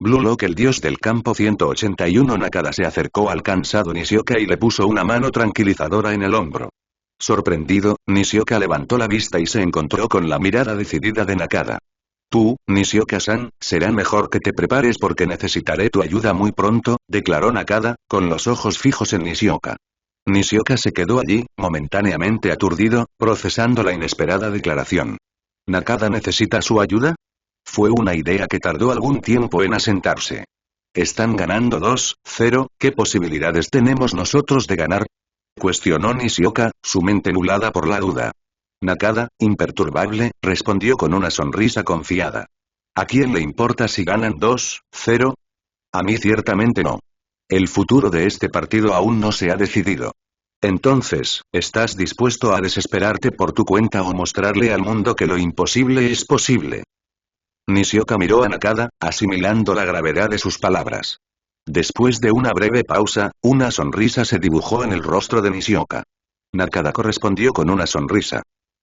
Blue Lock, el dios del campo 181. Nakada se acercó al cansado Nishioka y le puso una mano tranquilizadora en el hombro. Sorprendido, Nishioka levantó la vista y se encontró con la mirada decidida de Nakada. Tú, Nishioka-san, será mejor que te prepares porque necesitaré tu ayuda muy pronto, declaró Nakada, con los ojos fijos en Nishioka. Nishioka se quedó allí, momentáneamente aturdido, procesando la inesperada declaración. ¿Nakada necesita su ayuda? Fue una idea que tardó algún tiempo en asentarse. Están ganando 2-0, ¿qué posibilidades tenemos nosotros de ganar? Cuestionó Nishioka, su mente nublada por la duda. Nakada, imperturbable, respondió con una sonrisa confiada. ¿A quién le importa si ganan 2-0? A mí ciertamente no. El futuro de este partido aún no se ha decidido. Entonces, ¿estás dispuesto a desesperarte por tu cuenta o mostrarle al mundo que lo imposible es posible? Nishioka miró a Nakada, asimilando la gravedad de sus palabras. Después de una breve pausa, una sonrisa se dibujó en el rostro de Nishioka. Nakada correspondió con una sonrisa.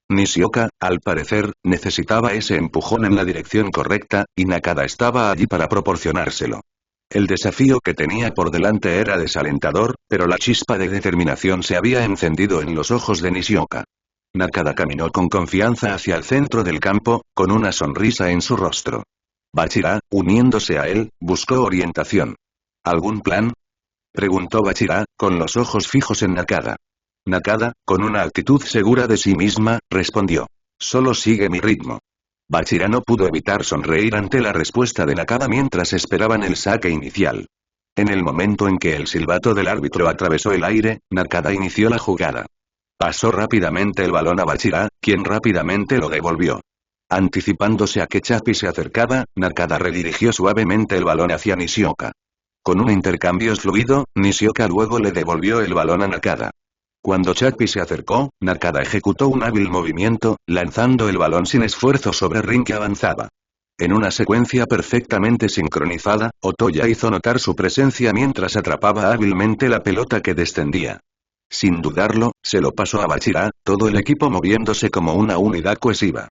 Nishioka, al parecer, necesitaba ese empujón en la dirección correcta, y Nakada estaba allí para proporcionárselo. El desafío que tenía por delante era desalentador, pero la chispa de determinación se había encendido en los ojos de Nishioka. Nakada caminó con confianza hacia el centro del campo, con una sonrisa en su rostro. Bachira, uniéndose a él, buscó orientación. ¿Algún plan? Preguntó Bachira, con los ojos fijos en Nakada. Nakada, con una actitud segura de sí misma, respondió. Solo sigue mi ritmo. Bachira no pudo evitar sonreír ante la respuesta de Nakada mientras esperaban el saque inicial. En el momento en que el silbato del árbitro atravesó el aire, Nakada inició la jugada. Pasó rápidamente el balón a Bachira, quien rápidamente lo devolvió. Anticipándose a que Chapi se acercaba, Nakada redirigió suavemente el balón hacia Nishioka. Con un intercambio fluido, Nishioka luego le devolvió el balón a Nakada. Cuando Chapi se acercó, Nakada ejecutó un hábil movimiento, lanzando el balón sin esfuerzo sobre el ring que avanzaba. En una secuencia perfectamente sincronizada, Otoya hizo notar su presencia mientras atrapaba hábilmente la pelota que descendía. Sin dudarlo, se lo pasó a Bachira, todo el equipo moviéndose como una unidad cohesiva.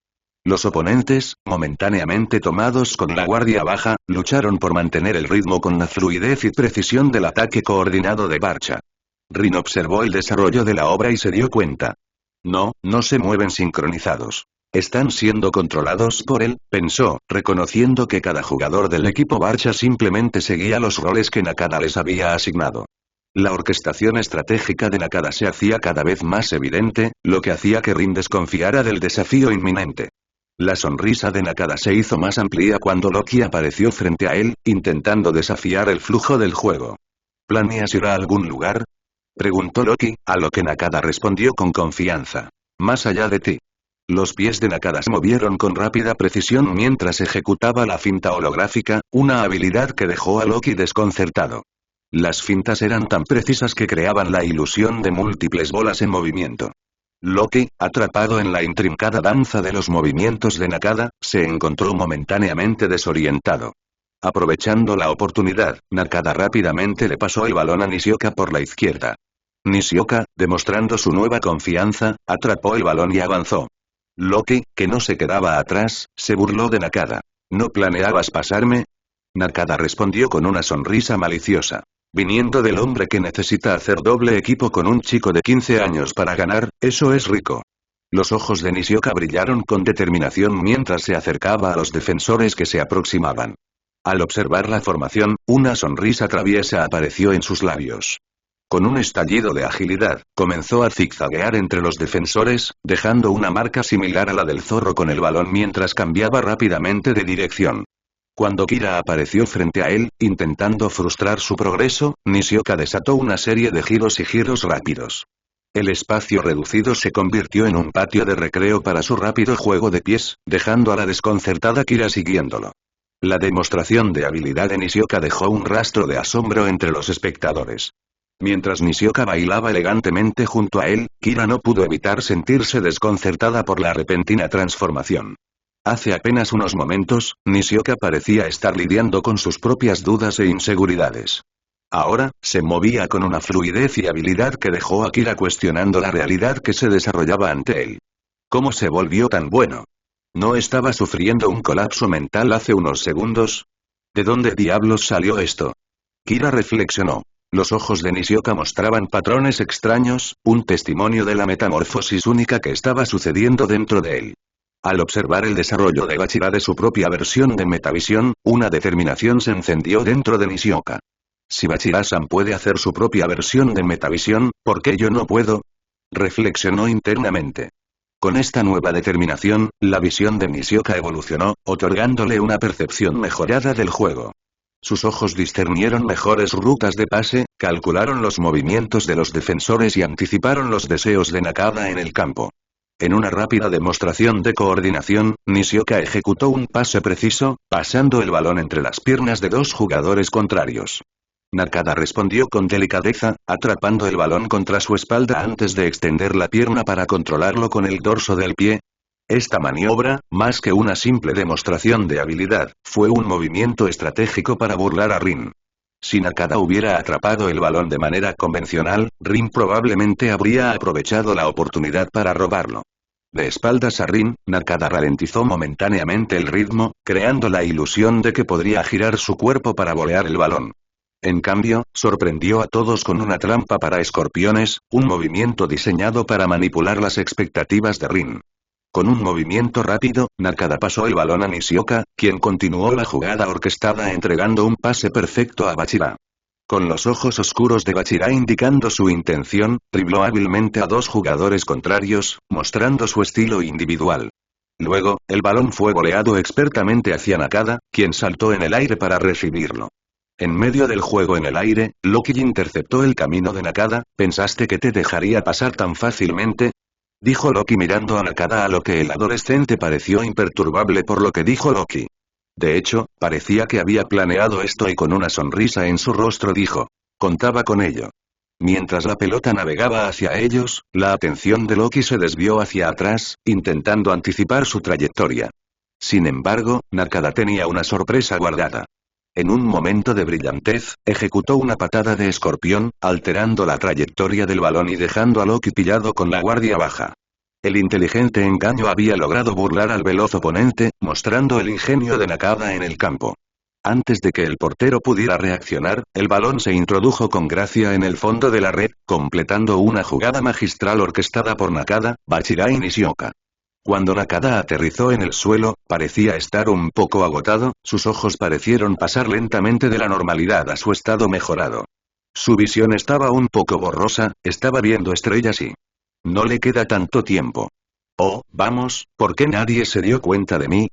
Los oponentes, momentáneamente tomados con la guardia baja, lucharon por mantener el ritmo con la fluidez y precisión del ataque coordinado de Barcha. Rin observó el desarrollo de la obra y se dio cuenta. No se mueven sincronizados. Están siendo controlados por él, pensó, reconociendo que cada jugador del equipo Barcha simplemente seguía los roles que Nakada les había asignado. La orquestación estratégica de Nakada se hacía cada vez más evidente, lo que hacía que Rin desconfiara del desafío inminente. La sonrisa de Nakada se hizo más amplia cuando Loki apareció frente a él, intentando desafiar el flujo del juego. ¿Planeas ir a algún lugar? Preguntó Loki, a lo que Nakada respondió con confianza. Más allá de ti. Los pies de Nakada se movieron con rápida precisión mientras ejecutaba la finta holográfica, una habilidad que dejó a Loki desconcertado. Las fintas eran tan precisas que creaban la ilusión de múltiples bolas en movimiento. Loki, atrapado en la intrincada danza de los movimientos de Nakada, se encontró momentáneamente desorientado. Aprovechando la oportunidad, Nakada rápidamente le pasó el balón a Nishioka por la izquierda. Nishioka, demostrando su nueva confianza, atrapó el balón y avanzó. Loki, que no se quedaba atrás, se burló de Nakada. ¿No planeabas pasarme? Nakada respondió con una sonrisa maliciosa. Viniendo del hombre que necesita hacer doble equipo con un chico de 15 años para ganar, eso es rico. Los ojos de Nishioka brillaron con determinación mientras se acercaba a los defensores que se aproximaban. Al observar la formación, una sonrisa traviesa apareció en sus labios. Con un estallido de agilidad, comenzó a zigzaguear entre los defensores, dejando una marca similar a la del zorro con el balón mientras cambiaba rápidamente de dirección. Cuando Kira apareció frente a él, intentando frustrar su progreso, Nishioka desató una serie de giros y giros rápidos. El espacio reducido se convirtió en un patio de recreo para su rápido juego de pies, dejando a la desconcertada Kira siguiéndolo. La demostración de habilidad de Nishioka dejó un rastro de asombro entre los espectadores. Mientras Nishioka bailaba elegantemente junto a él, Kira no pudo evitar sentirse desconcertada por la repentina transformación. Hace apenas unos momentos, Nishioka parecía estar lidiando con sus propias dudas e inseguridades. Ahora, se movía con una fluidez y habilidad que dejó a Kira cuestionando la realidad que se desarrollaba ante él. ¿Cómo se volvió tan bueno? ¿No estaba sufriendo un colapso mental hace unos segundos? ¿De dónde diablos salió esto? Kira reflexionó. Los ojos de Nishioka mostraban patrones extraños, un testimonio de la metamorfosis única que estaba sucediendo dentro de él. Al observar el desarrollo de Bachira de su propia versión de Metavisión, una determinación se encendió dentro de Nishioka. Si Bachira-san puede hacer su propia versión de Metavisión, ¿por qué yo no puedo? Reflexionó internamente. Con esta nueva determinación, la visión de Nishioka evolucionó, otorgándole una percepción mejorada del juego. Sus ojos discernieron mejores rutas de pase, calcularon los movimientos de los defensores y anticiparon los deseos de Nakada en el campo. En una rápida demostración de coordinación, Nishioka ejecutó un pase preciso, pasando el balón entre las piernas de dos jugadores contrarios. Nakada respondió con delicadeza, atrapando el balón contra su espalda antes de extender la pierna para controlarlo con el dorso del pie. Esta maniobra, más que una simple demostración de habilidad, fue un movimiento estratégico para burlar a Rin. Si Nakada hubiera atrapado el balón de manera convencional, Rin probablemente habría aprovechado la oportunidad para robarlo. De espaldas a Rin, Nakada ralentizó momentáneamente el ritmo, creando la ilusión de que podría girar su cuerpo para volear el balón. En cambio, sorprendió a todos con una trampa para escorpiones, un movimiento diseñado para manipular las expectativas de Rin. Con un movimiento rápido, Nakada pasó el balón a Nishioka, quien continuó la jugada orquestada entregando un pase perfecto a Bachira. Con los ojos oscuros de Bachira indicando su intención, dribló hábilmente a dos jugadores contrarios, mostrando su estilo individual. Luego, el balón fue voleado expertamente hacia Nakada, quien saltó en el aire para recibirlo. En medio del juego en el aire, Loki interceptó el camino de Nakada. ¿Pensaste que te dejaría pasar tan fácilmente?, dijo Loki mirando a Nakada, a lo que el adolescente pareció imperturbable por lo que dijo Loki. De hecho, parecía que había planeado esto y con una sonrisa en su rostro dijo. Contaba con ello. Mientras la pelota navegaba hacia ellos, la atención de Loki se desvió hacia atrás, intentando anticipar su trayectoria. Sin embargo, Nakada tenía una sorpresa guardada. En un momento de brillantez, ejecutó una patada de escorpión, alterando la trayectoria del balón y dejando a Loki pillado con la guardia baja. El inteligente engaño había logrado burlar al veloz oponente, mostrando el ingenio de Nakada en el campo. Antes de que el portero pudiera reaccionar, el balón se introdujo con gracia en el fondo de la red, completando una jugada magistral orquestada por Nakada, Bachira y Nishioka. Cuando Nakada aterrizó en el suelo, parecía estar un poco agotado, sus ojos parecieron pasar lentamente de la normalidad a su estado mejorado. Su visión estaba un poco borrosa, estaba viendo estrellas y... No le queda tanto tiempo. Oh, vamos, ¿por qué nadie se dio cuenta de mí?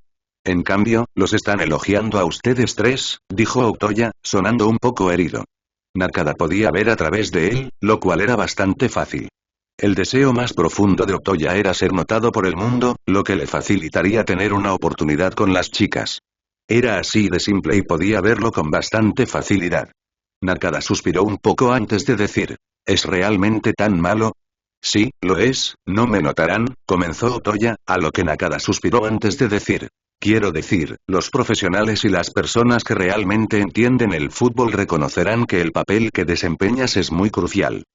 En cambio, los están elogiando a ustedes tres, dijo Otoya, sonando un poco herido. Nakada podía ver a través de él, lo cual era bastante fácil. El deseo más profundo de Otoya era ser notado por el mundo, lo que le facilitaría tener una oportunidad con las chicas. Era así de simple y podía verlo con bastante facilidad. Nakada suspiró un poco antes de decir, ¿es realmente tan malo? Sí, lo es, no me notarán, comenzó Otoya, a lo que Nakada suspiró antes de decir. Quiero decir, los profesionales y las personas que realmente entienden el fútbol reconocerán que el papel que desempeñas es muy crucial.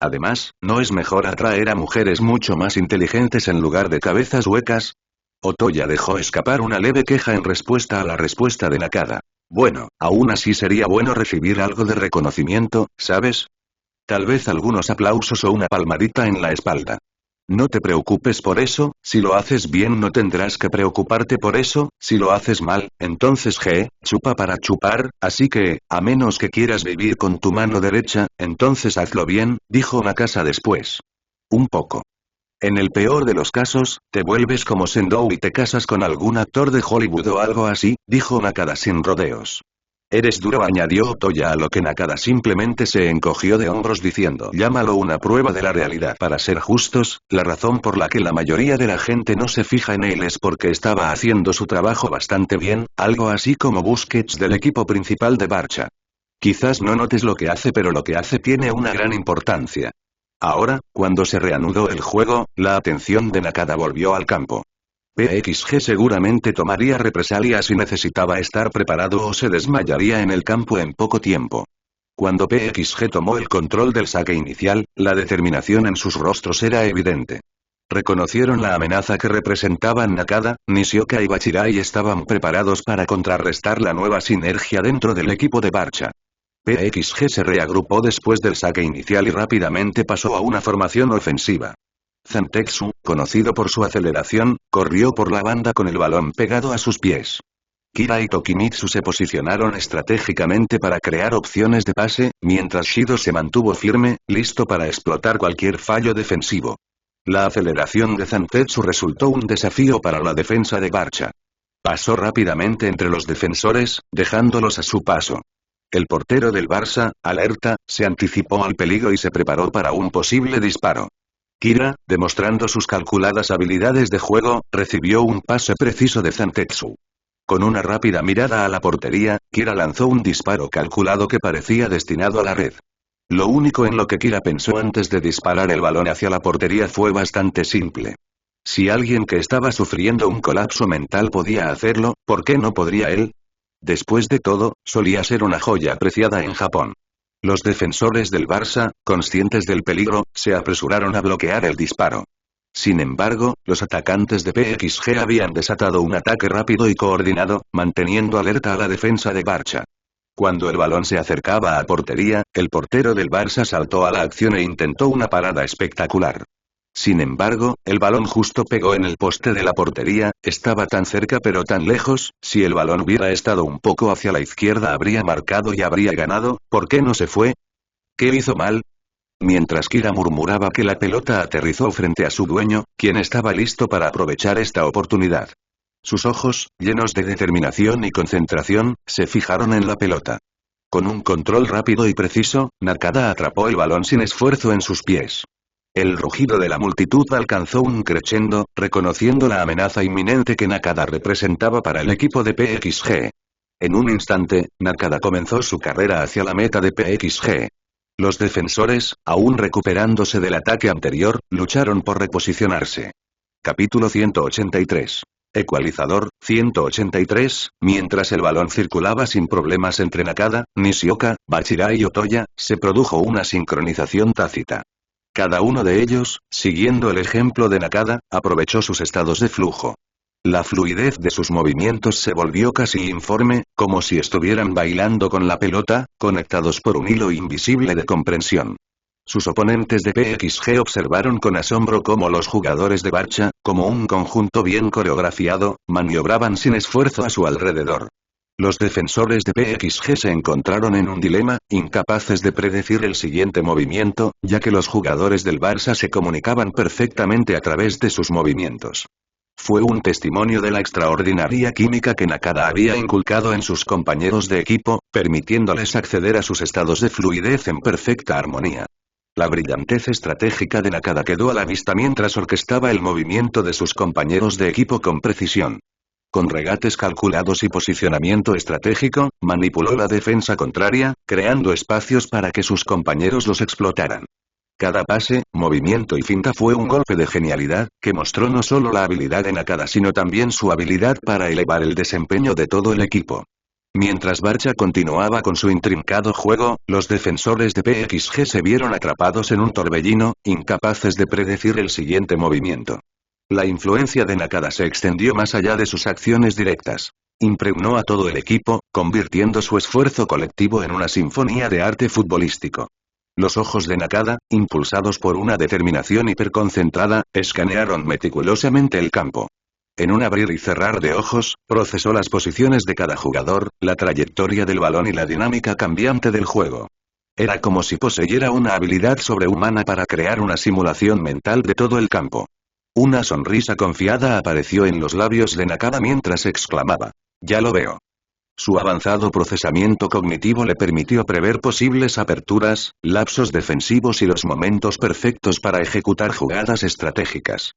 Además, ¿no es mejor atraer a mujeres mucho más inteligentes en lugar de cabezas huecas? Otoya dejó escapar una leve queja en respuesta a la respuesta de Nakada. Bueno, aún así sería bueno recibir algo de reconocimiento, ¿sabes? Tal vez algunos aplausos o una palmadita en la espalda. No te preocupes por eso, si lo haces bien no tendrás que preocuparte por eso, si lo haces mal, entonces chupa para chupar, así que, a menos que quieras vivir con tu mano derecha, entonces hazlo bien, dijo Nakasa después. Un poco. En el peor de los casos, te vuelves como Sendou y te casas con algún actor de Hollywood o algo así, dijo Nakada sin rodeos. Eres duro, añadió Otoya, a lo que Nakada simplemente se encogió de hombros diciendo, llámalo una prueba de la realidad. Para ser justos, la razón por la que la mayoría de la gente no se fija en él es porque estaba haciendo su trabajo bastante bien, algo así como Busquets del equipo principal de Barça. Quizás no notes lo que hace, pero lo que hace tiene una gran importancia. Ahora, cuando se reanudó el juego, la atención de Nakada volvió al campo. PXG seguramente tomaría represalias si necesitaba estar preparado o se desmayaría en el campo en poco tiempo. Cuando PXG tomó el control del saque inicial, la determinación en sus rostros era evidente. Reconocieron la amenaza que representaban Nakada, Nishioka y Bachirai estaban preparados para contrarrestar la nueva sinergia dentro del equipo de Barça. PXG se reagrupó después del saque inicial y rápidamente pasó a una formación ofensiva. Zantetsu, conocido por su aceleración, corrió por la banda con el balón pegado a sus pies. Kira y Tokimitsu se posicionaron estratégicamente para crear opciones de pase, mientras Shido se mantuvo firme, listo para explotar cualquier fallo defensivo. La aceleración de Zantetsu resultó un desafío para la defensa de Barça. Pasó rápidamente entre los defensores, dejándolos a su paso. El portero del Barça, alerta, se anticipó al peligro y se preparó para un posible disparo. Kira, demostrando sus calculadas habilidades de juego, recibió un pase preciso de Zantetsu. Con una rápida mirada a la portería, Kira lanzó un disparo calculado que parecía destinado a la red. Lo único en lo que Kira pensó antes de disparar el balón hacia la portería fue bastante simple. Si alguien que estaba sufriendo un colapso mental podía hacerlo, ¿por qué no podría él? Después de todo, solía ser una joya apreciada en Japón. Los defensores del Barça, conscientes del peligro, se apresuraron a bloquear el disparo. Sin embargo, los atacantes de PXG habían desatado un ataque rápido y coordinado, manteniendo alerta a la defensa de Barça. Cuando el balón se acercaba a portería, el portero del Barça saltó a la acción e intentó una parada espectacular. Sin embargo, el balón justo pegó en el poste de la portería, estaba tan cerca pero tan lejos, si el balón hubiera estado un poco hacia la izquierda habría marcado y habría ganado, ¿por qué no se fue? ¿Qué hizo mal? Mientras Kira murmuraba que la pelota aterrizó frente a su dueño, quien estaba listo para aprovechar esta oportunidad. Sus ojos, llenos de determinación y concentración, se fijaron en la pelota. Con un control rápido y preciso, Nakada atrapó el balón sin esfuerzo en sus pies. El rugido de la multitud alcanzó un crescendo, reconociendo la amenaza inminente que Nakada representaba para el equipo de PXG. En un instante, Nakada comenzó su carrera hacia la meta de PXG. Los defensores, aún recuperándose del ataque anterior, lucharon por reposicionarse. Capítulo 183. Ecualizador, 183, mientras el balón circulaba sin problemas entre Nakada, Nishioka, Bachirai y Otoya, se produjo una sincronización tácita. Cada uno de ellos, siguiendo el ejemplo de Nakada, aprovechó sus estados de flujo. La fluidez de sus movimientos se volvió casi informe, como si estuvieran bailando con la pelota, conectados por un hilo invisible de comprensión. Sus oponentes de PXG observaron con asombro cómo los jugadores de Barça, como un conjunto bien coreografiado, maniobraban sin esfuerzo a su alrededor. Los defensores de PXG se encontraron en un dilema, incapaces de predecir el siguiente movimiento, ya que los jugadores del Barça se comunicaban perfectamente a través de sus movimientos. Fue un testimonio de la extraordinaria química que Nakada había inculcado en sus compañeros de equipo, permitiéndoles acceder a sus estados de fluidez en perfecta armonía. La brillantez estratégica de Nakada quedó a la vista mientras orquestaba el movimiento de sus compañeros de equipo con precisión. Con regates calculados y posicionamiento estratégico, manipuló la defensa contraria, creando espacios para que sus compañeros los explotaran. Cada pase, movimiento y finta fue un golpe de genialidad, que mostró no solo la habilidad de Nakada sino también su habilidad para elevar el desempeño de todo el equipo. Mientras Barça continuaba con su intrincado juego, los defensores de PXG se vieron atrapados en un torbellino, incapaces de predecir el siguiente movimiento. La influencia de Nakada se extendió más allá de sus acciones directas. Impregnó a todo el equipo, convirtiendo su esfuerzo colectivo en una sinfonía de arte futbolístico. Los ojos de Nakada, impulsados por una determinación hiperconcentrada, escanearon meticulosamente el campo. En un abrir y cerrar de ojos, procesó las posiciones de cada jugador, la trayectoria del balón y la dinámica cambiante del juego. Era como si poseyera una habilidad sobrehumana para crear una simulación mental de todo el campo. Una sonrisa confiada apareció en los labios de Nakada mientras exclamaba: «Ya lo veo». Su avanzado procesamiento cognitivo le permitió prever posibles aperturas, lapsos defensivos y los momentos perfectos para ejecutar jugadas estratégicas.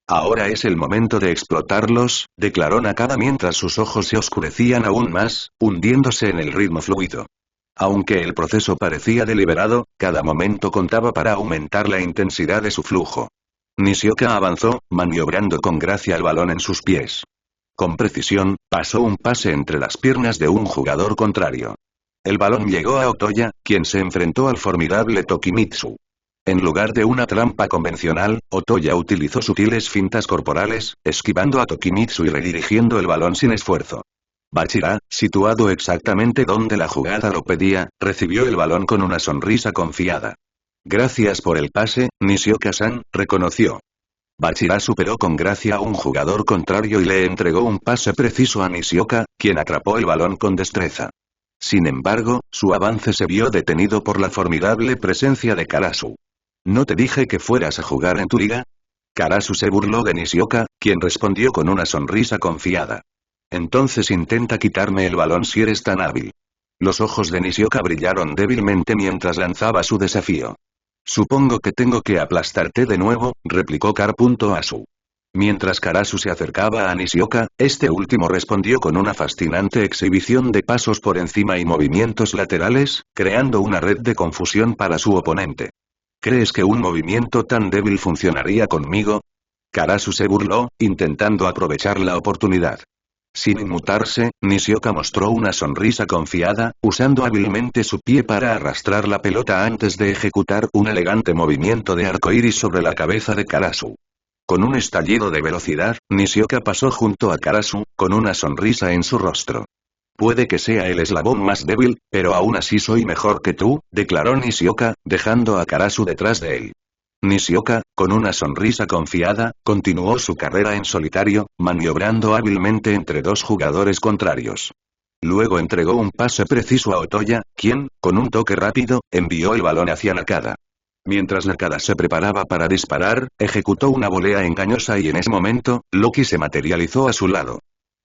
«Ahora es el momento de explotarlos», declaró Nakada mientras sus ojos se oscurecían aún más, hundiéndose en el ritmo fluido. Aunque el proceso parecía deliberado, cada momento contaba para aumentar la intensidad de su flujo. Nishioka avanzó, maniobrando con gracia el balón en sus pies. Con precisión, pasó un pase entre las piernas de un jugador contrario. El balón llegó a Otoya, quien se enfrentó al formidable Tokimitsu. En lugar de una trampa convencional, Otoya utilizó sutiles fintas corporales, esquivando a Tokimitsu y redirigiendo el balón sin esfuerzo. Bachira, situado exactamente donde la jugada lo pedía, recibió el balón con una sonrisa confiada. Gracias por el pase, Nishioka-san, reconoció. Bachira superó con gracia a un jugador contrario y le entregó un pase preciso a Nishioka, quien atrapó el balón con destreza. Sin embargo, su avance se vio detenido por la formidable presencia de Karasu. ¿No te dije que fueras a jugar en tu liga? Karasu se burló de Nishioka, quien respondió con una sonrisa confiada. Entonces intenta quitarme el balón si eres tan hábil. Los ojos de Nishioka brillaron débilmente mientras lanzaba su desafío. Supongo que tengo que aplastarte de nuevo, replicó Kar.Asu. Mientras Karasu se acercaba a Nishioka, este último respondió con una fascinante exhibición de pasos por encima y movimientos laterales, creando una red de confusión para su oponente. ¿Crees que un movimiento tan débil funcionaría conmigo? Karasu se burló, intentando aprovechar la oportunidad. Sin inmutarse, Nishioka mostró una sonrisa confiada, usando hábilmente su pie para arrastrar la pelota antes de ejecutar un elegante movimiento de arcoíris sobre la cabeza de Karasu. Con un estallido de velocidad, Nishioka pasó junto a Karasu, con una sonrisa en su rostro. Puede que sea el eslabón más débil, pero aún así soy mejor que tú, declaró Nishioka, dejando a Karasu detrás de él. Nishioka, con una sonrisa confiada, continuó su carrera en solitario, maniobrando hábilmente entre dos jugadores contrarios. Luego entregó un pase preciso a Otoya, quien, con un toque rápido, envió el balón hacia Nakada. Mientras Nakada se preparaba para disparar, ejecutó una volea engañosa y en ese momento, Loki se materializó a su lado.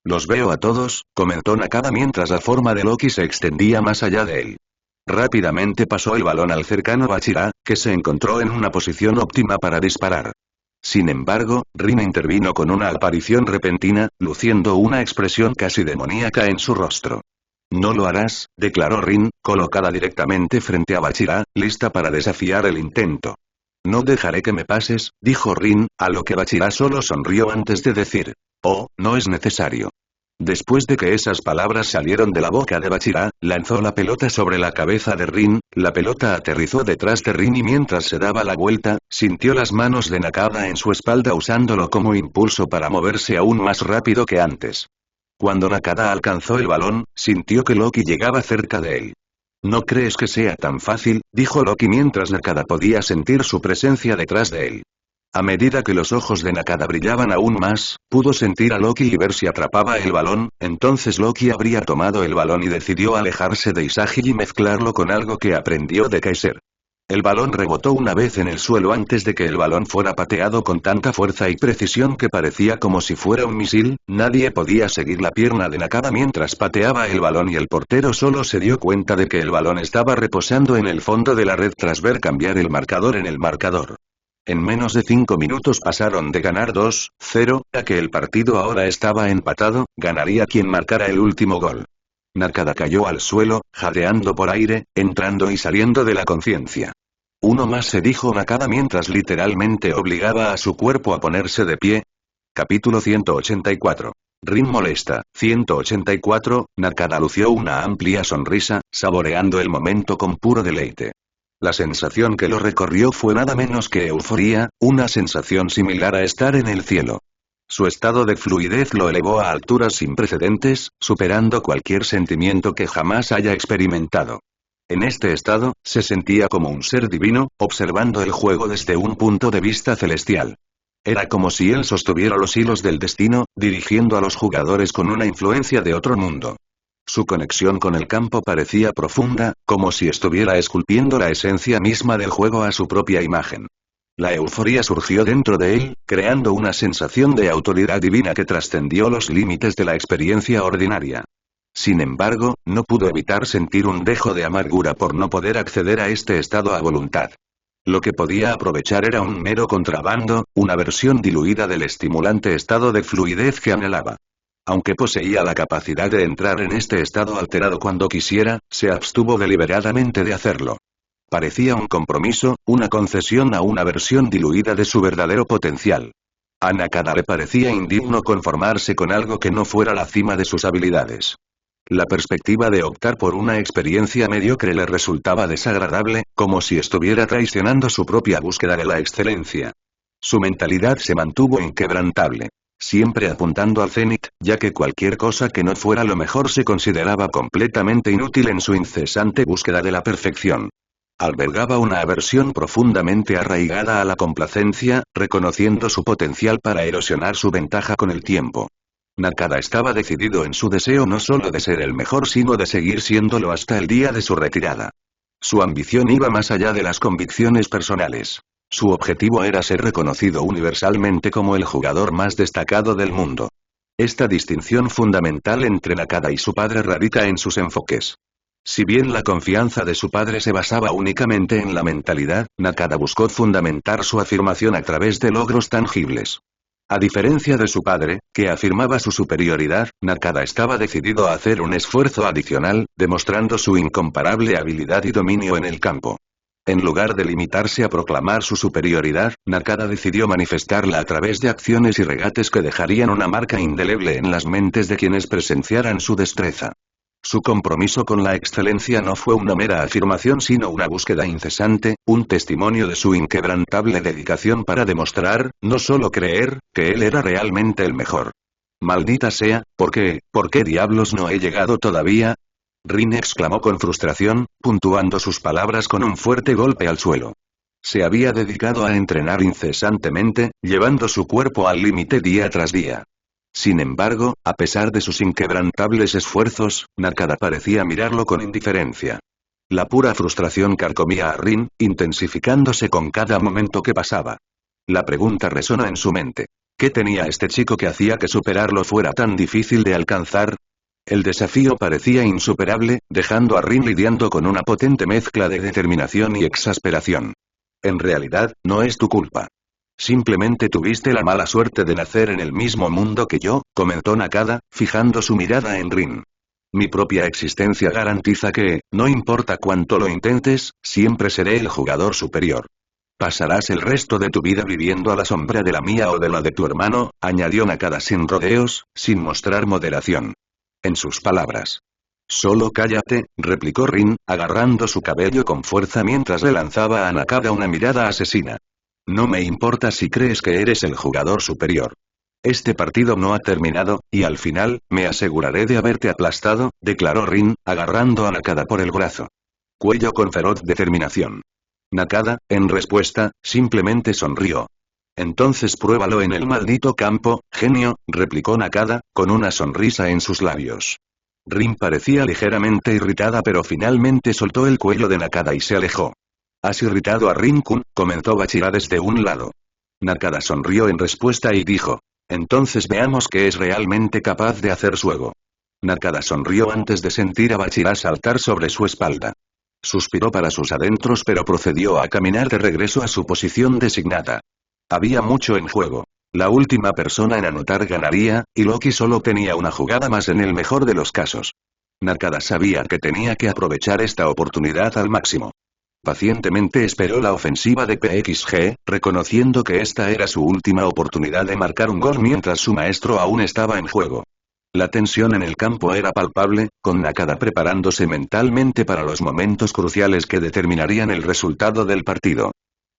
Los veo a todos, comentó Nakada mientras la forma de Loki se extendía más allá de él. Rápidamente pasó el balón al cercano Bachira, que se encontró en una posición óptima para disparar. Sin embargo, Rin intervino con una aparición repentina, luciendo una expresión casi demoníaca en su rostro. No lo harás, declaró Rin, colocada directamente frente a Bachira, lista para desafiar el intento. No dejaré que me pases, dijo Rin, a lo que Bachira solo sonrió antes de decir. Oh, no es necesario. Después de que esas palabras salieron de la boca de Bachira, lanzó la pelota sobre la cabeza de Rin, la pelota aterrizó detrás de Rin y mientras se daba la vuelta, sintió las manos de Nakada en su espalda usándolo como impulso para moverse aún más rápido que antes. Cuando Nakada alcanzó el balón, sintió que Loki llegaba cerca de él. ¿No crees que sea tan fácil?, dijo Loki mientras Nakada podía sentir su presencia detrás de él. A medida que los ojos de Nakada brillaban aún más, pudo sentir a Loki y ver si atrapaba el balón, entonces Loki habría tomado el balón y decidió alejarse de Isagi y mezclarlo con algo que aprendió de Kaiser. El balón rebotó una vez en el suelo antes de que el balón fuera pateado con tanta fuerza y precisión que parecía como si fuera un misil. Nadie podía seguir la pierna de Nakada mientras pateaba el balón y el portero solo se dio cuenta de que el balón estaba reposando en el fondo de la red tras ver cambiar el marcador en el marcador. En menos de 5 minutos pasaron de ganar 2-0, a que el partido ahora estaba empatado, ganaría quien marcara el último gol. Nakada cayó al suelo, jadeando por aire, entrando y saliendo de la conciencia. Uno más, se dijo Nakada mientras literalmente obligaba a su cuerpo a ponerse de pie. Capítulo 184. Rin molesta. 184, Nakada lució una amplia sonrisa, saboreando el momento con puro deleite. La sensación que lo recorrió fue nada menos que euforía, una sensación similar a estar en el cielo. Su estado de fluidez lo elevó a alturas sin precedentes, superando cualquier sentimiento que jamás haya experimentado. En este estado, se sentía como un ser divino, observando el juego desde un punto de vista celestial. Era como si él sostuviera los hilos del destino, dirigiendo a los jugadores con una influencia de otro mundo. Su conexión con el campo parecía profunda, como si estuviera esculpiendo la esencia misma del juego a su propia imagen. La euforía surgió dentro de él, creando una sensación de autoridad divina que trascendió los límites de la experiencia ordinaria. Sin embargo, no pudo evitar sentir un dejo de amargura por no poder acceder a este estado a voluntad. Lo que podía aprovechar era un mero contrabando, una versión diluida del estimulante estado de fluidez que anhelaba. Aunque poseía la capacidad de entrar en este estado alterado cuando quisiera, se abstuvo deliberadamente de hacerlo. Parecía un compromiso, una concesión a una versión diluida de su verdadero potencial. A Nakada le parecía indigno conformarse con algo que no fuera la cima de sus habilidades. La perspectiva de optar por una experiencia mediocre le resultaba desagradable, como si estuviera traicionando su propia búsqueda de la excelencia. Su mentalidad se mantuvo inquebrantable. Siempre apuntando al cenit, ya que cualquier cosa que no fuera lo mejor se consideraba completamente inútil en su incesante búsqueda de la perfección. Albergaba una aversión profundamente arraigada a la complacencia, reconociendo su potencial para erosionar su ventaja con el tiempo. Nakada estaba decidido en su deseo no solo de ser el mejor sino de seguir siéndolo hasta el día de su retirada. Su ambición iba más allá de las convicciones personales. Su objetivo era ser reconocido universalmente como el jugador más destacado del mundo. Esta distinción fundamental entre Nakada y su padre radica en sus enfoques. Si bien la confianza de su padre se basaba únicamente en la mentalidad, Nakada buscó fundamentar su afirmación a través de logros tangibles. A diferencia de su padre, que afirmaba su superioridad, Nakada estaba decidido a hacer un esfuerzo adicional, demostrando su incomparable habilidad y dominio en el campo. En lugar de limitarse a proclamar su superioridad, Nakada decidió manifestarla a través de acciones y regates que dejarían una marca indeleble en las mentes de quienes presenciaran su destreza. Su compromiso con la excelencia no fue una mera afirmación sino una búsqueda incesante, un testimonio de su inquebrantable dedicación para demostrar, no solo creer, que él era realmente el mejor. Maldita sea, ¿por qué diablos no he llegado todavía? Rin exclamó con frustración, puntuando sus palabras con un fuerte golpe al suelo. Se había dedicado a entrenar incesantemente, llevando su cuerpo al límite día tras día. Sin embargo, a pesar de sus inquebrantables esfuerzos, Nakada parecía mirarlo con indiferencia. La pura frustración carcomía a Rin, intensificándose con cada momento que pasaba. La pregunta resonó en su mente. ¿Qué tenía este chico que hacía que superarlo fuera tan difícil de alcanzar? El desafío parecía insuperable, dejando a Rin lidiando con una potente mezcla de determinación y exasperación. En realidad, no es tu culpa. Simplemente tuviste la mala suerte de nacer en el mismo mundo que yo, comentó Nakada, fijando su mirada en Rin. Mi propia existencia garantiza que, no importa cuánto lo intentes, siempre seré el jugador superior. Pasarás el resto de tu vida viviendo a la sombra de la mía o de la de tu hermano, añadió Nakada sin rodeos, sin mostrar moderación. En sus palabras. Solo cállate, replicó Rin, agarrando su cabello con fuerza mientras le lanzaba a Nakada una mirada asesina. No me importa si crees que eres el jugador superior. Este partido no ha terminado, y al final, me aseguraré de haberte aplastado, declaró Rin, agarrando a Nakada por el brazo. Cuello con feroz determinación. Nakada, en respuesta, simplemente sonrió. Entonces pruébalo en el maldito campo, genio, replicó Nakada, con una sonrisa en sus labios. Rin parecía ligeramente irritada pero finalmente soltó el cuello de Nakada y se alejó. Has irritado a Rin-kun, comentó Bachira desde un lado. Nakada sonrió en respuesta y dijo. Entonces veamos qué es realmente capaz de hacer su ego. Nakada sonrió antes de sentir a Bachira saltar sobre su espalda. Suspiró para sus adentros pero procedió a caminar de regreso a su posición designada. Había mucho en juego. La última persona en anotar ganaría, y Loki solo tenía una jugada más en el mejor de los casos. Nakada sabía que tenía que aprovechar esta oportunidad al máximo. Pacientemente esperó la ofensiva de PXG, reconociendo que esta era su última oportunidad de marcar un gol mientras su maestro aún estaba en juego. La tensión en el campo era palpable, con Nakada preparándose mentalmente para los momentos cruciales que determinarían el resultado del partido.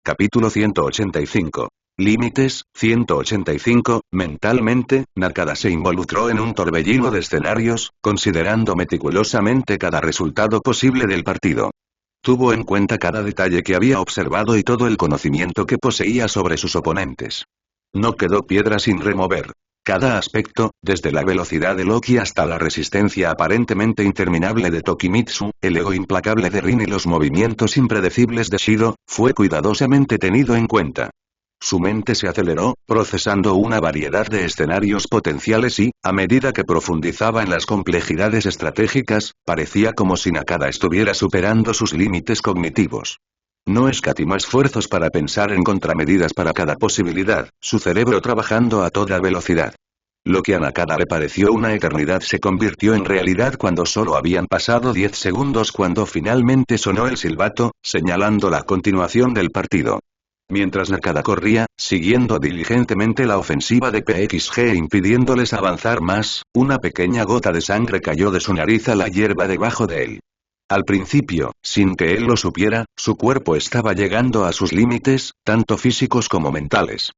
Capítulo 185. Límites, 185, mentalmente, Nakada se involucró en un torbellino de escenarios, considerando meticulosamente cada resultado posible del partido. Tuvo en cuenta cada detalle que había observado y todo el conocimiento que poseía sobre sus oponentes. No quedó piedra sin remover. Cada aspecto, desde la velocidad de Loki hasta la resistencia aparentemente interminable de Tokimitsu, el ego implacable de Rin y los movimientos impredecibles de Shiro, fue cuidadosamente tenido en cuenta. Su mente se aceleró, procesando una variedad de escenarios potenciales y, a medida que profundizaba en las complejidades estratégicas, parecía como si Nakada estuviera superando sus límites cognitivos. No escatimó esfuerzos para pensar en contramedidas para cada posibilidad, su cerebro trabajando a toda velocidad. Lo que a Nakada le pareció una eternidad se convirtió en realidad cuando solo habían pasado 10 segundos cuando finalmente sonó el silbato, señalando la continuación del partido. Mientras Nakada corría, siguiendo diligentemente la ofensiva de PXG impidiéndoles avanzar más, una pequeña gota de sangre cayó de su nariz a la hierba debajo de él. Al principio, sin que él lo supiera, su cuerpo estaba llegando a sus límites, tanto físicos como mentales.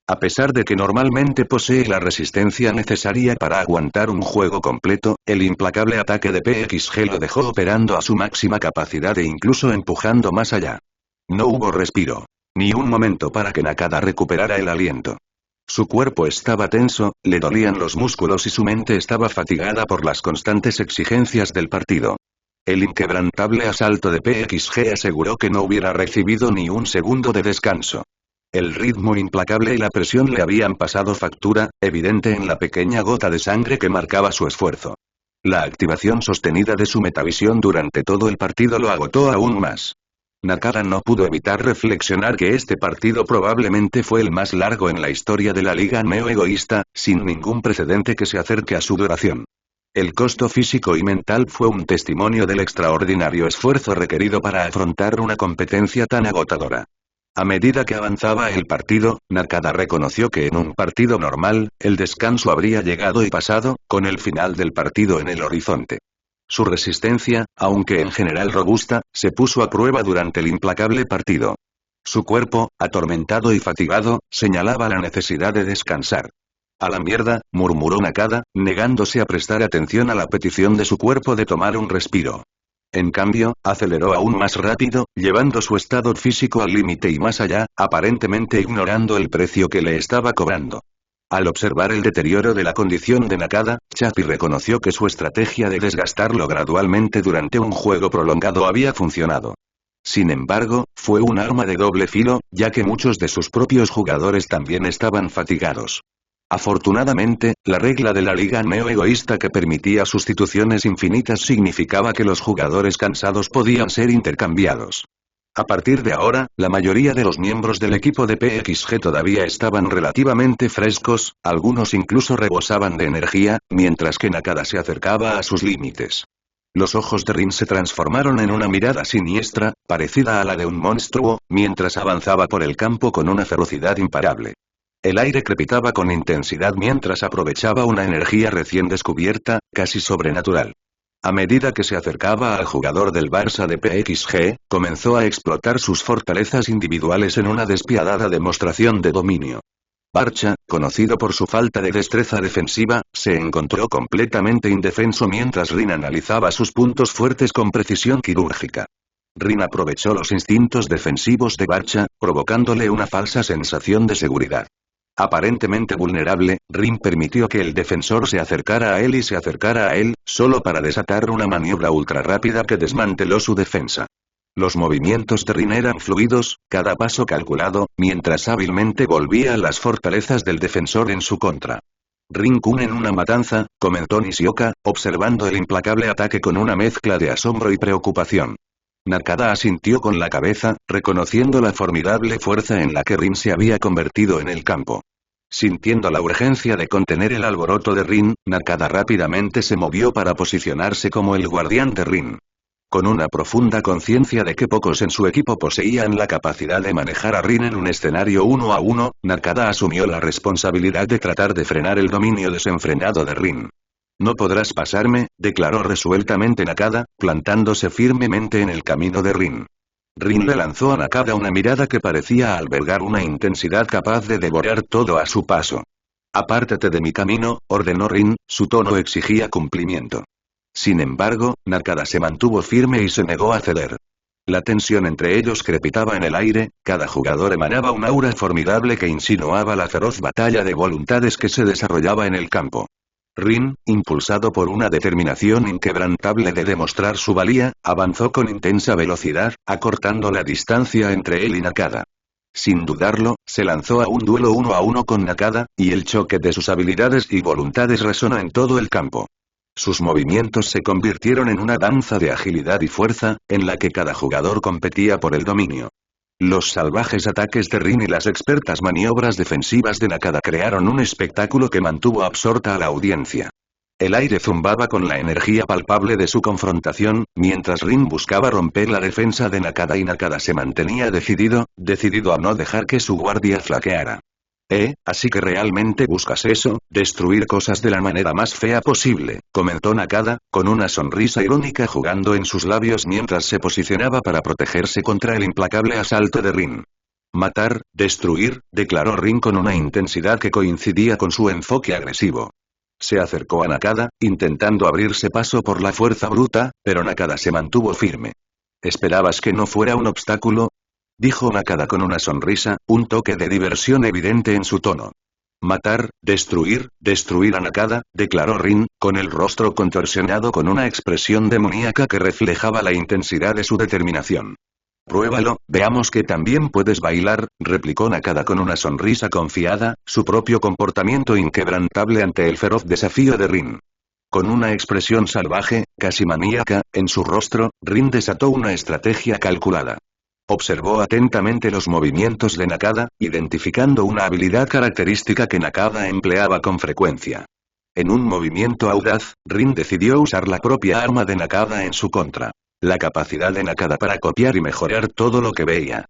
A pesar de que normalmente posee la resistencia necesaria para aguantar un juego completo, el implacable ataque de PXG lo dejó operando a su máxima capacidad e incluso empujando más allá. No hubo respiro. Ni un momento para que Nakada recuperara el aliento. Su cuerpo estaba tenso, le dolían los músculos y su mente estaba fatigada por las constantes exigencias del partido. El inquebrantable asalto de PXG aseguró que no hubiera recibido ni un segundo de descanso. El ritmo implacable y la presión le habían pasado factura, evidente en la pequeña gota de sangre que marcaba su esfuerzo. La activación sostenida de su metavisión durante todo el partido lo agotó aún más. Nakada no pudo evitar reflexionar que este partido probablemente fue el más largo en la historia de la Liga Neo Egoísta, sin ningún precedente que se acerque a su duración. El costo físico y mental fue un testimonio del extraordinario esfuerzo requerido para afrontar una competencia tan agotadora. A medida que avanzaba el partido, Nakada reconoció que en un partido normal, el descanso habría llegado y pasado, con el final del partido en el horizonte. Su resistencia, aunque en general robusta, se puso a prueba durante el implacable partido. Su cuerpo, atormentado y fatigado, señalaba la necesidad de descansar. A la mierda, murmuró Nakada, negándose a prestar atención a la petición de su cuerpo de tomar un respiro. En cambio, aceleró aún más rápido, llevando su estado físico al límite y más allá, aparentemente ignorando el precio que le estaba cobrando. Al observar el deterioro de la condición de Nakada, Chappie reconoció que su estrategia de desgastarlo gradualmente durante un juego prolongado había funcionado. Sin embargo, fue un arma de doble filo, ya que muchos de sus propios jugadores también estaban fatigados. Afortunadamente, la regla de la Liga Neo Egoísta que permitía sustituciones infinitas significaba que los jugadores cansados podían ser intercambiados. A partir de ahora, la mayoría de los miembros del equipo de PXG todavía estaban relativamente frescos, algunos incluso rebosaban de energía, mientras que Nakada se acercaba a sus límites. Los ojos de Rin se transformaron en una mirada siniestra, parecida a la de un monstruo, mientras avanzaba por el campo con una ferocidad imparable. El aire crepitaba con intensidad mientras aprovechaba una energía recién descubierta, casi sobrenatural. A medida que se acercaba al jugador del Barça de PXG, comenzó a explotar sus fortalezas individuales en una despiadada demostración de dominio. Barça, conocido por su falta de destreza defensiva, se encontró completamente indefenso mientras Rin analizaba sus puntos fuertes con precisión quirúrgica. Rin aprovechó los instintos defensivos de Barça, provocándole una falsa sensación de seguridad. Aparentemente vulnerable, Rin permitió que el defensor se acercara a él y se acercara a él, solo para desatar una maniobra ultra rápida que desmanteló su defensa. Los movimientos de Rin eran fluidos, cada paso calculado, mientras hábilmente volvía a las fortalezas del defensor en su contra. Rin-kun en una matanza, comentó Nishioka, observando el implacable ataque con una mezcla de asombro y preocupación. Nakada asintió con la cabeza, reconociendo la formidable fuerza en la que Rin se había convertido en el campo. Sintiendo la urgencia de contener el alboroto de Rin, Nakada rápidamente se movió para posicionarse como el guardián de Rin. Con una profunda conciencia de que pocos en su equipo poseían la capacidad de manejar a Rin en un escenario 1 a 1, Nakada asumió la responsabilidad de tratar de frenar el dominio desenfrenado de Rin. No podrás pasarme, declaró resueltamente Nakada, plantándose firmemente en el camino de Rin. Rin le lanzó a Nakada una mirada que parecía albergar una intensidad capaz de devorar todo a su paso. Apártate de mi camino, ordenó Rin, su tono exigía cumplimiento. Sin embargo, Nakada se mantuvo firme y se negó a ceder. La tensión entre ellos crepitaba en el aire, cada jugador emanaba un aura formidable que insinuaba la feroz batalla de voluntades que se desarrollaba en el campo. Rin, impulsado por una determinación inquebrantable de demostrar su valía, avanzó con intensa velocidad, acortando la distancia entre él y Nakada. Sin dudarlo, se lanzó a un duelo 1 a 1 con Nakada, y el choque de sus habilidades y voluntades resonó en todo el campo. Sus movimientos se convirtieron en una danza de agilidad y fuerza, en la que cada jugador competía por el dominio. Los salvajes ataques de Rin y las expertas maniobras defensivas de Nakada crearon un espectáculo que mantuvo absorta a la audiencia. El aire zumbaba con la energía palpable de su confrontación, mientras Rin buscaba romper la defensa de Nakada y Nakada se mantenía decidido a no dejar que su guardia flaqueara. Así que realmente buscas eso, destruir cosas de la manera más fea posible, comentó Nakada, con una sonrisa irónica jugando en sus labios mientras se posicionaba para protegerse contra el implacable asalto de Rin. Matar, destruir, declaró Rin con una intensidad que coincidía con su enfoque agresivo. Se acercó a Nakada, intentando abrirse paso por la fuerza bruta, pero Nakada se mantuvo firme. ¿Esperabas que no fuera un obstáculo? Dijo Nakada con una sonrisa, un toque de diversión evidente en su tono. Matar, destruir a Nakada, declaró Rin, con el rostro contorsionado con una expresión demoníaca que reflejaba la intensidad de su determinación. Pruébalo, veamos que también puedes bailar, replicó Nakada con una sonrisa confiada, su propio comportamiento inquebrantable ante el feroz desafío de Rin. Con una expresión salvaje, casi maníaca, en su rostro, Rin desató una estrategia calculada. Observó atentamente los movimientos de Nakada, identificando una habilidad característica que Nakada empleaba con frecuencia. En un movimiento audaz, Rin decidió usar la propia arma de Nakada en su contra. La capacidad de Nakada para copiar y mejorar todo lo que veía.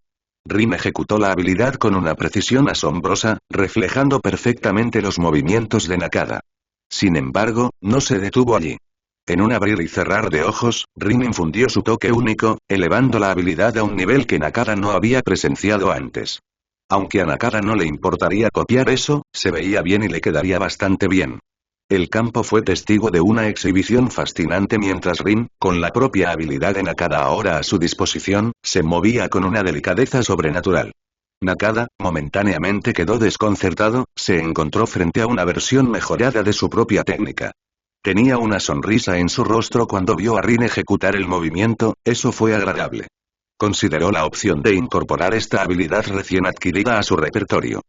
Rin ejecutó la habilidad con una precisión asombrosa, reflejando perfectamente los movimientos de Nakada. Sin embargo, no se detuvo allí. En un abrir y cerrar de ojos, Rin infundió su toque único, elevando la habilidad a un nivel que Nakada no había presenciado antes. Aunque a Nakada no le importaría copiar eso, se veía bien y le quedaría bastante bien. El campo fue testigo de una exhibición fascinante mientras Rin, con la propia habilidad de Nakada ahora a su disposición, se movía con una delicadeza sobrenatural. Nakada, momentáneamente quedó desconcertado, se encontró frente a una versión mejorada de su propia técnica. Tenía una sonrisa en su rostro cuando vio a Rin ejecutar el movimiento, eso fue agradable. Consideró la opción de incorporar esta habilidad recién adquirida a su repertorio.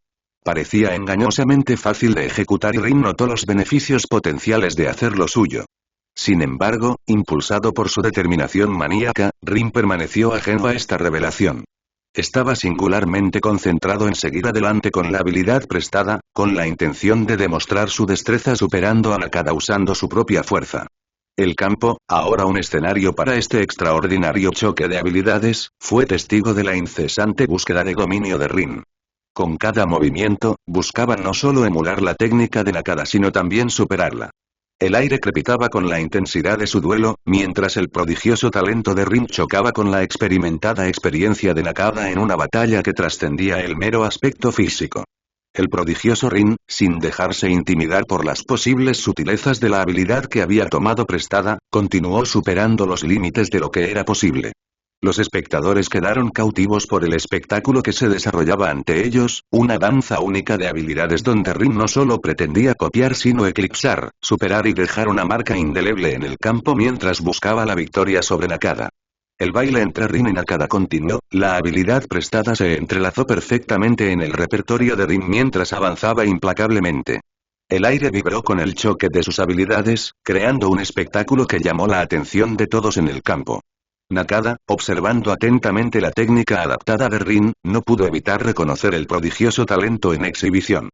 Parecía engañosamente fácil de ejecutar y Rin notó los beneficios potenciales de hacerlo suyo. Sin embargo, impulsado por su determinación maníaca, Rin permaneció ajeno a esta revelación. Estaba singularmente concentrado en seguir adelante con la habilidad prestada, con la intención de demostrar su destreza superando a Nakada usando su propia fuerza. El campo, ahora un escenario para este extraordinario choque de habilidades, fue testigo de la incesante búsqueda de dominio de Rin. Con cada movimiento, buscaba no solo emular la técnica de Nakada sino también superarla. El aire crepitaba con la intensidad de su duelo, mientras el prodigioso talento de Rin chocaba con la experimentada experiencia de Nakada en una batalla que trascendía el mero aspecto físico. El prodigioso Rin, sin dejarse intimidar por las posibles sutilezas de la habilidad que había tomado prestada, continuó superando los límites de lo que era posible. Los espectadores quedaron cautivos por el espectáculo que se desarrollaba ante ellos, una danza única de habilidades donde Rin no solo pretendía copiar sino eclipsar, superar y dejar una marca indeleble en el campo mientras buscaba la victoria sobre Nakada. El baile entre Rin y Nakada continuó, la habilidad prestada se entrelazó perfectamente en el repertorio de Rin mientras avanzaba implacablemente. El aire vibró con el choque de sus habilidades, creando un espectáculo que llamó la atención de todos en el campo. Nakada, observando atentamente la técnica adaptada de Rin, no pudo evitar reconocer el prodigioso talento en exhibición.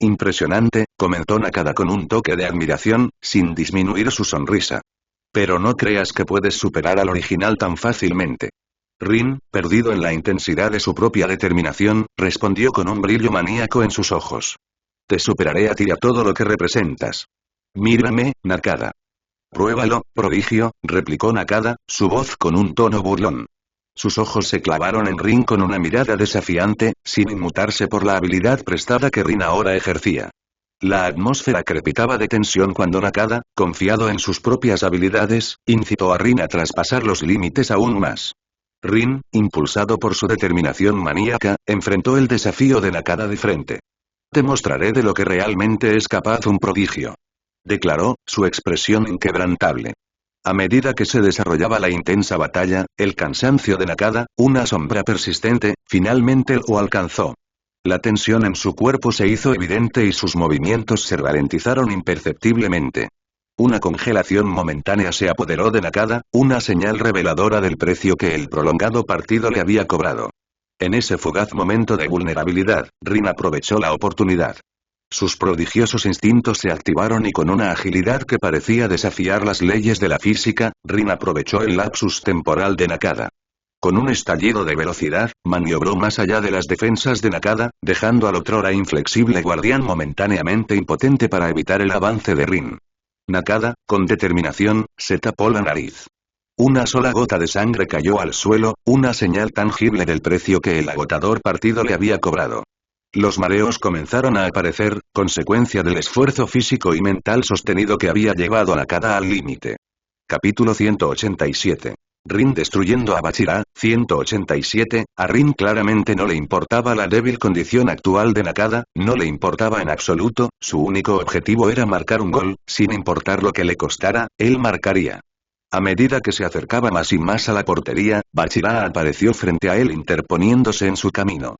Impresionante, comentó Nakada con un toque de admiración, sin disminuir su sonrisa. Pero no creas que puedes superar al original tan fácilmente. Rin, perdido en la intensidad de su propia determinación, respondió con un brillo maníaco en sus ojos. Te superaré a ti y a todo lo que representas. Mírame, Nakada. Pruébalo, prodigio, replicó Nakada, su voz con un tono burlón. Sus ojos se clavaron en Rin con una mirada desafiante, sin inmutarse por la habilidad prestada que Rin ahora ejercía. La atmósfera crepitaba de tensión cuando Nakada, confiado en sus propias habilidades, incitó a Rin a traspasar los límites aún más. Rin, impulsado por su determinación maníaca, enfrentó el desafío de Nakada de frente. Te mostraré de lo que realmente es capaz un prodigio. Declaró, su expresión inquebrantable. A medida que se desarrollaba la intensa batalla, el cansancio de Nakada, una sombra persistente, finalmente lo alcanzó. La tensión en su cuerpo se hizo evidente y sus movimientos se ralentizaron imperceptiblemente. Una congelación momentánea se apoderó de Nakada, una señal reveladora del precio que el prolongado partido le había cobrado. En ese fugaz momento de vulnerabilidad, Rin aprovechó la oportunidad. Sus prodigiosos instintos se activaron y con una agilidad que parecía desafiar las leyes de la física, Rin aprovechó el lapsus temporal de Nakada. Con un estallido de velocidad, maniobró más allá de las defensas de Nakada, dejando al otrora inflexible guardián momentáneamente impotente para evitar el avance de Rin. Nakada, con determinación, se tapó la nariz. Una sola gota de sangre cayó al suelo, una señal tangible del precio que el agotador partido le había cobrado. Los mareos comenzaron a aparecer, consecuencia del esfuerzo físico y mental sostenido que había llevado a Nakada al límite. Capítulo 187. Rin destruyendo a Bachira, 187, a Rin claramente no le importaba la débil condición actual de Nakada, no le importaba en absoluto, su único objetivo era marcar un gol, sin importar lo que le costara, él marcaría. A medida que se acercaba más y más a la portería, Bachira apareció frente a él interponiéndose en su camino.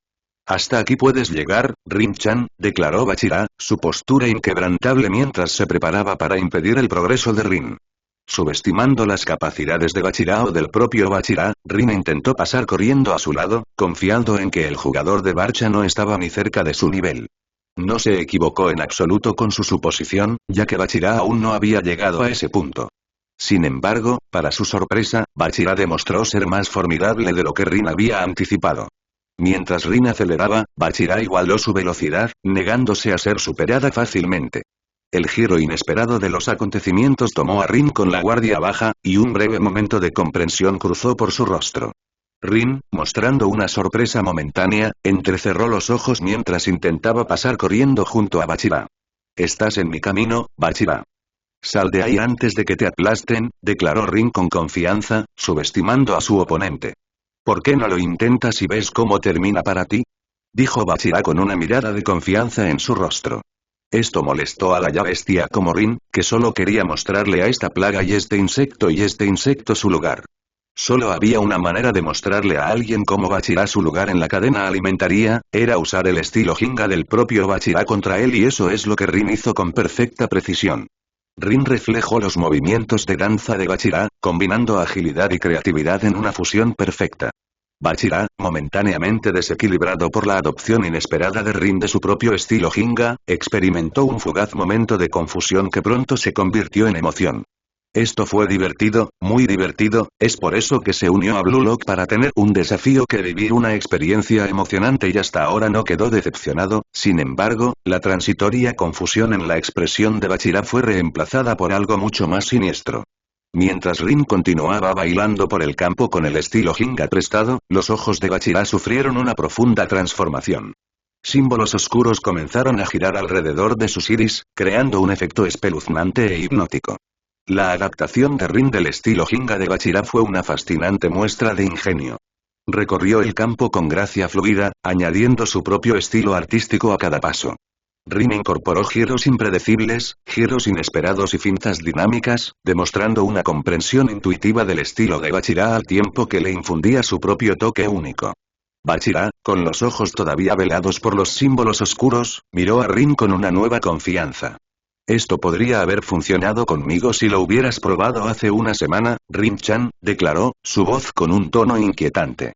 Hasta aquí puedes llegar, Rin-chan, declaró Bachira, su postura inquebrantable mientras se preparaba para impedir el progreso de Rin. Subestimando las capacidades de Bachira o del propio Bachira, Rin intentó pasar corriendo a su lado, confiando en que el jugador de Barcha no estaba ni cerca de su nivel. No se equivocó en absoluto con su suposición, ya que Bachira aún no había llegado a ese punto. Sin embargo, para su sorpresa, Bachira demostró ser más formidable de lo que Rin había anticipado. Mientras Rin aceleraba, Bachira igualó su velocidad, negándose a ser superada fácilmente. El giro inesperado de los acontecimientos tomó a Rin con la guardia baja, y un breve momento de comprensión cruzó por su rostro. Rin, mostrando una sorpresa momentánea, entrecerró los ojos mientras intentaba pasar corriendo junto a Bachira. «Estás en mi camino, Bachira. Sal de ahí antes de que te aplasten», declaró Rin con confianza, subestimando a su oponente. «¿Por qué no lo intentas y ves cómo termina para ti?», dijo Bachira con una mirada de confianza en su rostro. Esto molestó a la ya bestia como Rin, que solo quería mostrarle a esta plaga y este insecto su lugar. Solo había una manera de mostrarle a alguien como Bachira su lugar en la cadena alimentaria, era usar el estilo Jinga del propio Bachira contra él y eso es lo que Rin hizo con perfecta precisión. Rin reflejó los movimientos de danza de Bachira, combinando agilidad y creatividad en una fusión perfecta. Bachira, momentáneamente desequilibrado por la adopción inesperada de Rin de su propio estilo Jinga, experimentó un fugaz momento de confusión que pronto se convirtió en emoción. Esto fue divertido, muy divertido, es por eso que se unió a Blue Lock para tener un desafío que vivir una experiencia emocionante y hasta ahora no quedó decepcionado, sin embargo, la transitoria confusión en la expresión de Bachira fue reemplazada por algo mucho más siniestro. Mientras Rin continuaba bailando por el campo con el estilo Jinga prestado, los ojos de Bachira sufrieron una profunda transformación. Símbolos oscuros comenzaron a girar alrededor de sus iris, creando un efecto espeluznante e hipnótico. La adaptación de Rin del estilo Jinga de Bachira fue una fascinante muestra de ingenio. Recorrió el campo con gracia fluida, añadiendo su propio estilo artístico a cada paso. Rin incorporó giros impredecibles, giros inesperados y fintas dinámicas, demostrando una comprensión intuitiva del estilo de Bachira al tiempo que le infundía su propio toque único. Bachira, con los ojos todavía velados por los símbolos oscuros, miró a Rin con una nueva confianza. «Esto podría haber funcionado conmigo si lo hubieras probado hace una semana, Rin-chan», declaró, su voz con un tono inquietante.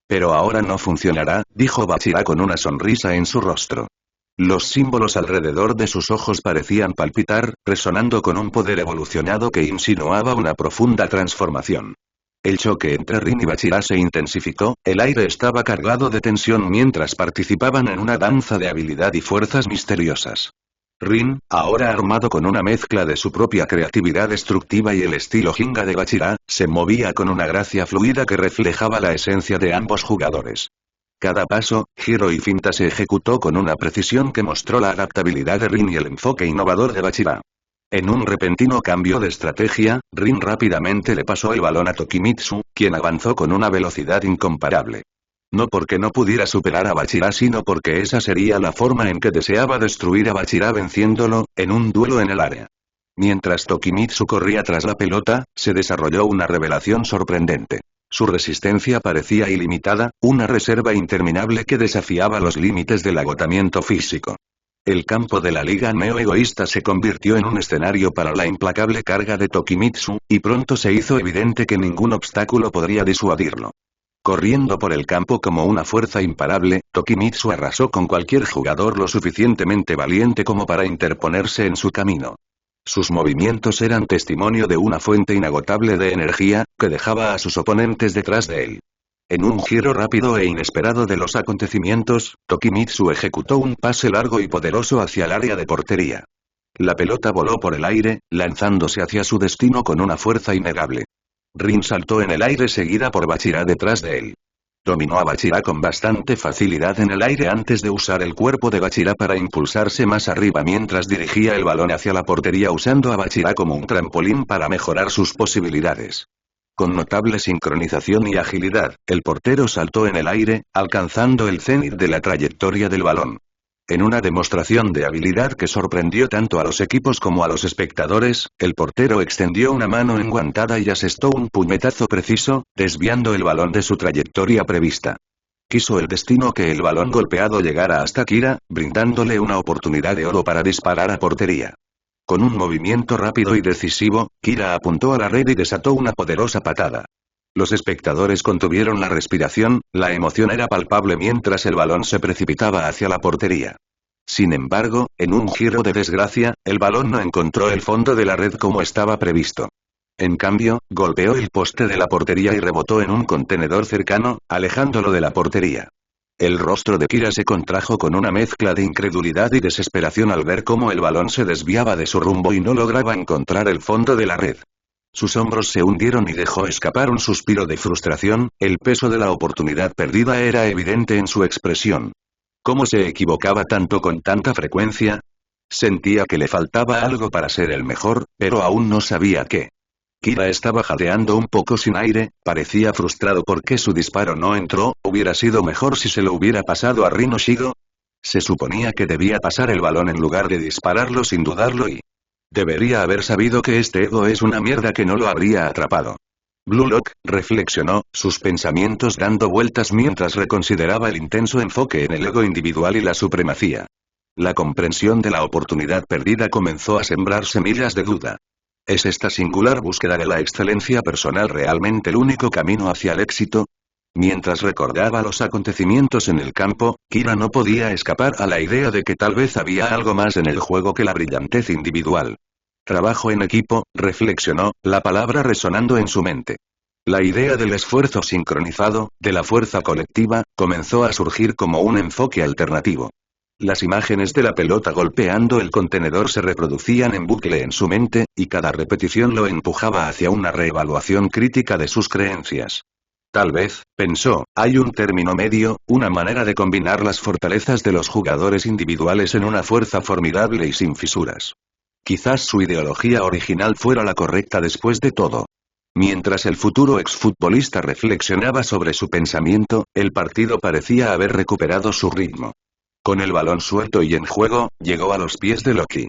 «Pero ahora no funcionará», dijo Bachira con una sonrisa en su rostro. Los símbolos alrededor de sus ojos parecían palpitar, resonando con un poder evolucionado que insinuaba una profunda transformación. El choque entre Rin y Bachira se intensificó, el aire estaba cargado de tensión mientras participaban en una danza de habilidad y fuerzas misteriosas. Rin, ahora armado con una mezcla de su propia creatividad destructiva y el estilo Jinga de Bachira, se movía con una gracia fluida que reflejaba la esencia de ambos jugadores. Cada paso, giro y finta se ejecutó con una precisión que mostró la adaptabilidad de Rin y el enfoque innovador de Bachira. En un repentino cambio de estrategia, Rin rápidamente le pasó el balón a Tokimitsu, quien avanzó con una velocidad incomparable. No porque no pudiera superar a Bachira sino porque esa sería la forma en que deseaba destruir a Bachira venciéndolo, en un duelo en el área. Mientras Tokimitsu corría tras la pelota, se desarrolló una revelación sorprendente. Su resistencia parecía ilimitada, una reserva interminable que desafiaba los límites del agotamiento físico. El campo de la Liga Neo-Egoísta se convirtió en un escenario para la implacable carga de Tokimitsu, y pronto se hizo evidente que ningún obstáculo podría disuadirlo. Corriendo por el campo como una fuerza imparable, Tokimitsu arrasó con cualquier jugador lo suficientemente valiente como para interponerse en su camino. Sus movimientos eran testimonio de una fuente inagotable de energía, que dejaba a sus oponentes detrás de él. En un giro rápido e inesperado de los acontecimientos, Tokimitsu ejecutó un pase largo y poderoso hacia el área de portería. La pelota voló por el aire, lanzándose hacia su destino con una fuerza innegable. Rin saltó en el aire seguida por Bachira detrás de él. Dominó a Bachira con bastante facilidad en el aire antes de usar el cuerpo de Bachira para impulsarse más arriba mientras dirigía el balón hacia la portería usando a Bachira como un trampolín para mejorar sus posibilidades. Con notable sincronización y agilidad, el portero saltó en el aire, alcanzando el cenit de la trayectoria del balón. En una demostración de habilidad que sorprendió tanto a los equipos como a los espectadores, el portero extendió una mano enguantada y asestó un puñetazo preciso, desviando el balón de su trayectoria prevista. Quiso el destino que el balón golpeado llegara hasta Kira, brindándole una oportunidad de oro para disparar a portería. Con un movimiento rápido y decisivo, Kira apuntó a la red y desató una poderosa patada. Los espectadores contuvieron la respiración, la emoción era palpable mientras el balón se precipitaba hacia la portería. Sin embargo, en un giro de desgracia, el balón no encontró el fondo de la red como estaba previsto. En cambio, golpeó el poste de la portería y rebotó en un contenedor cercano, alejándolo de la portería. El rostro de Kira se contrajo con una mezcla de incredulidad y desesperación al ver cómo el balón se desviaba de su rumbo y no lograba encontrar el fondo de la red. Sus hombros se hundieron y dejó escapar un suspiro de frustración, el peso de la oportunidad perdida era evidente en su expresión. ¿Cómo se equivocaba tanto con tanta frecuencia? Sentía que le faltaba algo para ser el mejor, pero aún no sabía qué. Kira estaba jadeando un poco sin aire, parecía frustrado porque su disparo no entró, hubiera sido mejor si se lo hubiera pasado a Rin Shido. Se suponía que debía pasar el balón en lugar de dispararlo sin dudarlo y... debería haber sabido que este ego es una mierda que no lo habría atrapado. Blue Lock, reflexionó, sus pensamientos dando vueltas mientras reconsideraba el intenso enfoque en el ego individual y la supremacía. La comprensión de la oportunidad perdida comenzó a sembrar semillas de duda. ¿Es esta singular búsqueda de la excelencia personal realmente el único camino hacia el éxito? Mientras recordaba los acontecimientos en el campo, Kira no podía escapar a la idea de que tal vez había algo más en el juego que la brillantez individual. Trabajo en equipo, reflexionó, la palabra resonando en su mente. La idea del esfuerzo sincronizado, de la fuerza colectiva, comenzó a surgir como un enfoque alternativo. Las imágenes de la pelota golpeando el contenedor se reproducían en bucle en su mente, y cada repetición lo empujaba hacia una reevaluación crítica de sus creencias. Tal vez, pensó, hay un término medio, una manera de combinar las fortalezas de los jugadores individuales en una fuerza formidable y sin fisuras. Quizás su ideología original fuera la correcta después de todo. Mientras el futuro exfutbolista reflexionaba sobre su pensamiento, el partido parecía haber recuperado su ritmo. Con el balón suelto y en juego, llegó a los pies de Loki.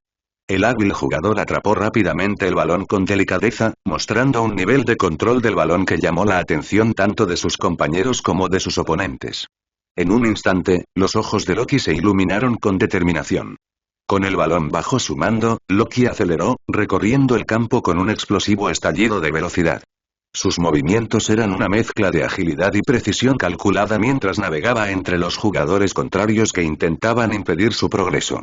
El hábil jugador atrapó rápidamente el balón con delicadeza, mostrando un nivel de control del balón que llamó la atención tanto de sus compañeros como de sus oponentes. En un instante, los ojos de Loki se iluminaron con determinación. Con el balón bajo su mando, Loki aceleró, recorriendo el campo con un explosivo estallido de velocidad. Sus movimientos eran una mezcla de agilidad y precisión calculada mientras navegaba entre los jugadores contrarios que intentaban impedir su progreso.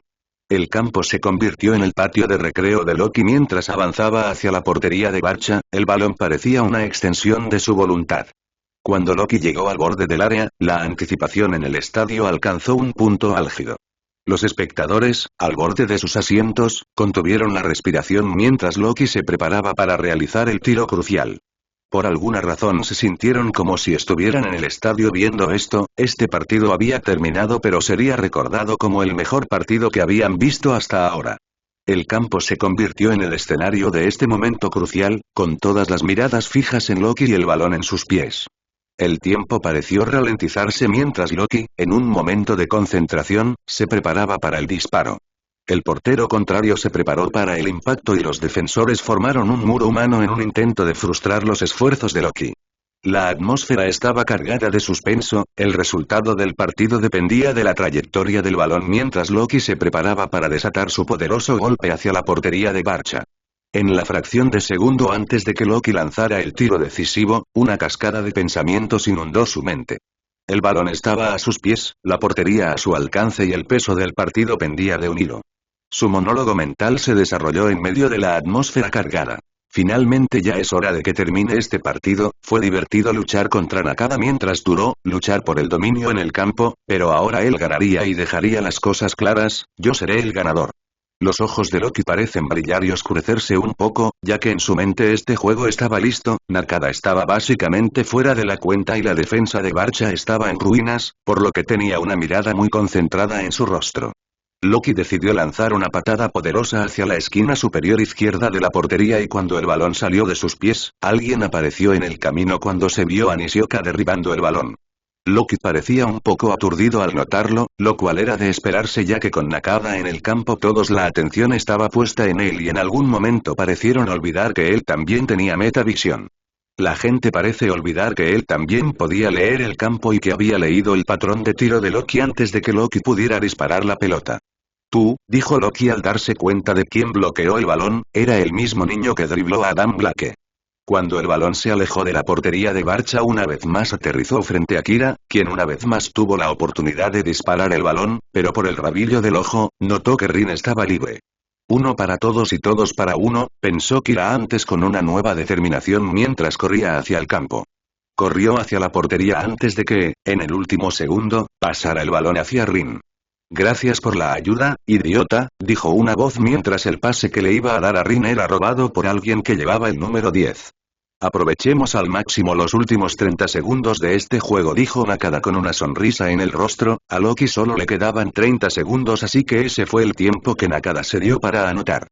El campo se convirtió en el patio de recreo de Loki mientras avanzaba hacia la portería de Barcha, el balón parecía una extensión de su voluntad. Cuando Loki llegó al borde del área, la anticipación en el estadio alcanzó un punto álgido. Los espectadores, al borde de sus asientos, contuvieron la respiración mientras Loki se preparaba para realizar el tiro crucial. Por alguna razón se sintieron como si estuvieran en el estadio viendo esto, este partido había terminado pero sería recordado como el mejor partido que habían visto hasta ahora. El campo se convirtió en el escenario de este momento crucial, con todas las miradas fijas en Loki y el balón en sus pies. El tiempo pareció ralentizarse mientras Loki, en un momento de concentración, se preparaba para el disparo. El portero contrario se preparó para el impacto y los defensores formaron un muro humano en un intento de frustrar los esfuerzos de Loki. La atmósfera estaba cargada de suspenso, el resultado del partido dependía de la trayectoria del balón mientras Loki se preparaba para desatar su poderoso golpe hacia la portería de Barcha. En la fracción de segundo antes de que Loki lanzara el tiro decisivo, una cascada de pensamientos inundó su mente. El balón estaba a sus pies, la portería a su alcance y el peso del partido pendía de un hilo. Su monólogo mental se desarrolló en medio de la atmósfera cargada. Finalmente ya es hora de que termine este partido. Fue divertido luchar contra Nakada mientras duró, luchar por el dominio en el campo, pero ahora él ganaría y dejaría las cosas claras, yo seré el ganador. Los ojos de Loki parecen brillar y oscurecerse un poco, ya que en su mente este juego estaba listo. Nakada estaba básicamente fuera de la cuenta y la defensa de Barça estaba en ruinas, por lo que tenía una mirada muy concentrada en su rostro. Loki decidió lanzar una patada poderosa hacia la esquina superior izquierda de la portería y cuando el balón salió de sus pies, alguien apareció en el camino cuando se vio a Nishioka derribando el balón. Loki parecía un poco aturdido al notarlo, lo cual era de esperarse ya que con Nakada en el campo todos la atención estaba puesta en él y en algún momento parecieron olvidar que él también tenía metavisión. La gente parece olvidar que él también podía leer el campo y que había leído el patrón de tiro de Loki antes de que Loki pudiera disparar la pelota. Tú, dijo Loki al darse cuenta de quién bloqueó el balón, era el mismo niño que dribló a Adam Blake. Cuando el balón se alejó de la portería de Barça una vez más aterrizó frente a Kira, quien una vez más tuvo la oportunidad de disparar el balón, pero por el rabillo del ojo, notó que Rin estaba libre. Uno para todos y todos para uno, pensó Kira antes con una nueva determinación mientras corría hacia el campo. Corrió hacia la portería antes de que, en el último segundo, pasara el balón hacia Rin. Gracias por la ayuda, idiota, dijo una voz mientras el pase que le iba a dar a Rin era robado por alguien que llevaba el número 10. Aprovechemos al máximo los últimos 30 segundos de este juego, dijo Nakada con una sonrisa en el rostro. A Loki solo le quedaban 30 segundos, así que ese fue el tiempo que Nakada se dio para anotar.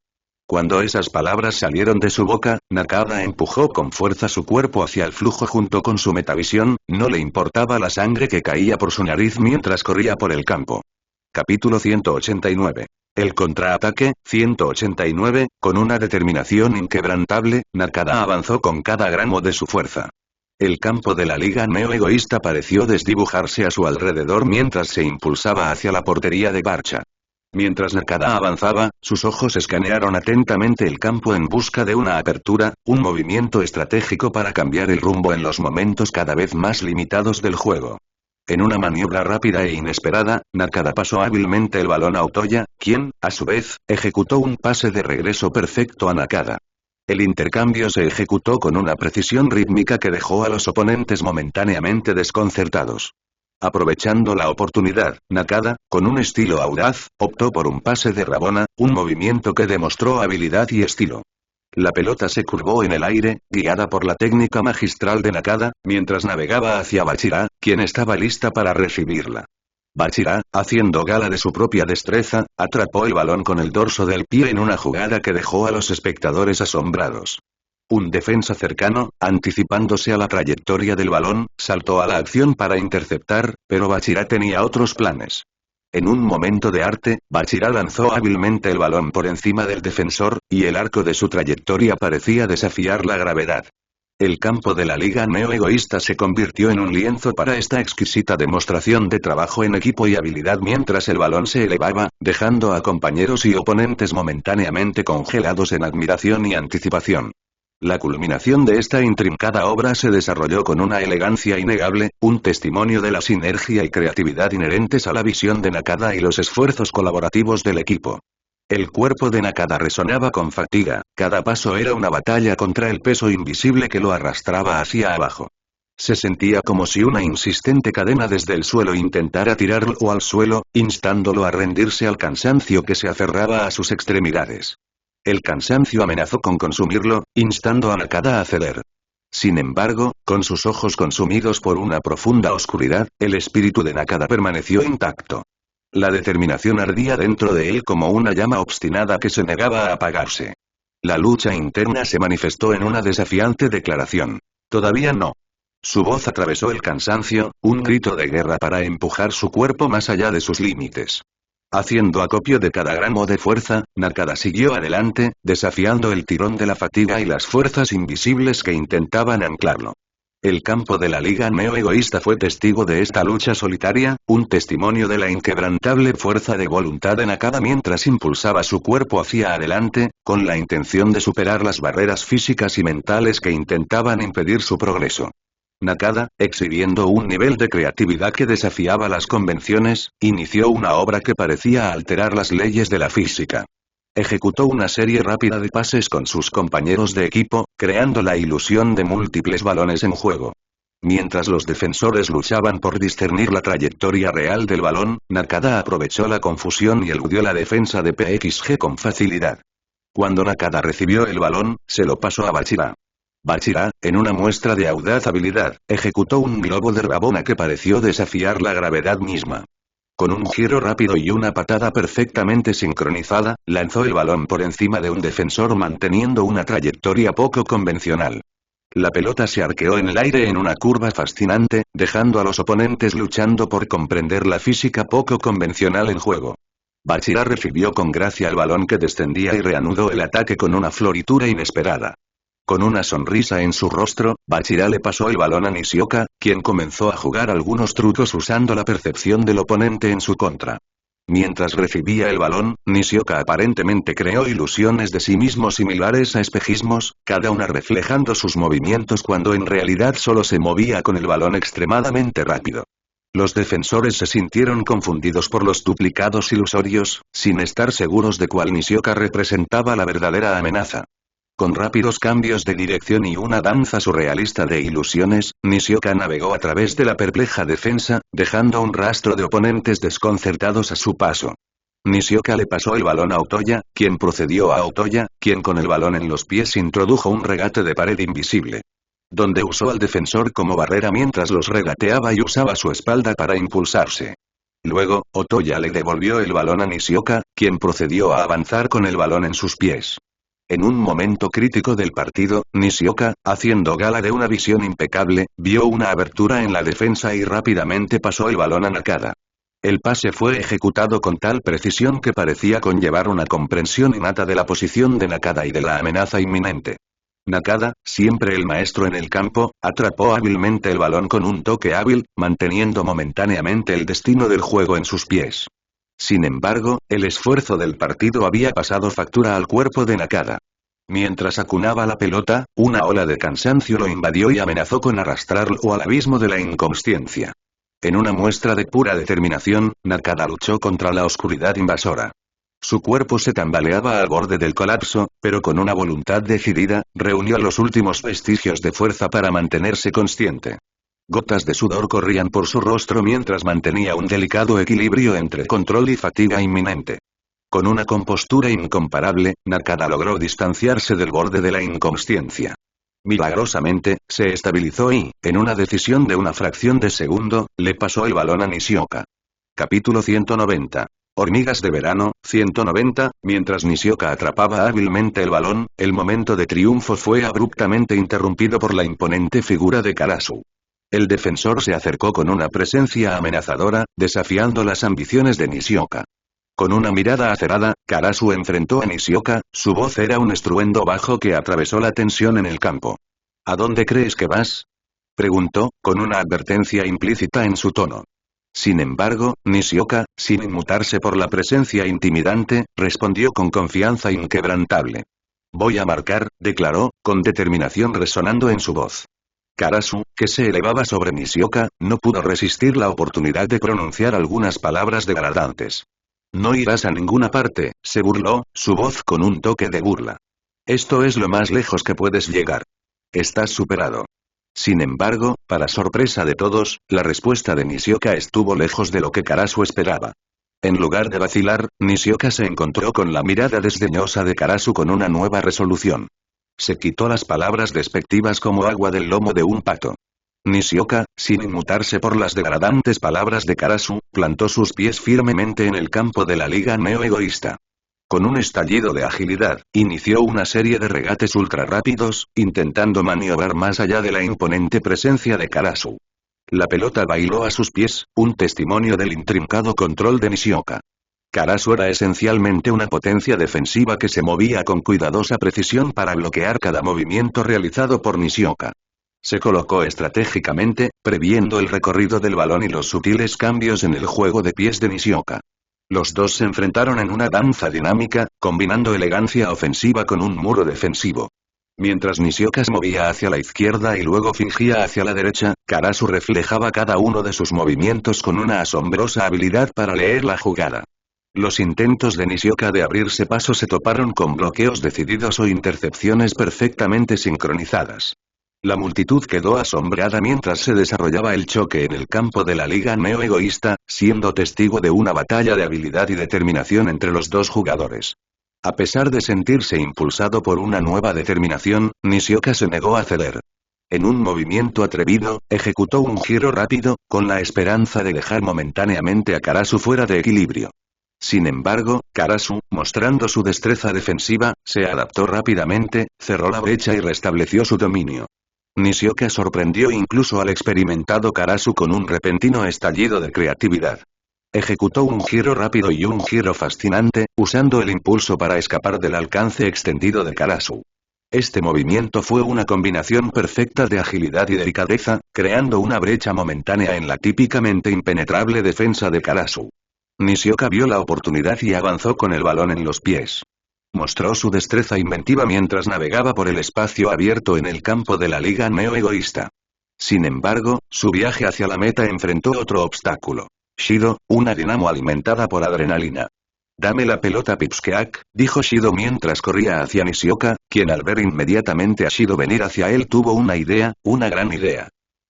Cuando esas palabras salieron de su boca, Nakada empujó con fuerza su cuerpo hacia el flujo junto con su metavisión, no le importaba la sangre que caía por su nariz mientras corría por el campo. Capítulo 189. El contraataque, 189, con una determinación inquebrantable, Nakada avanzó con cada gramo de su fuerza. El campo de la Liga Neo-Egoísta pareció desdibujarse a su alrededor mientras se impulsaba hacia la portería de Barça. Mientras Nakada avanzaba, sus ojos escanearon atentamente el campo en busca de una apertura, un movimiento estratégico para cambiar el rumbo en los momentos cada vez más limitados del juego. En una maniobra rápida e inesperada, Nakada pasó hábilmente el balón a Otoya, quien, a su vez, ejecutó un pase de regreso perfecto a Nakada. El intercambio se ejecutó con una precisión rítmica que dejó a los oponentes momentáneamente desconcertados. Aprovechando la oportunidad, Nakada, con un estilo audaz, optó por un pase de Rabona, un movimiento que demostró habilidad y estilo. La pelota se curvó en el aire, guiada por la técnica magistral de Nakada, mientras navegaba hacia Bachira, quien estaba lista para recibirla. Bachira, haciendo gala de su propia destreza, atrapó el balón con el dorso del pie en una jugada que dejó a los espectadores asombrados. Un defensa cercano, anticipándose a la trayectoria del balón, saltó a la acción para interceptar, pero Bachira tenía otros planes. En un momento de arte, Bachira lanzó hábilmente el balón por encima del defensor, y el arco de su trayectoria parecía desafiar la gravedad. El campo de la Liga Neo-Egoísta se convirtió en un lienzo para esta exquisita demostración de trabajo en equipo y habilidad mientras el balón se elevaba, dejando a compañeros y oponentes momentáneamente congelados en admiración y anticipación. La culminación de esta intrincada obra se desarrolló con una elegancia innegable, un testimonio de la sinergia y creatividad inherentes a la visión de Nakada y los esfuerzos colaborativos del equipo. El cuerpo de Nakada resonaba con fatiga, cada paso era una batalla contra el peso invisible que lo arrastraba hacia abajo. Se sentía como si una insistente cadena desde el suelo intentara tirarlo al suelo, instándolo a rendirse al cansancio que se aferraba a sus extremidades. El cansancio amenazó con consumirlo, instando a Nakada a ceder. Sin embargo, con sus ojos consumidos por una profunda oscuridad, el espíritu de Nakada permaneció intacto. La determinación ardía dentro de él como una llama obstinada que se negaba a apagarse. La lucha interna se manifestó en una desafiante declaración. Todavía no. Su voz atravesó el cansancio, un grito de guerra para empujar su cuerpo más allá de sus límites. Haciendo acopio de cada gramo de fuerza, Nakada siguió adelante, desafiando el tirón de la fatiga y las fuerzas invisibles que intentaban anclarlo. El campo de la Liga Neo-Egoísta fue testigo de esta lucha solitaria, un testimonio de la inquebrantable fuerza de voluntad de Nakada mientras impulsaba su cuerpo hacia adelante, con la intención de superar las barreras físicas y mentales que intentaban impedir su progreso. Nakada, exhibiendo un nivel de creatividad que desafiaba las convenciones, inició una obra que parecía alterar las leyes de la física. Ejecutó una serie rápida de pases con sus compañeros de equipo, creando la ilusión de múltiples balones en juego. Mientras los defensores luchaban por discernir la trayectoria real del balón, Nakada aprovechó la confusión y eludió la defensa de PXG con facilidad. Cuando Nakada recibió el balón, se lo pasó a Bachira. Bachira, en una muestra de audaz habilidad, ejecutó un globo de Rabona que pareció desafiar la gravedad misma. Con un giro rápido y una patada perfectamente sincronizada, lanzó el balón por encima de un defensor manteniendo una trayectoria poco convencional. La pelota se arqueó en el aire en una curva fascinante, dejando a los oponentes luchando por comprender la física poco convencional en juego. Bachira recibió con gracia el balón que descendía y reanudó el ataque con una floritura inesperada. Con una sonrisa en su rostro, Bachira le pasó el balón a Nishioka, quien comenzó a jugar algunos trucos usando la percepción del oponente en su contra. Mientras recibía el balón, Nishioka aparentemente creó ilusiones de sí mismo similares a espejismos, cada una reflejando sus movimientos cuando en realidad solo se movía con el balón extremadamente rápido. Los defensores se sintieron confundidos por los duplicados ilusorios, sin estar seguros de cuál Nishioka representaba la verdadera amenaza. Con rápidos cambios de dirección y una danza surrealista de ilusiones, Nishioka navegó a través de la perpleja defensa, dejando un rastro de oponentes desconcertados a su paso. Nishioka le pasó el balón a Otoya, quien procedió a Otoya, quien con el balón en los pies introdujo un regate de pared invisible. Donde usó al defensor como barrera mientras los regateaba y usaba su espalda para impulsarse. Luego, Otoya le devolvió el balón a Nishioka, quien procedió a avanzar con el balón en sus pies. En un momento crítico del partido, Nishioka, haciendo gala de una visión impecable, vio una abertura en la defensa y rápidamente pasó el balón a Nakada. El pase fue ejecutado con tal precisión que parecía conllevar una comprensión innata de la posición de Nakada y de la amenaza inminente. Nakada, siempre el maestro en el campo, atrapó hábilmente el balón con un toque hábil, manteniendo momentáneamente el destino del juego en sus pies. Sin embargo, el esfuerzo del partido había pasado factura al cuerpo de Nakada. Mientras acunaba la pelota, una ola de cansancio lo invadió y amenazó con arrastrarlo al abismo de la inconsciencia. En una muestra de pura determinación, Nakada luchó contra la oscuridad invasora. Su cuerpo se tambaleaba al borde del colapso, pero con una voluntad decidida, reunió los últimos vestigios de fuerza para mantenerse consciente. Gotas de sudor corrían por su rostro mientras mantenía un delicado equilibrio entre control y fatiga inminente. Con una compostura incomparable, Nakada logró distanciarse del borde de la inconsciencia. Milagrosamente, se estabilizó y, en una decisión de una fracción de segundo, le pasó el balón a Nishioka. Capítulo 190. Hormigas de verano, 190, mientras Nishioka atrapaba hábilmente el balón, el momento de triunfo fue abruptamente interrumpido por la imponente figura de Karasu. El defensor se acercó con una presencia amenazadora, desafiando las ambiciones de Nishioka. Con una mirada acerada, Karasu enfrentó a Nishioka, su voz era un estruendo bajo que atravesó la tensión en el campo. ¿A dónde crees que vas?, preguntó, con una advertencia implícita en su tono. Sin embargo, Nishioka, sin inmutarse por la presencia intimidante, respondió con confianza inquebrantable. Voy a marcar, declaró, con determinación resonando en su voz. Karasu, que se elevaba sobre Nishioka, no pudo resistir la oportunidad de pronunciar algunas palabras degradantes. No irás a ninguna parte, se burló, su voz con un toque de burla. Esto es lo más lejos que puedes llegar. Estás superado. Sin embargo, para sorpresa de todos, la respuesta de Nishioka estuvo lejos de lo que Karasu esperaba. En lugar de vacilar, Nishioka se encontró con la mirada desdeñosa de Karasu con una nueva resolución. Se quitó las palabras despectivas como agua del lomo de un pato. Nishioka, sin inmutarse por las degradantes palabras de Karasu, plantó sus pies firmemente en el campo de la liga neo-egoísta. Con un estallido de agilidad, inició una serie de regates ultra rápidos, intentando maniobrar más allá de la imponente presencia de Karasu. La pelota bailó a sus pies, un testimonio del intrincado control de Nishioka. Karasu era esencialmente una potencia defensiva que se movía con cuidadosa precisión para bloquear cada movimiento realizado por Nishioka. Se colocó estratégicamente, previendo el recorrido del balón y los sutiles cambios en el juego de pies de Nishioka. Los dos se enfrentaron en una danza dinámica, combinando elegancia ofensiva con un muro defensivo. Mientras Nishioka se movía hacia la izquierda y luego fingía hacia la derecha, Karasu reflejaba cada uno de sus movimientos con una asombrosa habilidad para leer la jugada. Los intentos de Nishioka de abrirse paso se toparon con bloqueos decididos o intercepciones perfectamente sincronizadas. La multitud quedó asombrada mientras se desarrollaba el choque en el campo de la Liga Neo-Egoísta, siendo testigo de una batalla de habilidad y determinación entre los dos jugadores. A pesar de sentirse impulsado por una nueva determinación, Nishioka se negó a ceder. En un movimiento atrevido, ejecutó un giro rápido, con la esperanza de dejar momentáneamente a Karasu fuera de equilibrio. Sin embargo, Karasu, mostrando su destreza defensiva, se adaptó rápidamente, cerró la brecha y restableció su dominio. Nishioka sorprendió incluso al experimentado Karasu con un repentino estallido de creatividad. Ejecutó un giro rápido y un giro fascinante, usando el impulso para escapar del alcance extendido de Karasu. Este movimiento fue una combinación perfecta de agilidad y delicadeza, creando una brecha momentánea en la típicamente impenetrable defensa de Karasu. Nishioka vio la oportunidad y avanzó con el balón en los pies. Mostró su destreza inventiva mientras navegaba por el espacio abierto en el campo de la Liga Neo-Egoísta. Sin embargo, su viaje hacia la meta enfrentó otro obstáculo. Shido, una dinamo alimentada por adrenalina. «Dame la pelota Pipsqueak», dijo Shido mientras corría hacia Nishioka, quien al ver inmediatamente a Shido venir hacia él tuvo una idea, una gran idea.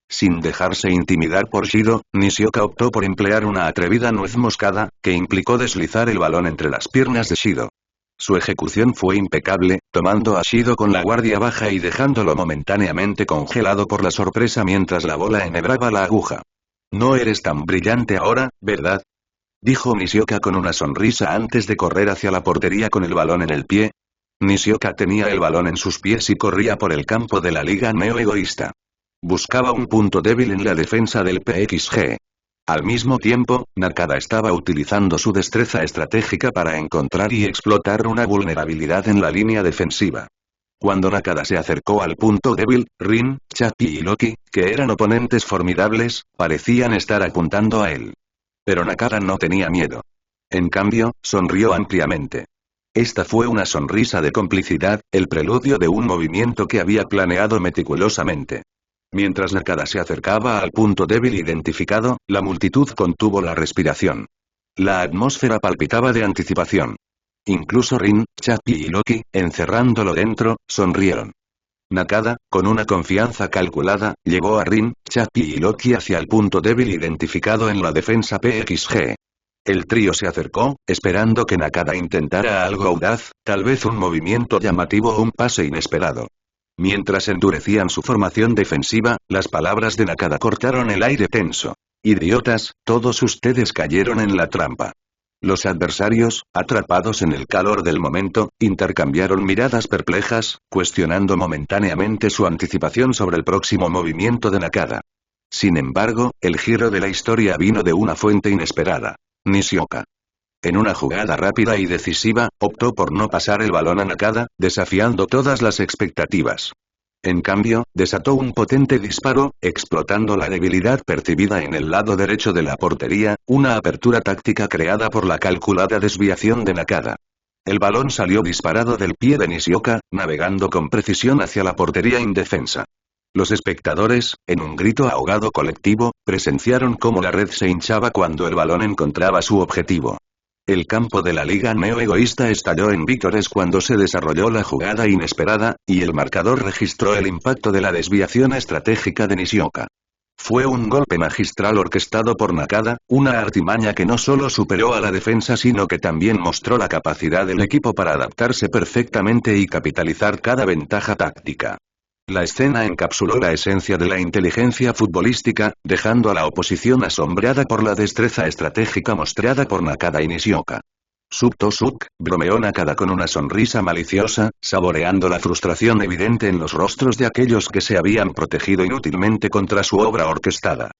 Sin dejarse intimidar por Shido, Nishioka optó por emplear una atrevida nuez moscada, que implicó deslizar el balón entre las piernas de Shido. Su ejecución fue impecable, tomando a Shido con la guardia baja y dejándolo momentáneamente congelado por la sorpresa mientras la bola enhebraba la aguja. «No eres tan brillante ahora, ¿verdad?», dijo Nishioka con una sonrisa antes de correr hacia la portería con el balón en el pie. Nishioka tenía el balón en sus pies y corría por el campo de la Liga Neo-Egoísta. Buscaba un punto débil en la defensa del PXG. Al mismo tiempo, Nakada estaba utilizando su destreza estratégica para encontrar y explotar una vulnerabilidad en la línea defensiva. Cuando Nakada se acercó al punto débil, Rin, Chapi y Loki, que eran oponentes formidables, parecían estar apuntando a él. Pero Nakada no tenía miedo. En cambio, sonrió ampliamente. Esta fue una sonrisa de complicidad, el preludio de un movimiento que había planeado meticulosamente. Mientras Nakada se acercaba al punto débil identificado, la multitud contuvo la respiración. La atmósfera palpitaba de anticipación. Incluso Rin, Chapi y Loki, encerrándolo dentro, sonrieron. Nakada, con una confianza calculada, llevó a Rin, Chapi y Loki hacia el punto débil identificado en la defensa PXG. El trío se acercó, esperando que Nakada intentara algo audaz, tal vez un movimiento llamativo o un pase inesperado. Mientras endurecían su formación defensiva, las palabras de Nakada cortaron el aire tenso. «Idiotas, todos ustedes cayeron en la trampa». Los adversarios, atrapados en el calor del momento, intercambiaron miradas perplejas, cuestionando momentáneamente su anticipación sobre el próximo movimiento de Nakada. Sin embargo, el giro de la historia vino de una fuente inesperada. Nishioka. En una jugada rápida y decisiva, optó por no pasar el balón a Nakada, desafiando todas las expectativas. En cambio, desató un potente disparo, explotando la debilidad percibida en el lado derecho de la portería, una apertura táctica creada por la calculada desviación de Nakada. El balón salió disparado del pie de Nishioka, navegando con precisión hacia la portería indefensa. Los espectadores, en un grito ahogado colectivo, presenciaron cómo la red se hinchaba cuando el balón encontraba su objetivo. El campo de la Liga Neo-Egoísta estalló en vítores cuando se desarrolló la jugada inesperada, y el marcador registró el impacto de la desviación estratégica de Nishioka. Fue un golpe magistral orquestado por Nakada, una artimaña que no solo superó a la defensa sino que también mostró la capacidad del equipo para adaptarse perfectamente y capitalizar cada ventaja táctica. La escena encapsuló la esencia de la inteligencia futbolística, dejando a la oposición asombrada por la destreza estratégica mostrada por Nakada y Nishioka. «Suk-to-suk», bromeó Nakada con una sonrisa maliciosa, saboreando la frustración evidente en los rostros de aquellos que se habían protegido inútilmente contra su obra orquestada.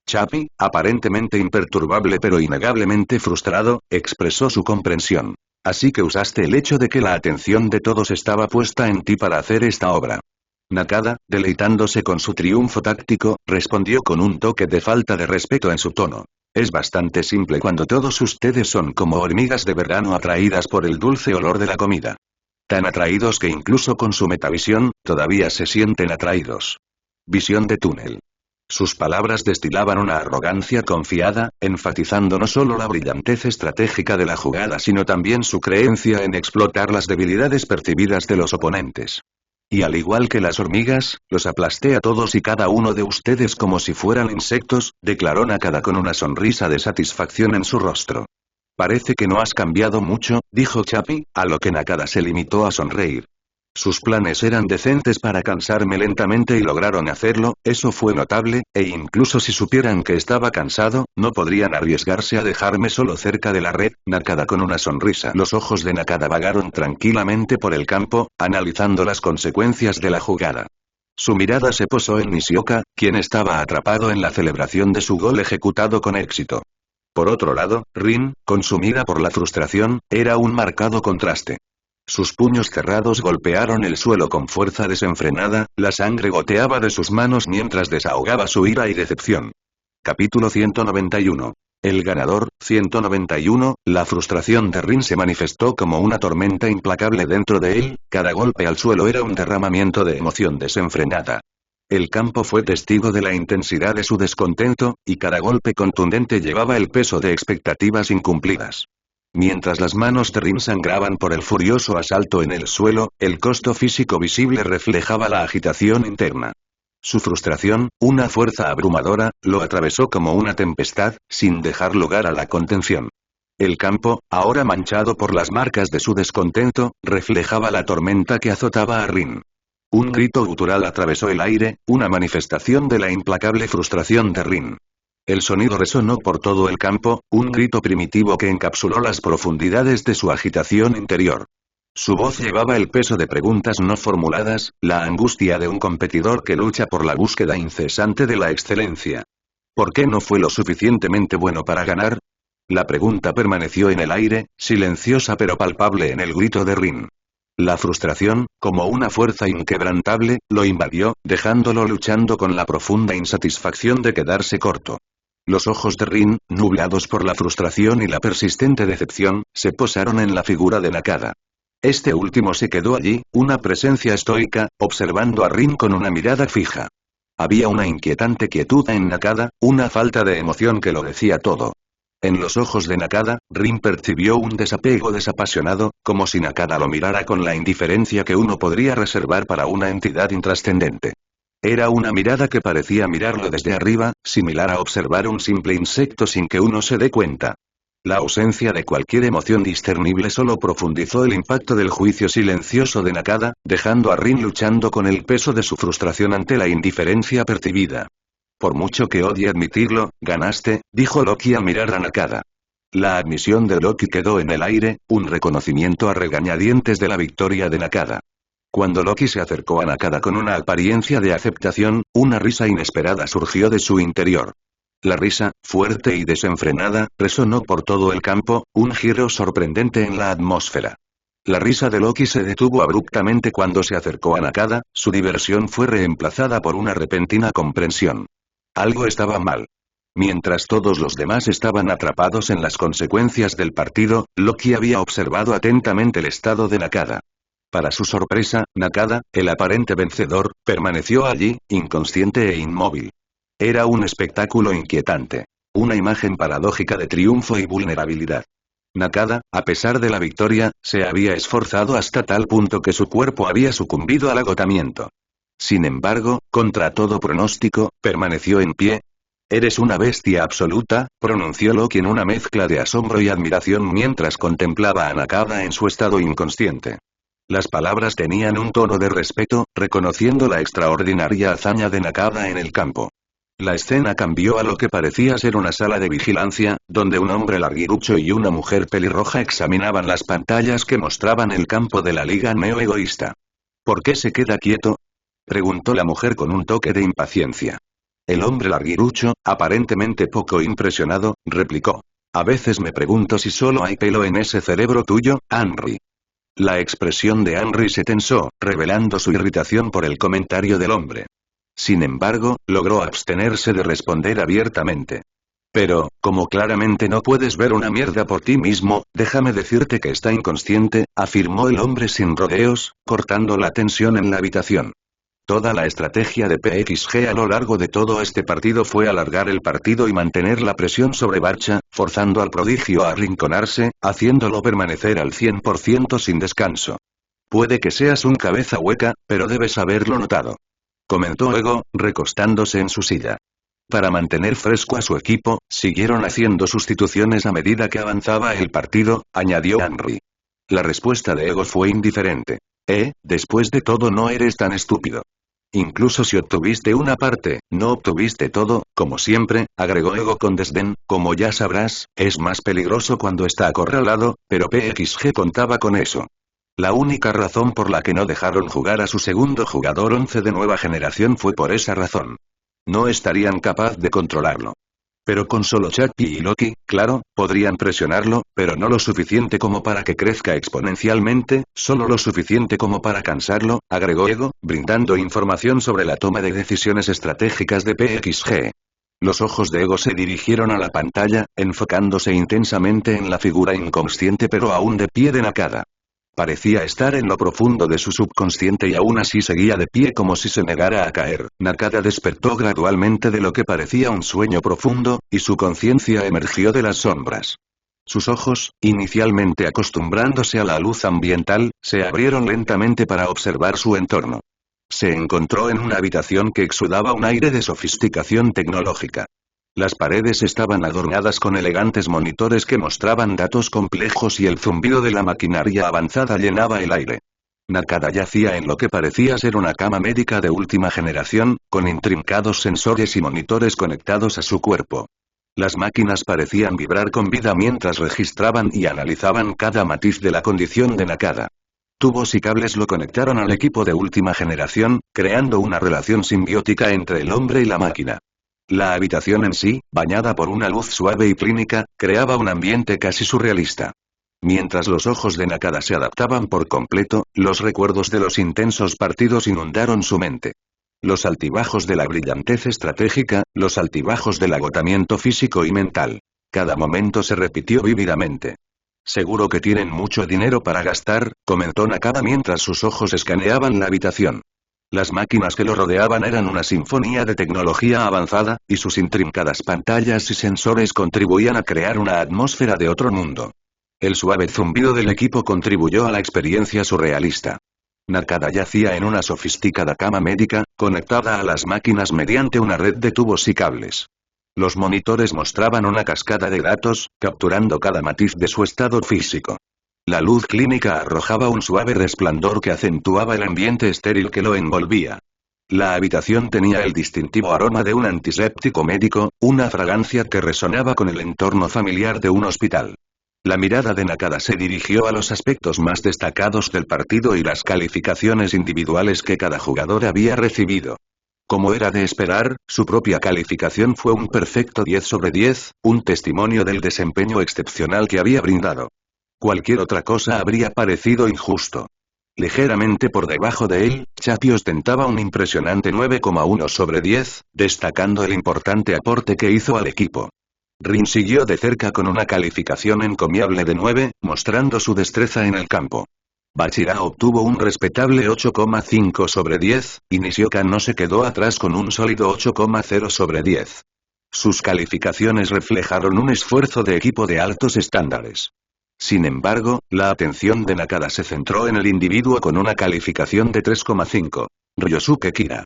Chapi, aparentemente imperturbable pero innegablemente frustrado, expresó su comprensión. «Así que usaste el hecho de que la atención de todos estaba puesta en ti para hacer esta obra». Nakada, deleitándose con su triunfo táctico, respondió con un toque de falta de respeto en su tono. «Es bastante simple cuando todos ustedes son como hormigas de verano atraídas por el dulce olor de la comida. Tan atraídos que incluso con su metavisión, todavía se sienten atraídos. Visión de túnel». Sus palabras destilaban una arrogancia confiada, enfatizando no solo la brillantez estratégica de la jugada sino también su creencia en explotar las debilidades percibidas de los oponentes. Y al igual que las hormigas, los aplasté a todos y cada uno de ustedes como si fueran insectos, declaró Nakada con una sonrisa de satisfacción en su rostro. Parece que no has cambiado mucho, dijo Chapi, a lo que Nakada se limitó a sonreír. Sus planes eran decentes para cansarme lentamente y lograron hacerlo, eso fue notable, e incluso si supieran que estaba cansado, no podrían arriesgarse a dejarme solo cerca de la red, Nakada con una sonrisa. Los ojos de Nakada vagaron tranquilamente por el campo, analizando las consecuencias de la jugada. Su mirada se posó en Nishioka, quien estaba atrapado en la celebración de su gol ejecutado con éxito. Por otro lado, Rin, consumida por la frustración, era un marcado contraste. Sus puños cerrados golpearon el suelo con fuerza desenfrenada, la sangre goteaba de sus manos mientras desahogaba su ira y decepción. Capítulo 191. El ganador, 191, la frustración de Rin se manifestó como una tormenta implacable dentro de él, cada golpe al suelo era un derramamiento de emoción desenfrenada. El campo fue testigo de la intensidad de su descontento, y cada golpe contundente llevaba el peso de expectativas incumplidas. Mientras las manos de Rin sangraban por el furioso asalto en el suelo, el costo físico visible reflejaba la agitación interna. Su frustración, una fuerza abrumadora, lo atravesó como una tempestad, sin dejar lugar a la contención. El campo, ahora manchado por las marcas de su descontento, reflejaba la tormenta que azotaba a Rin. Un grito gutural atravesó el aire, una manifestación de la implacable frustración de Rin. El sonido resonó por todo el campo, un grito primitivo que encapsuló las profundidades de su agitación interior. Su voz llevaba el peso de preguntas no formuladas, la angustia de un competidor que lucha por la búsqueda incesante de la excelencia. ¿Por qué no fue lo suficientemente bueno para ganar? La pregunta permaneció en el aire, silenciosa pero palpable en el grito de Rin. La frustración, como una fuerza inquebrantable, lo invadió, dejándolo luchando con la profunda insatisfacción de quedarse corto. Los ojos de Rin, nublados por la frustración y la persistente decepción, se posaron en la figura de Nakada. Este último se quedó allí, una presencia estoica, observando a Rin con una mirada fija. Había una inquietante quietud en Nakada, una falta de emoción que lo decía todo. En los ojos de Nakada, Rin percibió un desapego desapasionado, como si Nakada lo mirara con la indiferencia que uno podría reservar para una entidad intrascendente. Era una mirada que parecía mirarlo desde arriba, similar a observar un simple insecto sin que uno se dé cuenta. La ausencia de cualquier emoción discernible solo profundizó el impacto del juicio silencioso de Nakada, dejando a Rin luchando con el peso de su frustración ante la indiferencia percibida. Por mucho que odie admitirlo, ganaste, dijo Loki al mirar a Nakada. La admisión de Loki quedó en el aire, un reconocimiento a regañadientes de la victoria de Nakada. Cuando Loki se acercó a Nakada con una apariencia de aceptación, una risa inesperada surgió de su interior. La risa, fuerte y desenfrenada, resonó por todo el campo, un giro sorprendente en la atmósfera. La risa de Loki se detuvo abruptamente cuando se acercó a Nakada, su diversión fue reemplazada por una repentina comprensión. Algo estaba mal. Mientras todos los demás estaban atrapados en las consecuencias del partido, Loki había observado atentamente el estado de Nakada. Para su sorpresa, Nakada, el aparente vencedor, permaneció allí, inconsciente e inmóvil. Era un espectáculo inquietante. Una imagen paradójica de triunfo y vulnerabilidad. Nakada, a pesar de la victoria, se había esforzado hasta tal punto que su cuerpo había sucumbido al agotamiento. Sin embargo, contra todo pronóstico, permaneció en pie. «Eres una bestia absoluta», pronunció Loki en una mezcla de asombro y admiración mientras contemplaba a Nakada en su estado inconsciente. Las palabras tenían un tono de respeto, reconociendo la extraordinaria hazaña de Nakada en el campo. La escena cambió a lo que parecía ser una sala de vigilancia, donde un hombre larguirucho y una mujer pelirroja examinaban las pantallas que mostraban el campo de la Liga Neo-Egoísta. «¿Por qué se queda quieto?», preguntó la mujer con un toque de impaciencia. El hombre larguirucho, aparentemente poco impresionado, replicó. «A veces me pregunto si solo hay pelo en ese cerebro tuyo, Henry». La expresión de Henry se tensó, revelando su irritación por el comentario del hombre. Sin embargo, logró abstenerse de responder abiertamente. «Pero, como claramente no puedes ver una mierda por ti mismo, déjame decirte que está inconsciente», afirmó el hombre sin rodeos, cortando la tensión en la habitación. Toda la estrategia de PXG a lo largo de todo este partido fue alargar el partido y mantener la presión sobre Barça, forzando al prodigio a arrinconarse, haciéndolo permanecer al 100% sin descanso. Puede que seas un cabeza hueca, pero debes haberlo notado, comentó Ego, recostándose en su silla. Para mantener fresco a su equipo, siguieron haciendo sustituciones a medida que avanzaba el partido, añadió Henry. La respuesta de Ego fue indiferente. Después de todo no eres tan estúpido. Incluso si obtuviste una parte, no obtuviste todo, como siempre, agregó Ego con desdén, como ya sabrás, es más peligroso cuando está acorralado, pero PXG contaba con eso. La única razón por la que no dejaron jugar a su segundo jugador 11 de nueva generación fue por esa razón. No estarían capaz de controlarlo. Pero con solo Chappie y Loki, claro, podrían presionarlo, pero no lo suficiente como para que crezca exponencialmente, solo lo suficiente como para cansarlo, agregó Ego, brindando información sobre la toma de decisiones estratégicas de PXG. Los ojos de Ego se dirigieron a la pantalla, enfocándose intensamente en la figura inconsciente pero aún de pie de Nakada. Parecía estar en lo profundo de su subconsciente y aún así seguía de pie como si se negara a caer. Nakada despertó gradualmente de lo que parecía un sueño profundo, y su conciencia emergió de las sombras. Sus ojos, inicialmente acostumbrándose a la luz ambiental, se abrieron lentamente para observar su entorno. Se encontró en una habitación que exudaba un aire de sofisticación tecnológica. Las paredes estaban adornadas con elegantes monitores que mostraban datos complejos y el zumbido de la maquinaria avanzada llenaba el aire. Nakada yacía en lo que parecía ser una cama médica de última generación, con intrincados sensores y monitores conectados a su cuerpo. Las máquinas parecían vibrar con vida mientras registraban y analizaban cada matiz de la condición de Nakada. Tubos y cables lo conectaron al equipo de última generación, creando una relación simbiótica entre el hombre y la máquina. La habitación en sí, bañada por una luz suave y clínica, creaba un ambiente casi surrealista. Mientras los ojos de Nakada se adaptaban por completo, los recuerdos de los intensos partidos inundaron su mente. Los altibajos de la brillantez estratégica, los altibajos del agotamiento físico y mental. Cada momento se repitió vívidamente. Seguro que tienen mucho dinero para gastar, comentó Nakada mientras sus ojos escaneaban la habitación. Las máquinas que lo rodeaban eran una sinfonía de tecnología avanzada, y sus intrincadas pantallas y sensores contribuían a crear una atmósfera de otro mundo. El suave zumbido del equipo contribuyó a la experiencia surrealista. Nakada yacía en una sofisticada cama médica, conectada a las máquinas mediante una red de tubos y cables. Los monitores mostraban una cascada de datos, capturando cada matiz de su estado físico. La luz clínica arrojaba un suave resplandor que acentuaba el ambiente estéril que lo envolvía. La habitación tenía el distintivo aroma de un antiséptico médico, una fragancia que resonaba con el entorno familiar de un hospital. La mirada de Nakada se dirigió a los aspectos más destacados del partido y las calificaciones individuales que cada jugador había recibido. Como era de esperar, su propia calificación fue un perfecto 10 sobre 10, un testimonio del desempeño excepcional que había brindado. Cualquier otra cosa habría parecido injusto. Ligeramente por debajo de él, Chappie ostentaba un impresionante 9,1 sobre 10, destacando el importante aporte que hizo al equipo. Rin siguió de cerca con una calificación encomiable de 9, mostrando su destreza en el campo. Bachira obtuvo un respetable 8,5 sobre 10, y Nishioka no se quedó atrás con un sólido 8,0 sobre 10. Sus calificaciones reflejaron un esfuerzo de equipo de altos estándares. Sin embargo, la atención de Nakada se centró en el individuo con una calificación de 3,5. Ryosuke Kira.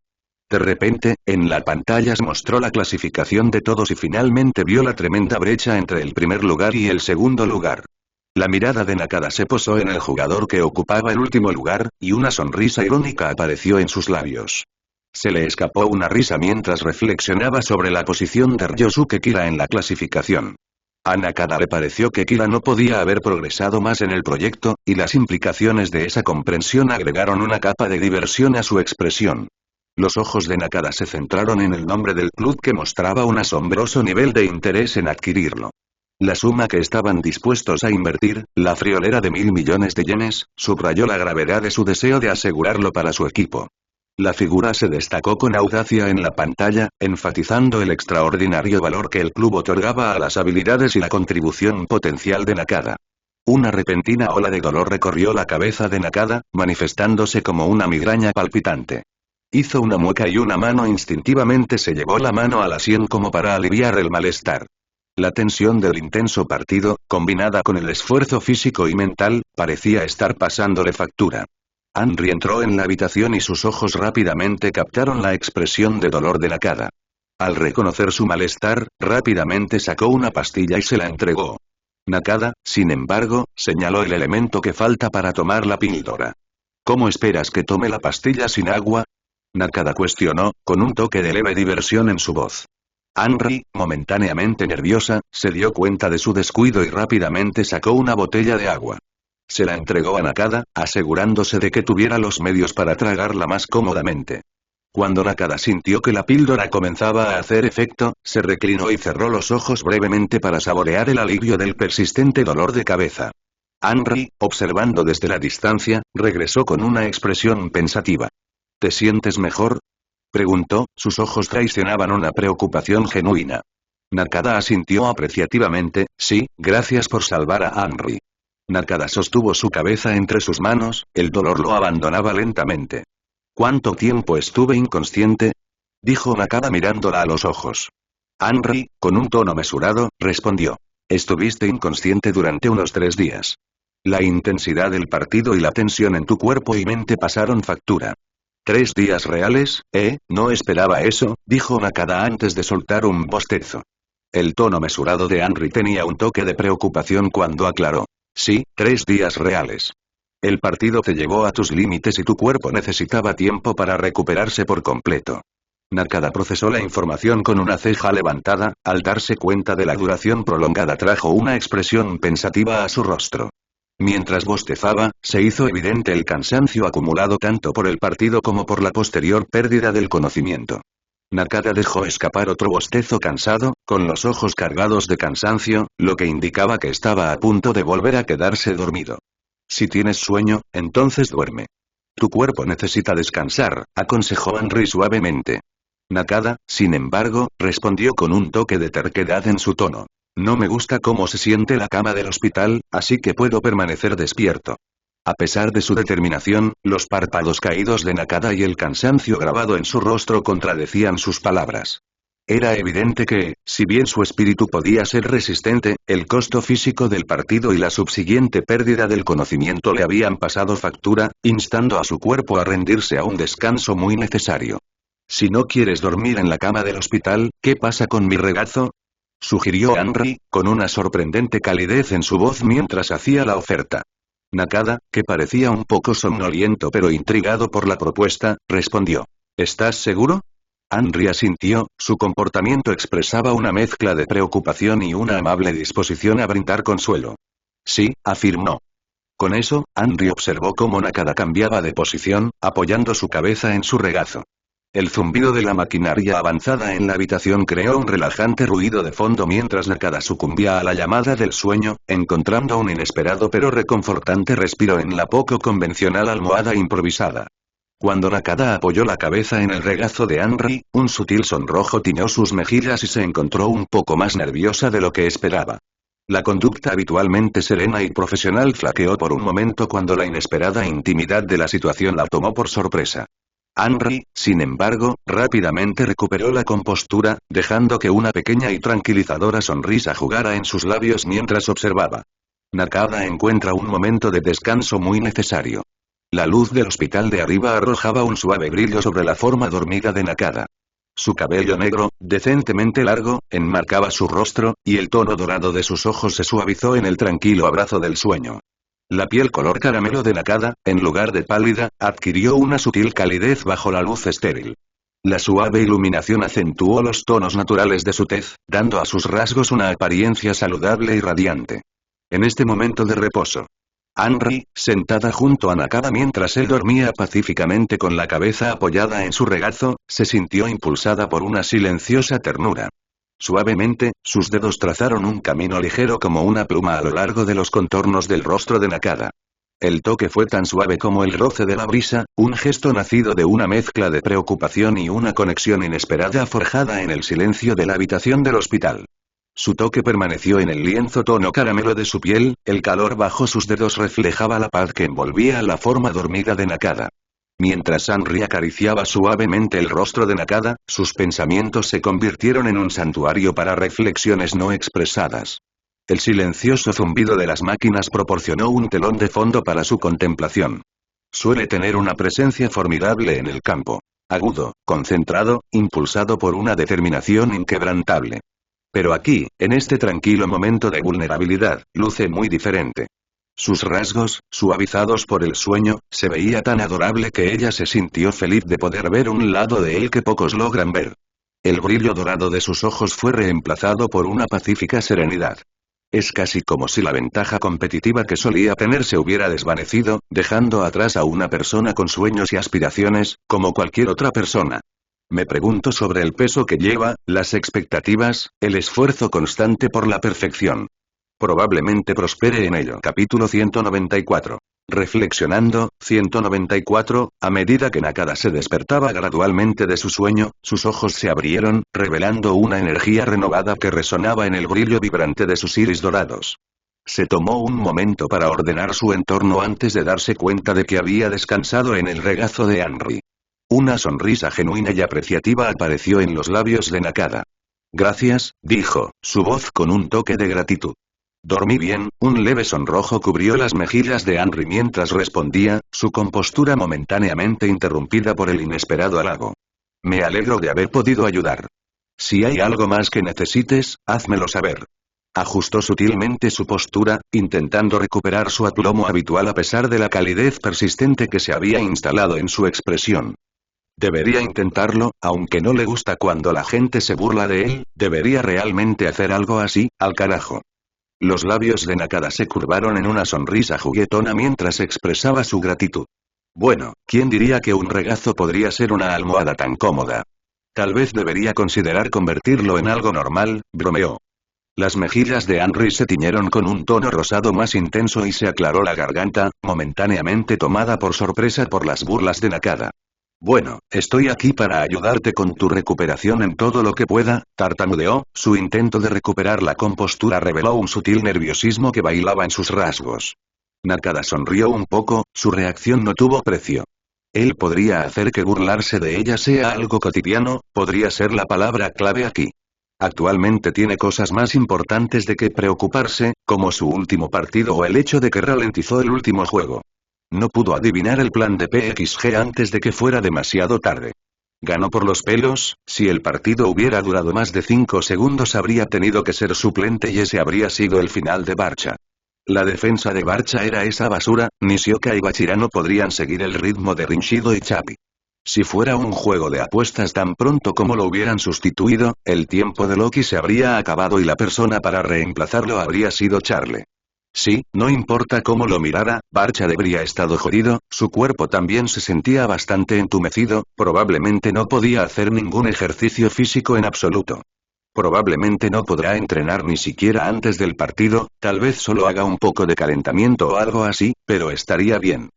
De repente, en la pantalla se mostró la clasificación de todos y finalmente vio la tremenda brecha entre el primer lugar y el segundo lugar. La mirada de Nakada se posó en el jugador que ocupaba el último lugar, y una sonrisa irónica apareció en sus labios. Se le escapó una risa mientras reflexionaba sobre la posición de Ryosuke Kira en la clasificación. A Nakada le pareció que Kira no podía haber progresado más en el proyecto, y las implicaciones de esa comprensión agregaron una capa de diversión a su expresión. Los ojos de Nakada se centraron en el nombre del club que mostraba un asombroso nivel de interés en adquirirlo. La suma que estaban dispuestos a invertir, la friolera de 1.000 millones de yenes, subrayó la gravedad de su deseo de asegurarlo para su equipo. La figura se destacó con audacia en la pantalla, enfatizando el extraordinario valor que el club otorgaba a las habilidades y la contribución potencial de Nakada. Una repentina ola de dolor recorrió la cabeza de Nakada, manifestándose como una migraña palpitante. Hizo una mueca y una mano instintivamente se llevó la mano a la sien como para aliviar el malestar. La tensión del intenso partido, combinada con el esfuerzo físico y mental, parecía estar pasándole factura. Henry entró en la habitación y sus ojos rápidamente captaron la expresión de dolor de Nakada. Al reconocer su malestar, rápidamente sacó una pastilla y se la entregó. Nakada, sin embargo, señaló el elemento que falta para tomar la píldora. ¿Cómo esperas que tome la pastilla sin agua? Nakada cuestionó, con un toque de leve diversión en su voz. Henry, momentáneamente nerviosa, se dio cuenta de su descuido y rápidamente sacó una botella de agua. Se la entregó a Nakada, asegurándose de que tuviera los medios para tragarla más cómodamente. Cuando Nakada sintió que la píldora comenzaba a hacer efecto, se reclinó y cerró los ojos brevemente para saborear el alivio del persistente dolor de cabeza. Henry, observando desde la distancia, regresó con una expresión pensativa. ¿Te sientes mejor?, preguntó, sus ojos traicionaban una preocupación genuina. Nakada asintió apreciativamente, sí, gracias por salvar a Henry. Nakada sostuvo su cabeza entre sus manos, el dolor lo abandonaba lentamente. ¿Cuánto tiempo estuve inconsciente?, dijo Nakada mirándola a los ojos. Henry, con un tono mesurado, respondió. Estuviste inconsciente durante unos 3 días. La intensidad del partido y la tensión en tu cuerpo y mente pasaron factura. 3 días reales, no esperaba eso, dijo Nakada antes de soltar un bostezo. El tono mesurado de Henry tenía un toque de preocupación cuando aclaró. Sí, 3 días reales. El partido te llevó a tus límites y tu cuerpo necesitaba tiempo para recuperarse por completo. Nakada procesó la información con una ceja levantada, al darse cuenta de la duración prolongada trajo una expresión pensativa a su rostro. Mientras bostezaba, se hizo evidente el cansancio acumulado tanto por el partido como por la posterior pérdida del conocimiento. Nakada dejó escapar otro bostezo cansado, con los ojos cargados de cansancio, lo que indicaba que estaba a punto de volver a quedarse dormido. Si tienes sueño, entonces duerme. Tu cuerpo necesita descansar, aconsejó Henry suavemente. Nakada, sin embargo, respondió con un toque de terquedad en su tono. No me gusta cómo se siente la cama del hospital, así que puedo permanecer despierto. A pesar de su determinación, los párpados caídos de Nakada y el cansancio grabado en su rostro contradecían sus palabras. Era evidente que, si bien su espíritu podía ser resistente, el costo físico del partido y la subsiguiente pérdida del conocimiento le habían pasado factura, instando a su cuerpo a rendirse a un descanso muy necesario. Si no quieres dormir en la cama del hospital, ¿qué pasa con mi regazo?, sugirió Henry, con una sorprendente calidez en su voz mientras hacía la oferta. Nakada, que parecía un poco somnoliento pero intrigado por la propuesta, respondió. ¿Estás seguro? Henry asintió, su comportamiento expresaba una mezcla de preocupación y una amable disposición a brindar consuelo. Sí, afirmó. Con eso, Henry observó cómo Nakada cambiaba de posición, apoyando su cabeza en su regazo. El zumbido de la maquinaria avanzada en la habitación creó un relajante ruido de fondo mientras Nakada sucumbía a la llamada del sueño, encontrando un inesperado pero reconfortante respiro en la poco convencional almohada improvisada. Cuando Nakada apoyó la cabeza en el regazo de Henry, un sutil sonrojo tiñó sus mejillas y se encontró un poco más nerviosa de lo que esperaba. La conducta habitualmente serena y profesional flaqueó por un momento cuando la inesperada intimidad de la situación la tomó por sorpresa. Henry, sin embargo, rápidamente recuperó la compostura, dejando que una pequeña y tranquilizadora sonrisa jugara en sus labios mientras observaba. Nakada encuentra un momento de descanso muy necesario. La luz del hospital de arriba arrojaba un suave brillo sobre la forma dormida de Nakada. Su cabello negro, decentemente largo, enmarcaba su rostro, y el tono dorado de sus ojos se suavizó en el tranquilo abrazo del sueño. La piel color caramelo de Nakada, en lugar de pálida, adquirió una sutil calidez bajo la luz estéril. La suave iluminación acentuó los tonos naturales de su tez, dando a sus rasgos una apariencia saludable y radiante. En este momento de reposo, Henry, sentada junto a Nakada mientras él dormía pacíficamente con la cabeza apoyada en su regazo, se sintió impulsada por una silenciosa ternura. Suavemente, sus dedos trazaron un camino ligero como una pluma a lo largo de los contornos del rostro de Nakada. El toque fue tan suave como el roce de la brisa, un gesto nacido de una mezcla de preocupación y una conexión inesperada forjada en el silencio de la habitación del hospital. Su toque permaneció en el lienzo tono caramelo de su piel, el calor bajo sus dedos reflejaba la paz que envolvía la forma dormida de Nakada. Mientras Henry acariciaba suavemente el rostro de Nakada, sus pensamientos se convirtieron en un santuario para reflexiones no expresadas. El silencioso zumbido de las máquinas proporcionó un telón de fondo para su contemplación. Suele tener una presencia formidable en el campo. Agudo, concentrado, impulsado por una determinación inquebrantable. Pero aquí, en este tranquilo momento de vulnerabilidad, luce muy diferente. Sus rasgos, suavizados por el sueño, se veía tan adorable que ella se sintió feliz de poder ver un lado de él que pocos logran ver. El brillo dorado de sus ojos fue reemplazado por una pacífica serenidad. Es casi como si la ventaja competitiva que solía tener se hubiera desvanecido, dejando atrás a una persona con sueños y aspiraciones, como cualquier otra persona. Me pregunto sobre el peso que lleva, las expectativas, el esfuerzo constante por la perfección. Probablemente prospere en ello. Capítulo 194. Reflexionando, 194, a medida que Nakada se despertaba gradualmente de su sueño, sus ojos se abrieron, revelando una energía renovada que resonaba en el brillo vibrante de sus iris dorados. Se tomó un momento para ordenar su entorno antes de darse cuenta de que había descansado en el regazo de Henry. Una sonrisa genuina y apreciativa apareció en los labios de Nakada. Gracias, dijo, su voz con un toque de gratitud. Dormí bien, un leve sonrojo cubrió las mejillas de Henry mientras respondía, su compostura momentáneamente interrumpida por el inesperado halago. Me alegro de haber podido ayudar. Si hay algo más que necesites, házmelo saber. Ajustó sutilmente su postura, intentando recuperar su aplomo habitual a pesar de la calidez persistente que se había instalado en su expresión. Debería intentarlo, aunque no le gusta cuando la gente se burla de él, debería realmente hacer algo así, al carajo. Los labios de Nakada se curvaron en una sonrisa juguetona mientras expresaba su gratitud. Bueno, ¿quién diría que un regazo podría ser una almohada tan cómoda? Tal vez debería considerar convertirlo en algo normal, bromeó. Las mejillas de Henry se tiñeron con un tono rosado más intenso y se aclaró la garganta, momentáneamente tomada por sorpresa por las burlas de Nakada. Bueno, estoy aquí para ayudarte con tu recuperación en todo lo que pueda, tartamudeó, su intento de recuperar la compostura reveló un sutil nerviosismo que bailaba en sus rasgos. Nakada sonrió un poco, su reacción no tuvo precio. Él podría hacer que burlarse de ella sea algo cotidiano, podría ser la palabra clave aquí. Actualmente tiene cosas más importantes de que preocuparse, como su último partido o el hecho de que ralentizó el último juego. No pudo adivinar el plan de PXG antes de que fuera demasiado tarde. Ganó por los pelos, si el partido hubiera durado más de 5 segundos habría tenido que ser suplente y ese habría sido el final de Barça. La defensa de Barça era esa basura, Nishioka y Bachira no podrían seguir el ritmo de Rinshido y Chapi. Si fuera un juego de apuestas tan pronto como lo hubieran sustituido, el tiempo de Loki se habría acabado y la persona para reemplazarlo habría sido Charle. Sí, no importa cómo lo mirara, Barça habría estado jodido, su cuerpo también se sentía bastante entumecido, probablemente no podía hacer ningún ejercicio físico en absoluto. Probablemente no podrá entrenar ni siquiera antes del partido, tal vez solo haga un poco de calentamiento o algo así, pero estaría bien.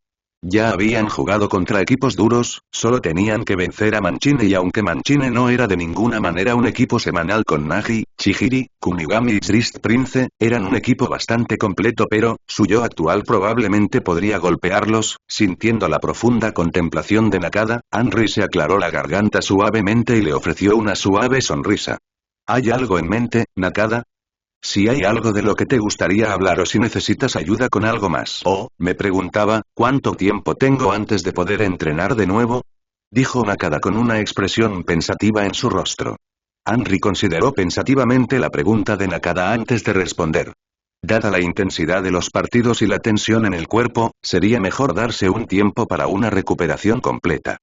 Ya habían jugado contra equipos duros, solo tenían que vencer a Mancini y aunque Mancini no era de ninguna manera un equipo semanal con Nagi, Chihiri, Kunigami y Drist Prince, eran un equipo bastante completo pero, su yo actual probablemente podría golpearlos, sintiendo la profunda contemplación de Nakada, Henry se aclaró la garganta suavemente y le ofreció una suave sonrisa. ¿Hay algo en mente, Nakada? Si hay algo de lo que te gustaría hablar o si necesitas ayuda con algo más. Me preguntaba, ¿cuánto tiempo tengo antes de poder entrenar de nuevo? Dijo Nakada con una expresión pensativa en su rostro. Henry consideró pensativamente la pregunta de Nakada antes de responder. Dada la intensidad de los partidos y la tensión en el cuerpo, sería mejor darse un tiempo para una recuperación completa.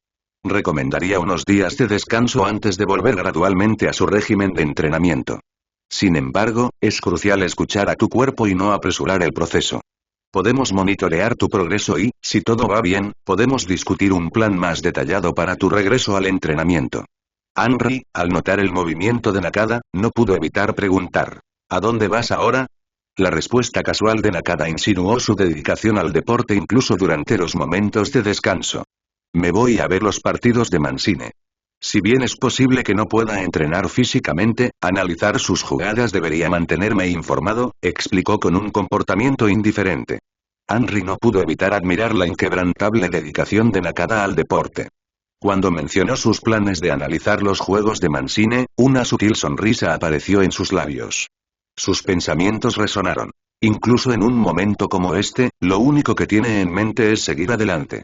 Recomendaría unos días de descanso antes de volver gradualmente a su régimen de entrenamiento. Sin embargo, es crucial escuchar a tu cuerpo y no apresurar el proceso. Podemos monitorear tu progreso y, si todo va bien, podemos discutir un plan más detallado para tu regreso al entrenamiento. Henry, al notar el movimiento de Nakada, no pudo evitar preguntar. ¿A dónde vas ahora? La respuesta casual de Nakada insinuó su dedicación al deporte incluso durante los momentos de descanso. Me voy a ver los partidos de Mancini. Si bien es posible que no pueda entrenar físicamente, analizar sus jugadas debería mantenerme informado, explicó con un comportamiento indiferente. Henry no pudo evitar admirar la inquebrantable dedicación de Nakada al deporte. Cuando mencionó sus planes de analizar los juegos de Mansine, una sutil sonrisa apareció en sus labios. Sus pensamientos resonaron. Incluso en un momento como este, lo único que tiene en mente es seguir adelante.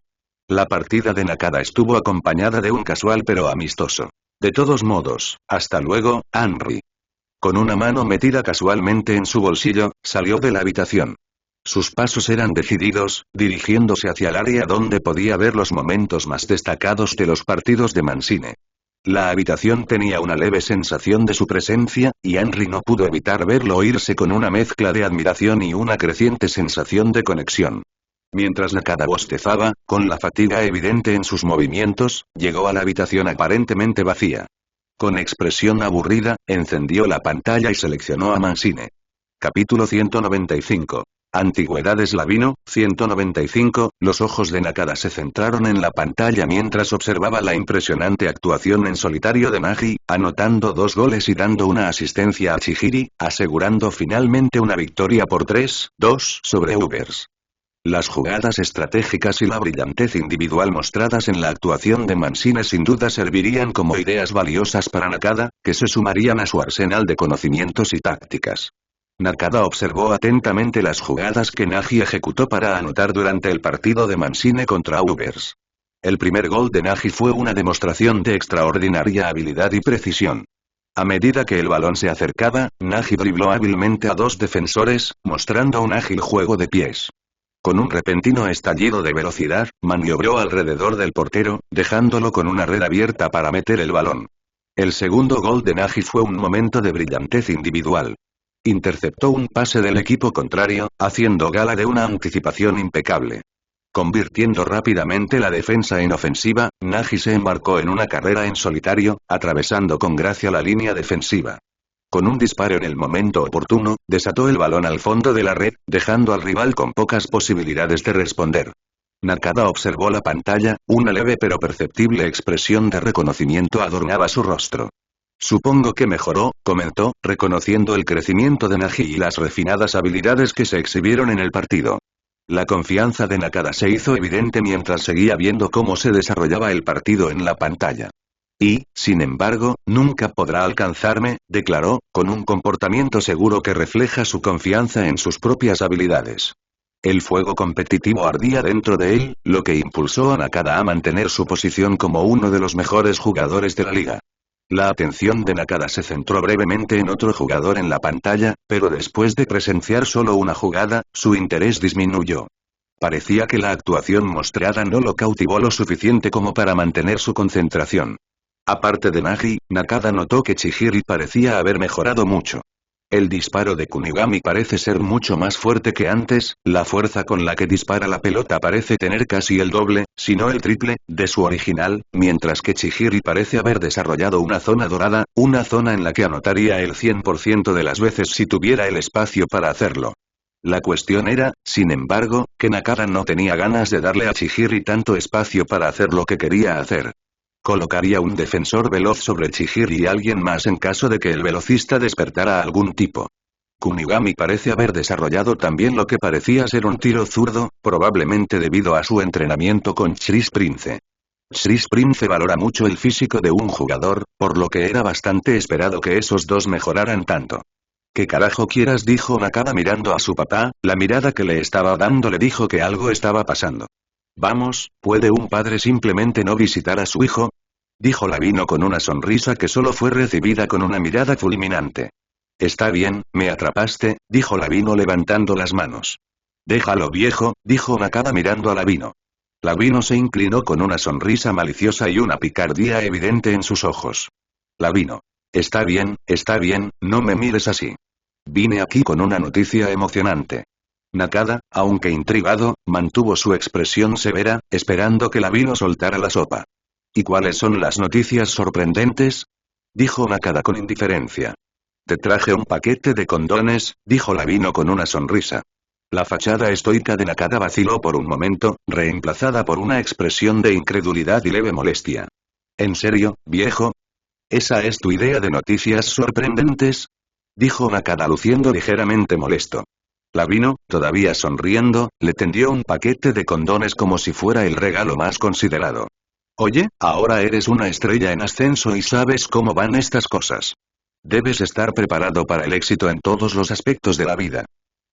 La partida de Nakada estuvo acompañada de un casual pero amistoso. De todos modos, hasta luego, Henry. Con una mano metida casualmente en su bolsillo, salió de la habitación. Sus pasos eran decididos, dirigiéndose hacia el área donde podía ver los momentos más destacados de los partidos de Mansine. La habitación tenía una leve sensación de su presencia, y Henry no pudo evitar verlo irse con una mezcla de admiración y una creciente sensación de conexión. Mientras Nakada bostezaba, con la fatiga evidente en sus movimientos, llegó a la habitación aparentemente vacía. Con expresión aburrida, encendió la pantalla y seleccionó a Mansine. Capítulo 195. Antigüedades Lavino, 195, los ojos de Nakada se centraron en la pantalla mientras observaba la impresionante actuación en solitario de Nagi, anotando 2 goles y dando una asistencia a Chihiri, asegurando finalmente una victoria por 3-2 sobre Ubers. Las jugadas estratégicas y la brillantez individual mostradas en la actuación de Mansine sin duda servirían como ideas valiosas para Nakada, que se sumarían a su arsenal de conocimientos y tácticas. Nakada observó atentamente las jugadas que Nagi ejecutó para anotar durante el partido de Mansine contra Ubers. El primer gol de Nagi fue una demostración de extraordinaria habilidad y precisión. A medida que el balón se acercaba, Nagi dribló hábilmente a 2 defensores, mostrando un ágil juego de pies. Con un repentino estallido de velocidad, maniobró alrededor del portero, dejándolo con una red abierta para meter el balón. El segundo gol de Nagi fue un momento de brillantez individual. Interceptó un pase del equipo contrario, haciendo gala de una anticipación impecable. Convirtiendo rápidamente la defensa en ofensiva, Nagi se embarcó en una carrera en solitario, atravesando con gracia la línea defensiva. Con un disparo en el momento oportuno, desató el balón al fondo de la red, dejando al rival con pocas posibilidades de responder. Nakada observó la pantalla, una leve pero perceptible expresión de reconocimiento adornaba su rostro. Supongo que mejoró, comentó, reconociendo el crecimiento de Nagi y las refinadas habilidades que se exhibieron en el partido. La confianza de Nakada se hizo evidente mientras seguía viendo cómo se desarrollaba el partido en la pantalla. Y, sin embargo, nunca podrá alcanzarme, declaró, con un comportamiento seguro que refleja su confianza en sus propias habilidades. El fuego competitivo ardía dentro de él, lo que impulsó a Nakada a mantener su posición como uno de los mejores jugadores de la liga. La atención de Nakada se centró brevemente en otro jugador en la pantalla, pero después de presenciar solo una jugada, su interés disminuyó. Parecía que la actuación mostrada no lo cautivó lo suficiente como para mantener su concentración. Aparte de Nagi, Nakada notó que Chihiri parecía haber mejorado mucho. El disparo de Kunigami parece ser mucho más fuerte que antes, la fuerza con la que dispara la pelota parece tener casi el doble, si no el triple, de su original, mientras que Chihiri parece haber desarrollado una zona dorada, una zona en la que anotaría el 100% de las veces si tuviera el espacio para hacerlo. La cuestión era, sin embargo, que Nakada no tenía ganas de darle a Chihiri tanto espacio para hacer lo que quería hacer. Colocaría un defensor veloz sobre Chihiri y alguien más en caso de que el velocista despertara algún tipo. Kunigami parece haber desarrollado también lo que parecía ser un tiro zurdo, probablemente debido a su entrenamiento con Chris Prince. Chris Prince valora mucho el físico de un jugador, por lo que era bastante esperado que esos dos mejoraran tanto. ¿Qué carajo quieras?, dijo Nakada mirando a su papá, la mirada que le estaba dando le dijo que algo estaba pasando. Vamos, ¿puede un padre simplemente no visitar a su hijo?, dijo Lavino con una sonrisa que solo fue recibida con una mirada fulminante. Está bien, me atrapaste, dijo Lavino levantando las manos. Déjalo viejo, dijo Nakada mirando a Lavino. Lavino se inclinó con una sonrisa maliciosa y una picardía evidente en sus ojos. Lavino. Está bien, no me mires así. Vine aquí con una noticia emocionante. Nakada, aunque intrigado, mantuvo su expresión severa, esperando que Lavino soltara la sopa. ¿Y cuáles son las noticias sorprendentes?, dijo Nakada con indiferencia. Te traje un paquete de condones, dijo Lavino con una sonrisa. La fachada estoica de Nakada vaciló por un momento, reemplazada por una expresión de incredulidad y leve molestia. ¿En serio, viejo? ¿Esa es tu idea de noticias sorprendentes?, dijo Nakada luciendo ligeramente molesto. Lavino, todavía sonriendo, le tendió un paquete de condones como si fuera el regalo más considerado. Oye, ahora eres una estrella en ascenso y sabes cómo van estas cosas. Debes estar preparado para el éxito en todos los aspectos de la vida.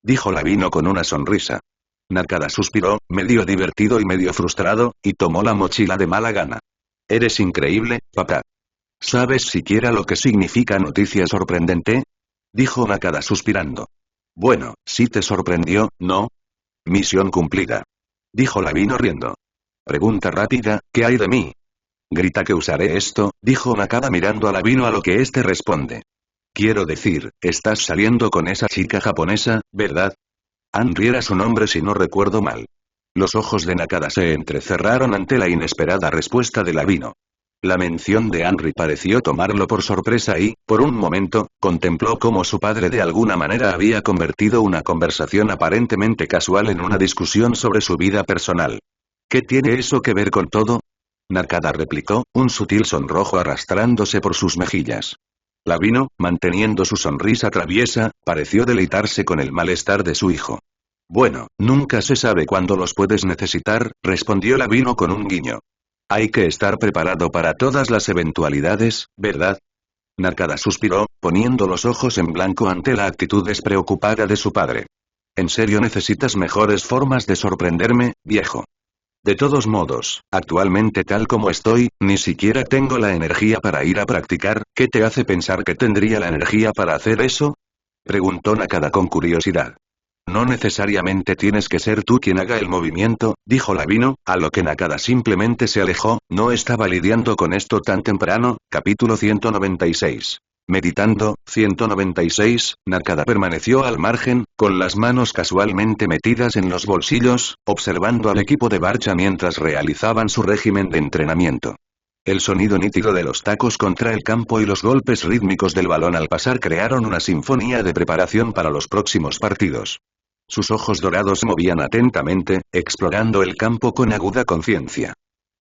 Dijo Lavino con una sonrisa. Nakada suspiró, medio divertido y medio frustrado, y tomó la mochila de mala gana. Eres increíble, papá. ¿Sabes siquiera lo que significa noticia sorprendente? Dijo Nakada suspirando. Bueno, sí te sorprendió, ¿no? Misión cumplida. Dijo Lavino riendo. Pregunta rápida, ¿qué hay de mí? Grita que usaré esto, dijo Nakada mirando a Lavino a lo que éste responde. Quiero decir, estás saliendo con esa chica japonesa, ¿verdad? Anri era su nombre si no recuerdo mal. Los ojos de Nakada se entrecerraron ante la inesperada respuesta de Lavino. La mención de Anri pareció tomarlo por sorpresa y, por un momento, contempló cómo su padre de alguna manera había convertido una conversación aparentemente casual en una discusión sobre su vida personal. ¿Qué tiene eso que ver con todo? Nakada replicó, un sutil sonrojo arrastrándose por sus mejillas. Lavino, manteniendo su sonrisa traviesa, pareció deleitarse con el malestar de su hijo. Bueno, nunca se sabe cuándo los puedes necesitar, respondió Lavino con un guiño. Hay que estar preparado para todas las eventualidades, ¿verdad? Nakada suspiró, poniendo los ojos en blanco ante la actitud despreocupada de su padre. ¿En serio necesitas mejores formas de sorprenderme, viejo? De todos modos, actualmente tal como estoy, ni siquiera tengo la energía para ir a practicar. ¿Qué te hace pensar que tendría la energía para hacer eso? Preguntó Nakada con curiosidad. No necesariamente tienes que ser tú quien haga el movimiento, dijo Lavino, a lo que Nakada simplemente se alejó. No estaba lidiando con esto tan temprano. Capítulo 196. Meditando, 196, Nakada permaneció al margen, con las manos casualmente metidas en los bolsillos, observando al equipo de marcha mientras realizaban su régimen de entrenamiento. El sonido nítido de los tacos contra el campo y los golpes rítmicos del balón al pasar crearon una sinfonía de preparación para los próximos partidos. Sus ojos dorados se movían atentamente, explorando el campo con aguda conciencia.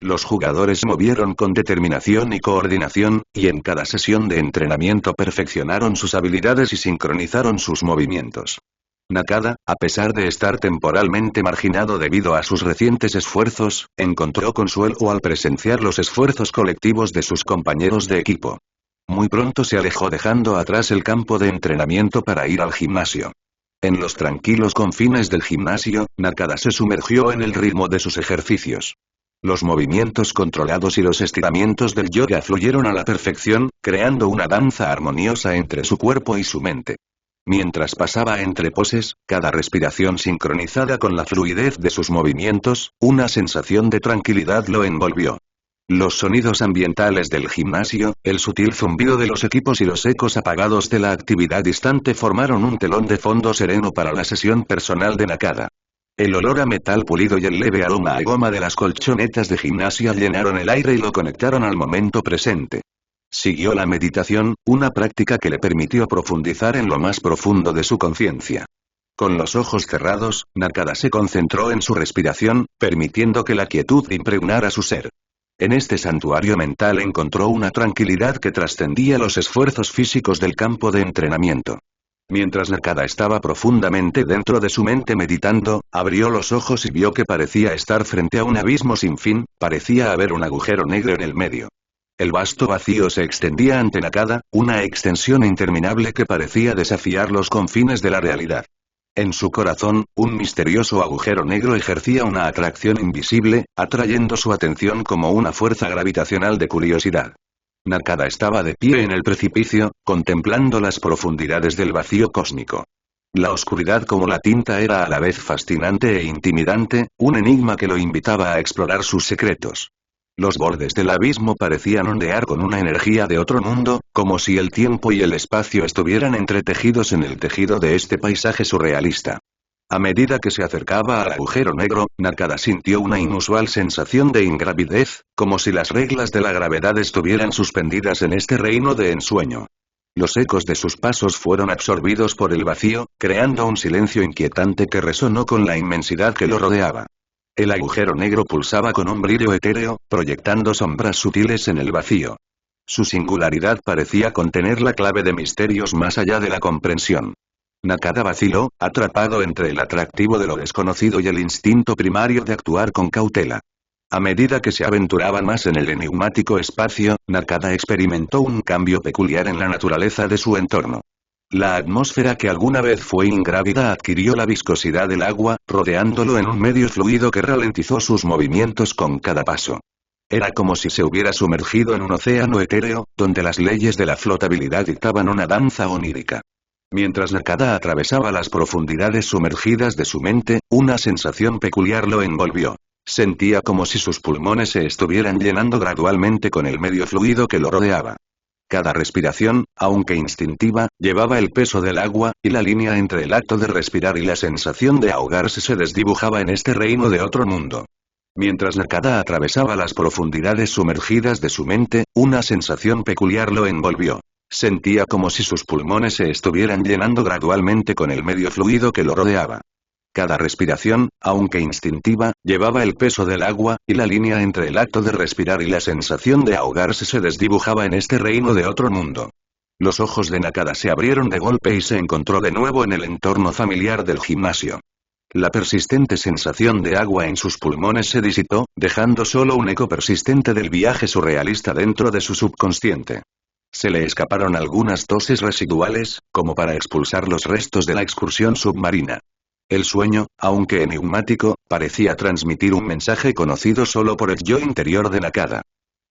Los jugadores se movieron con determinación y coordinación, y en cada sesión de entrenamiento perfeccionaron sus habilidades y sincronizaron sus movimientos. Nakada, a pesar de estar temporalmente marginado debido a sus recientes esfuerzos, encontró consuelo al presenciar los esfuerzos colectivos de sus compañeros de equipo. Muy pronto se alejó dejando atrás el campo de entrenamiento para ir al gimnasio. En los tranquilos confines del gimnasio, Nakada se sumergió en el ritmo de sus ejercicios. Los movimientos controlados y los estiramientos del yoga fluyeron a la perfección, creando una danza armoniosa entre su cuerpo y su mente. Mientras pasaba entre poses, cada respiración sincronizada con la fluidez de sus movimientos, una sensación de tranquilidad lo envolvió. Los sonidos ambientales del gimnasio, el sutil zumbido de los equipos y los ecos apagados de la actividad distante formaron un telón de fondo sereno para la sesión personal de Nakada. El olor a metal pulido y el leve aroma a goma de las colchonetas de gimnasia llenaron el aire y lo conectaron al momento presente. Siguió la meditación, una práctica que le permitió profundizar en lo más profundo de su conciencia. Con los ojos cerrados, Nakada se concentró en su respiración, permitiendo que la quietud impregnara su ser. En este santuario mental encontró una tranquilidad que trascendía los esfuerzos físicos del campo de entrenamiento. Mientras Nakada estaba profundamente dentro de su mente meditando, abrió los ojos y vio que parecía estar frente a un abismo sin fin, parecía haber un agujero negro en el medio. El vasto vacío se extendía ante Nakada, una extensión interminable que parecía desafiar los confines de la realidad. En su corazón, un misterioso agujero negro ejercía una atracción invisible, atrayendo su atención como una fuerza gravitacional de curiosidad. Nakada estaba de pie en el precipicio, contemplando las profundidades del vacío cósmico. La oscuridad como la tinta era a la vez fascinante e intimidante, un enigma que lo invitaba a explorar sus secretos. Los bordes del abismo parecían ondear con una energía de otro mundo, como si el tiempo y el espacio estuvieran entretejidos en el tejido de este paisaje surrealista. A medida que se acercaba al agujero negro, Nakada sintió una inusual sensación de ingravidez, como si las reglas de la gravedad estuvieran suspendidas en este reino de ensueño. Los ecos de sus pasos fueron absorbidos por el vacío, creando un silencio inquietante que resonó con la inmensidad que lo rodeaba. El agujero negro pulsaba con un brillo etéreo, proyectando sombras sutiles en el vacío. Su singularidad parecía contener la clave de misterios más allá de la comprensión. Nakada vaciló, atrapado entre el atractivo de lo desconocido y el instinto primario de actuar con cautela. A medida que se aventuraba más en el enigmático espacio, Nakada experimentó un cambio peculiar en la naturaleza de su entorno. La atmósfera que alguna vez fue ingrávida adquirió la viscosidad del agua, rodeándolo en un medio fluido que ralentizó sus movimientos con cada paso. Era como si se hubiera sumergido en un océano etéreo, donde las leyes de la flotabilidad dictaban una danza onírica. Mientras Nakada atravesaba las profundidades sumergidas de su mente, una sensación peculiar lo envolvió. Sentía como si sus pulmones se estuvieran llenando gradualmente con el medio fluido que lo rodeaba. Cada respiración, aunque instintiva, llevaba el peso del agua, y la línea entre el acto de respirar y la sensación de ahogarse se desdibujaba en este reino de otro mundo. Mientras Nakada atravesaba las profundidades sumergidas de su mente, una sensación peculiar lo envolvió. Sentía como si sus pulmones se estuvieran llenando gradualmente con el medio fluido que lo rodeaba. Cada respiración, aunque instintiva, llevaba el peso del agua, y la línea entre el acto de respirar y la sensación de ahogarse se desdibujaba en este reino de otro mundo. Los ojos de Nakada se abrieron de golpe y se encontró de nuevo en el entorno familiar del gimnasio. La persistente sensación de agua en sus pulmones se disipó, dejando solo un eco persistente del viaje surrealista dentro de su subconsciente. Se le escaparon algunas toses residuales, como para expulsar los restos de la excursión submarina. El sueño, aunque enigmático, parecía transmitir un mensaje conocido solo por el yo interior de Nakada.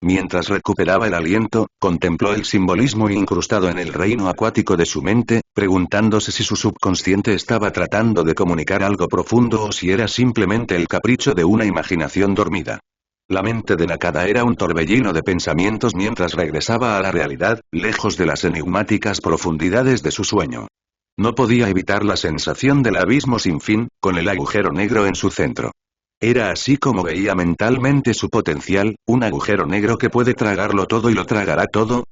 Mientras recuperaba el aliento, contempló el simbolismo incrustado en el reino acuático de su mente, preguntándose si su subconsciente estaba tratando de comunicar algo profundo o si era simplemente el capricho de una imaginación dormida. La mente de Nakada era un torbellino de pensamientos mientras regresaba a la realidad, lejos de las enigmáticas profundidades de su sueño. No podía evitar la sensación del abismo sin fin, con el agujero negro en su centro. Era así como veía mentalmente su potencial, un agujero negro que puede tragarlo todo y lo tragará todo.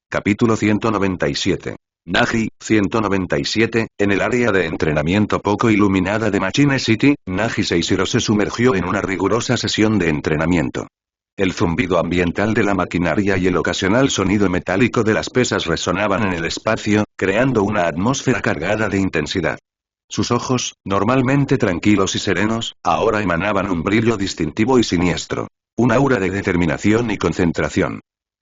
Capítulo 197. Naji, 197, en el área de entrenamiento poco iluminada de Machine City, Naji Seishiro se sumergió en una rigurosa sesión de entrenamiento. El zumbido ambiental de la maquinaria y el ocasional sonido metálico de las pesas resonaban en el espacio, creando una atmósfera cargada de intensidad. Sus ojos, normalmente tranquilos y serenos, ahora emanaban un brillo distintivo y siniestro. Un aura de determinación y concentración.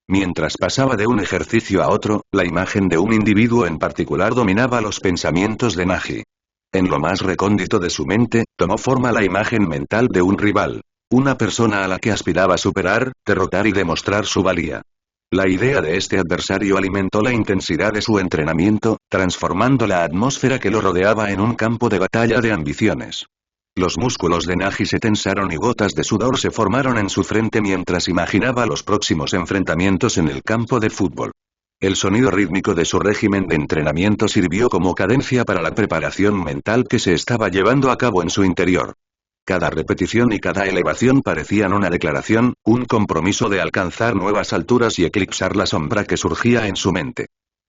Mientras pasaba de un ejercicio a otro, la imagen de un individuo en particular dominaba los pensamientos de Naji. En lo más recóndito de su mente, tomó forma la imagen mental de un rival. Una persona a la que aspiraba superar, derrotar y demostrar su valía. La idea de este adversario alimentó la intensidad de su entrenamiento, transformando la atmósfera que lo rodeaba en un campo de batalla de ambiciones. Los músculos de Naji se tensaron y gotas de sudor se formaron en su frente mientras imaginaba los próximos enfrentamientos en el campo de fútbol. El sonido rítmico de su régimen de entrenamiento sirvió como cadencia para la preparación mental que se estaba llevando a cabo en su interior. Cada repetición y cada elevación parecían una declaración, un compromiso de alcanzar nuevas alturas y eclipsar la sombra que surgía en su mente.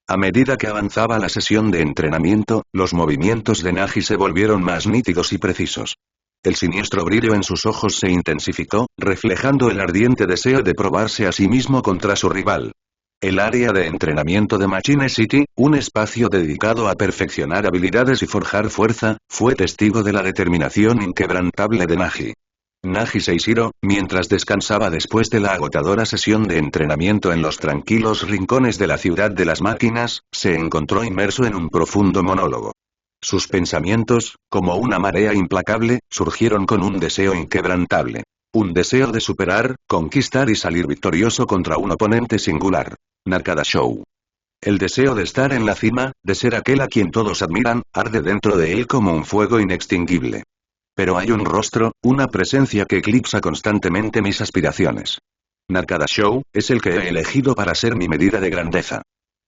A medida que avanzaba la sesión de entrenamiento, los movimientos de Naji se volvieron más nítidos y precisos. El siniestro brillo en sus ojos se intensificó, reflejando el ardiente deseo de probarse a sí mismo contra su rival. El área de entrenamiento de Machine City, un espacio dedicado a perfeccionar habilidades y forjar fuerza, fue testigo de la determinación inquebrantable de Naji. Naji Seishiro, mientras descansaba después de la agotadora sesión de entrenamiento en los tranquilos rincones de la ciudad de las máquinas, se encontró inmerso en un profundo monólogo. Sus pensamientos, como una marea implacable, surgieron con un deseo inquebrantable. Un deseo de superar, conquistar y salir victorioso contra un oponente singular. Nakada Show. El deseo de estar en la cima, de ser aquel a quien todos admiran, arde dentro de él como un fuego inextinguible. Pero hay un rostro, una presencia que eclipsa constantemente mis aspiraciones. Nakada Show, es el que he elegido para ser mi medida de grandeza.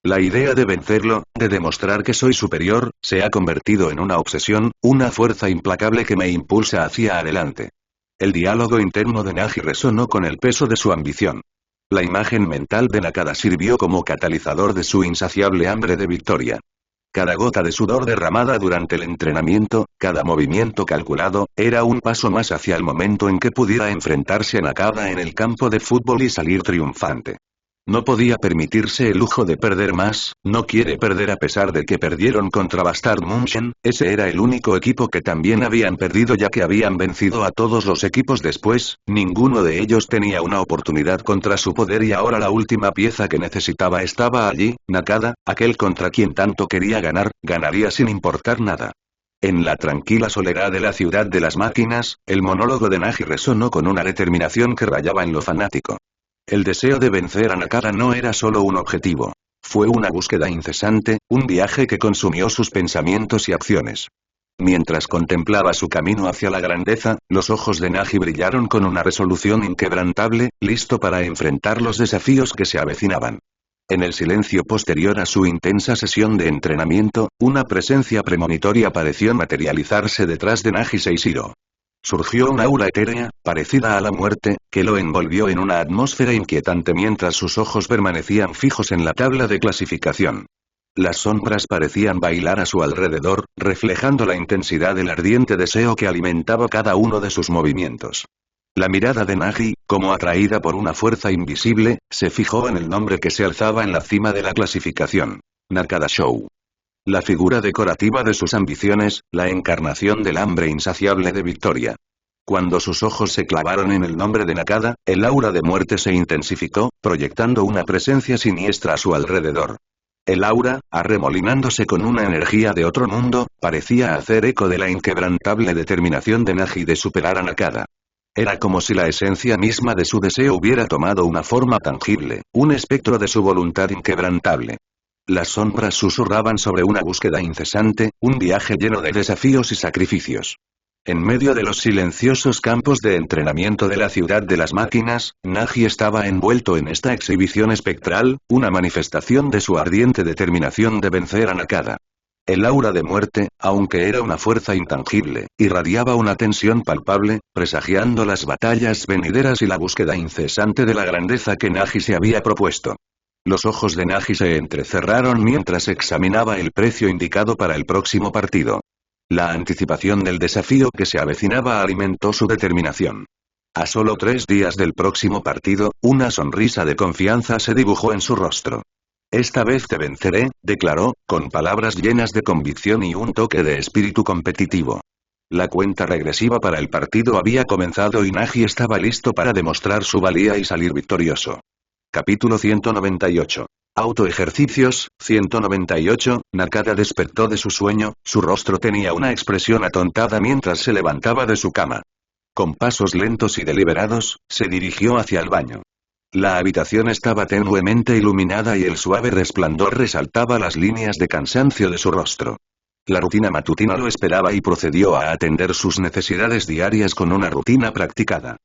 La idea de vencerlo, de demostrar que soy superior, se ha convertido en una obsesión, una fuerza implacable que me impulsa hacia adelante. El diálogo interno de Naji resonó con el peso de su ambición. La imagen mental de Nakada sirvió como catalizador de su insaciable hambre de victoria. Cada gota de sudor derramada durante el entrenamiento, cada movimiento calculado, era un paso más hacia el momento en que pudiera enfrentarse a Nakada en el campo de fútbol y salir triunfante. No podía permitirse el lujo de perder más, no quiere perder a pesar de que perdieron contra Bastard Munchen, ese era el único equipo que también habían perdido ya que habían vencido a todos los equipos después, ninguno de ellos tenía una oportunidad contra su poder y ahora la última pieza que necesitaba estaba allí, Nakada, aquel contra quien tanto quería ganar, ganaría sin importar nada. En la tranquila soledad de la ciudad de las máquinas, el monólogo de Nagi resonó con una determinación que rayaba en lo fanático. El deseo de vencer a Nakada no era solo un objetivo. Fue una búsqueda incesante, un viaje que consumió sus pensamientos y acciones. Mientras contemplaba su camino hacia la grandeza, los ojos de Nagi brillaron con una resolución inquebrantable, listo para enfrentar los desafíos que se avecinaban. En el silencio posterior a su intensa sesión de entrenamiento, una presencia premonitoria pareció materializarse detrás de Nagi Seishiro. Surgió un aura etérea, parecida a la muerte, que lo envolvió en una atmósfera inquietante mientras sus ojos permanecían fijos en la tabla de clasificación. Las sombras parecían bailar a su alrededor, reflejando la intensidad del ardiente deseo que alimentaba cada uno de sus movimientos. La mirada de Nagi, como atraída por una fuerza invisible, se fijó en el nombre que se alzaba en la cima de la clasificación. Nakada Show. La figura decorativa de sus ambiciones, la encarnación del hambre insaciable de victoria. Cuando sus ojos se clavaron en el nombre de Nakada, el aura de muerte se intensificó, proyectando una presencia siniestra a su alrededor. El aura, arremolinándose con una energía de otro mundo, parecía hacer eco de la inquebrantable determinación de Nagi de superar a Nakada. Era como si la esencia misma de su deseo hubiera tomado una forma tangible, un espectro de su voluntad inquebrantable. Las sombras susurraban sobre una búsqueda incesante, un viaje lleno de desafíos y sacrificios. En medio de los silenciosos campos de entrenamiento de la ciudad de las máquinas, Nagi estaba envuelto en esta exhibición espectral, una manifestación de su ardiente determinación de vencer a Nakada. El aura de muerte, aunque era una fuerza intangible, irradiaba una tensión palpable, presagiando las batallas venideras y la búsqueda incesante de la grandeza que Nagi se había propuesto. Los ojos de Nagi se entrecerraron mientras examinaba el precio indicado para el próximo partido. La anticipación del desafío que se avecinaba alimentó su determinación. A solo 3 días del próximo partido, una sonrisa de confianza se dibujó en su rostro. Esta vez te venceré, declaró, con palabras llenas de convicción y un toque de espíritu competitivo. La cuenta regresiva para el partido había comenzado y Nagi estaba listo para demostrar su valía y salir victorioso. Capítulo 198. Autoejercicios, 198, Nakada despertó de su sueño, su rostro tenía una expresión atontada mientras se levantaba de su cama. Con pasos lentos y deliberados, se dirigió hacia el baño. La habitación estaba tenuemente iluminada y el suave resplandor resaltaba las líneas de cansancio de su rostro. La rutina matutina lo esperaba y procedió a atender sus necesidades diarias con una rutina practicada.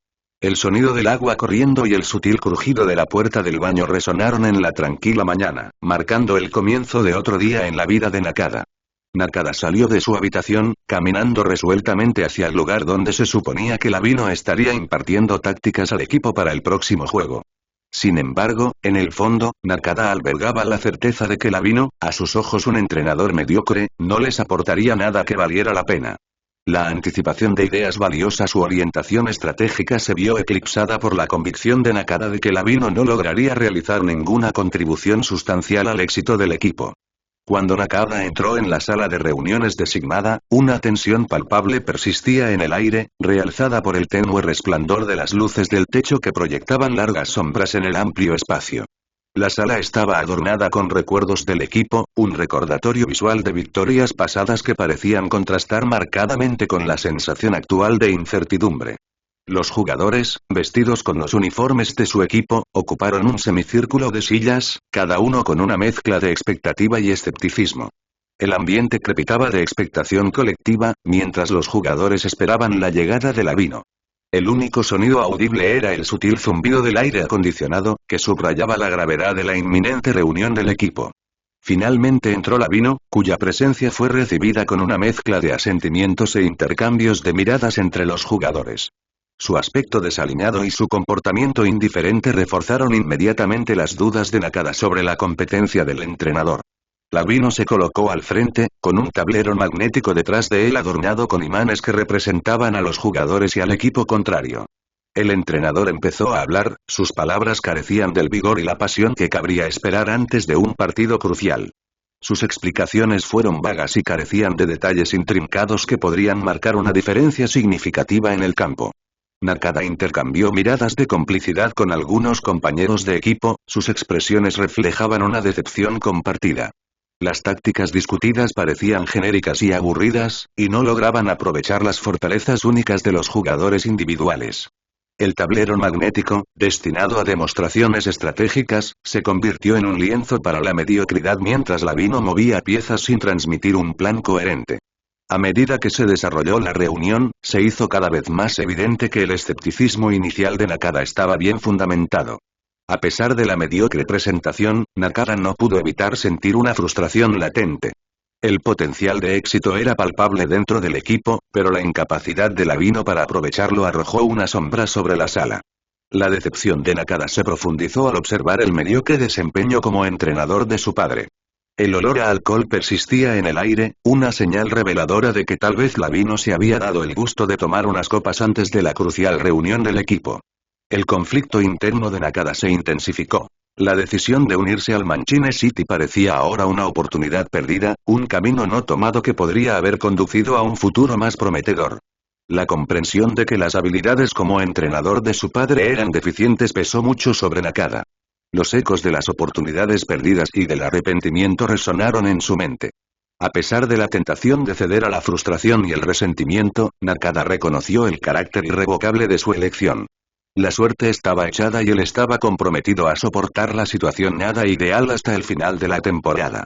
El sonido del agua corriendo y el sutil crujido de la puerta del baño resonaron en la tranquila mañana, marcando el comienzo de otro día en la vida de Nakada. Nakada salió de su habitación, caminando resueltamente hacia el lugar donde se suponía que Lavino estaría impartiendo tácticas al equipo para el próximo juego. Sin embargo, en el fondo, Nakada albergaba la certeza de que Lavino, a sus ojos un entrenador mediocre, no les aportaría nada que valiera la pena. La anticipación de ideas valiosas u orientación estratégica se vio eclipsada por la convicción de Nakada de que Lavino no lograría realizar ninguna contribución sustancial al éxito del equipo. Cuando Nakada entró en la sala de reuniones designada, una tensión palpable persistía en el aire, realzada por el tenue resplandor de las luces del techo que proyectaban largas sombras en el amplio espacio. La sala estaba adornada con recuerdos del equipo, un recordatorio visual de victorias pasadas que parecían contrastar marcadamente con la sensación actual de incertidumbre. Los jugadores, vestidos con los uniformes de su equipo, ocuparon un semicírculo de sillas, cada uno con una mezcla de expectativa y escepticismo. El ambiente crepitaba de expectación colectiva, mientras los jugadores esperaban la llegada de Lavino. El único sonido audible era el sutil zumbido del aire acondicionado, que subrayaba la gravedad de la inminente reunión del equipo. Finalmente entró Lavino, cuya presencia fue recibida con una mezcla de asentimientos e intercambios de miradas entre los jugadores. Su aspecto desaliñado y su comportamiento indiferente reforzaron inmediatamente las dudas de Nakada sobre la competencia del entrenador. Lavino se colocó al frente, con un tablero magnético detrás de él adornado con imanes que representaban a los jugadores y al equipo contrario. El entrenador empezó a hablar, sus palabras carecían del vigor y la pasión que cabría esperar antes de un partido crucial. Sus explicaciones fueron vagas y carecían de detalles intrincados que podrían marcar una diferencia significativa en el campo. Nakada intercambió miradas de complicidad con algunos compañeros de equipo, sus expresiones reflejaban una decepción compartida. Las tácticas discutidas parecían genéricas y aburridas, y no lograban aprovechar las fortalezas únicas de los jugadores individuales. El tablero magnético, destinado a demostraciones estratégicas, se convirtió en un lienzo para la mediocridad mientras Lavino movía piezas sin transmitir un plan coherente. A medida que se desarrolló la reunión, se hizo cada vez más evidente que el escepticismo inicial de Nakada estaba bien fundamentado. A pesar de la mediocre presentación, Nakada no pudo evitar sentir una frustración latente. El potencial de éxito era palpable dentro del equipo, pero la incapacidad de Lavino para aprovecharlo arrojó una sombra sobre la sala. La decepción de Nakada se profundizó al observar el mediocre desempeño como entrenador de su padre. El olor a alcohol persistía en el aire, una señal reveladora de que tal vez Lavino se había dado el gusto de tomar unas copas antes de la crucial reunión del equipo. El conflicto interno de Nakada se intensificó. La decisión de unirse al Manchin City parecía ahora una oportunidad perdida, un camino no tomado que podría haber conducido a un futuro más prometedor. La comprensión de que las habilidades como entrenador de su padre eran deficientes pesó mucho sobre Nakada. Los ecos de las oportunidades perdidas y del arrepentimiento resonaron en su mente. A pesar de la tentación de ceder a la frustración y el resentimiento, Nakada reconoció el carácter irrevocable de su elección. La suerte estaba echada y él estaba comprometido a soportar la situación nada ideal hasta el final de la temporada.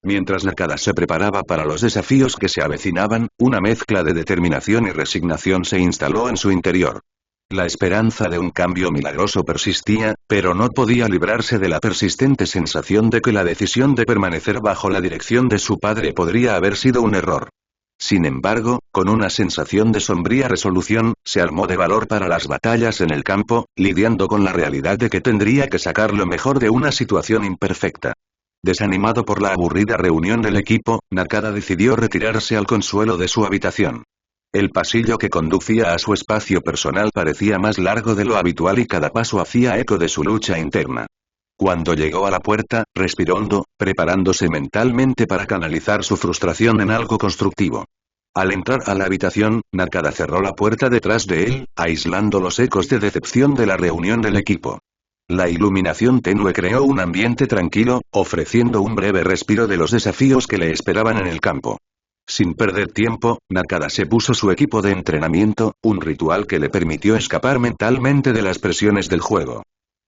Mientras Nakada se preparaba para los desafíos que se avecinaban, una mezcla de determinación y resignación se instaló en su interior. La esperanza de un cambio milagroso persistía, pero no podía librarse de la persistente sensación de que la decisión de permanecer bajo la dirección de su padre podría haber sido un error. Sin embargo, con una sensación de sombría resolución, se armó de valor para las batallas en el campo, lidiando con la realidad de que tendría que sacar lo mejor de una situación imperfecta. Desanimado por la aburrida reunión del equipo, Nakada decidió retirarse al consuelo de su habitación. El pasillo que conducía a su espacio personal parecía más largo de lo habitual y cada paso hacía eco de su lucha interna. Cuando llegó a la puerta, respiró hondo, preparándose mentalmente para canalizar su frustración en algo constructivo. Al entrar a la habitación, Nakada cerró la puerta detrás de él, aislando los ecos de decepción de la reunión del equipo. La iluminación tenue creó un ambiente tranquilo, ofreciendo un breve respiro de los desafíos que le esperaban en el campo. Sin perder tiempo, Nakada se puso su equipo de entrenamiento, un ritual que le permitió escapar mentalmente de las presiones del juego.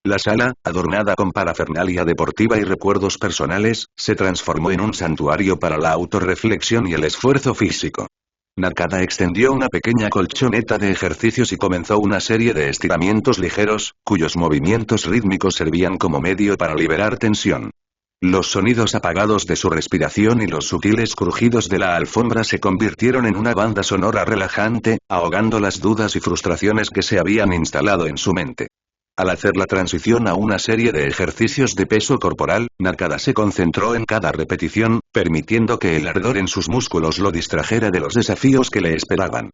La sala, adornada con parafernalia deportiva y recuerdos personales, se transformó en un santuario para la autorreflexión y el esfuerzo físico. Nakada extendió una pequeña colchoneta de ejercicios y comenzó una serie de estiramientos ligeros, cuyos movimientos rítmicos servían como medio para liberar tensión. Los sonidos apagados de su respiración y los sutiles crujidos de la alfombra se convirtieron en una banda sonora relajante, ahogando las dudas y frustraciones que se habían instalado en su mente. Al hacer la transición a una serie de ejercicios de peso corporal, Nakada se concentró en cada repetición, permitiendo que el ardor en sus músculos lo distrajera de los desafíos que le esperaban.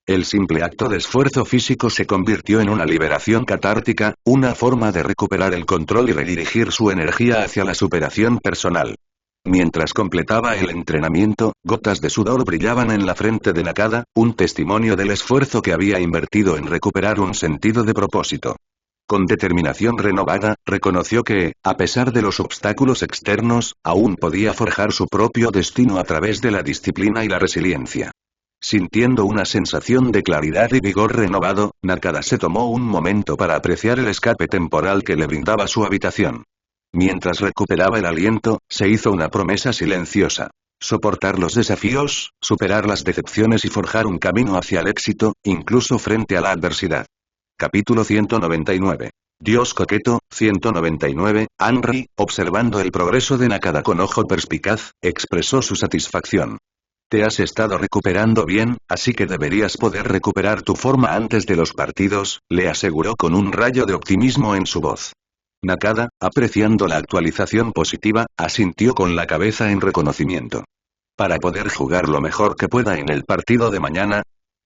El simple acto de esfuerzo físico se convirtió en una liberación catártica, una forma de recuperar el control y redirigir su energía hacia la superación personal. Mientras completaba el entrenamiento, gotas de sudor brillaban en la frente de Nakada, un testimonio del esfuerzo que había invertido en recuperar un sentido de propósito. Con determinación renovada, reconoció que, a pesar de los obstáculos externos, aún podía forjar su propio destino a través de la disciplina y la resiliencia. Sintiendo una sensación de claridad y vigor renovado, Nakada se tomó un momento para apreciar el escape temporal que le brindaba su habitación. Mientras recuperaba el aliento, se hizo una promesa silenciosa. Soportar los desafíos, superar las decepciones y forjar un camino hacia el éxito, incluso frente a la adversidad. Capítulo 199. Dios coqueto, 199, Henry, observando el progreso de Nakada con ojo perspicaz, expresó su satisfacción. Te has estado recuperando bien, así que deberías poder recuperar tu forma antes de los partidos, le aseguró con un rayo de optimismo en su voz. Nakada, apreciando la actualización positiva, asintió con la cabeza en reconocimiento. Para poder jugar lo mejor que pueda en el partido de mañana.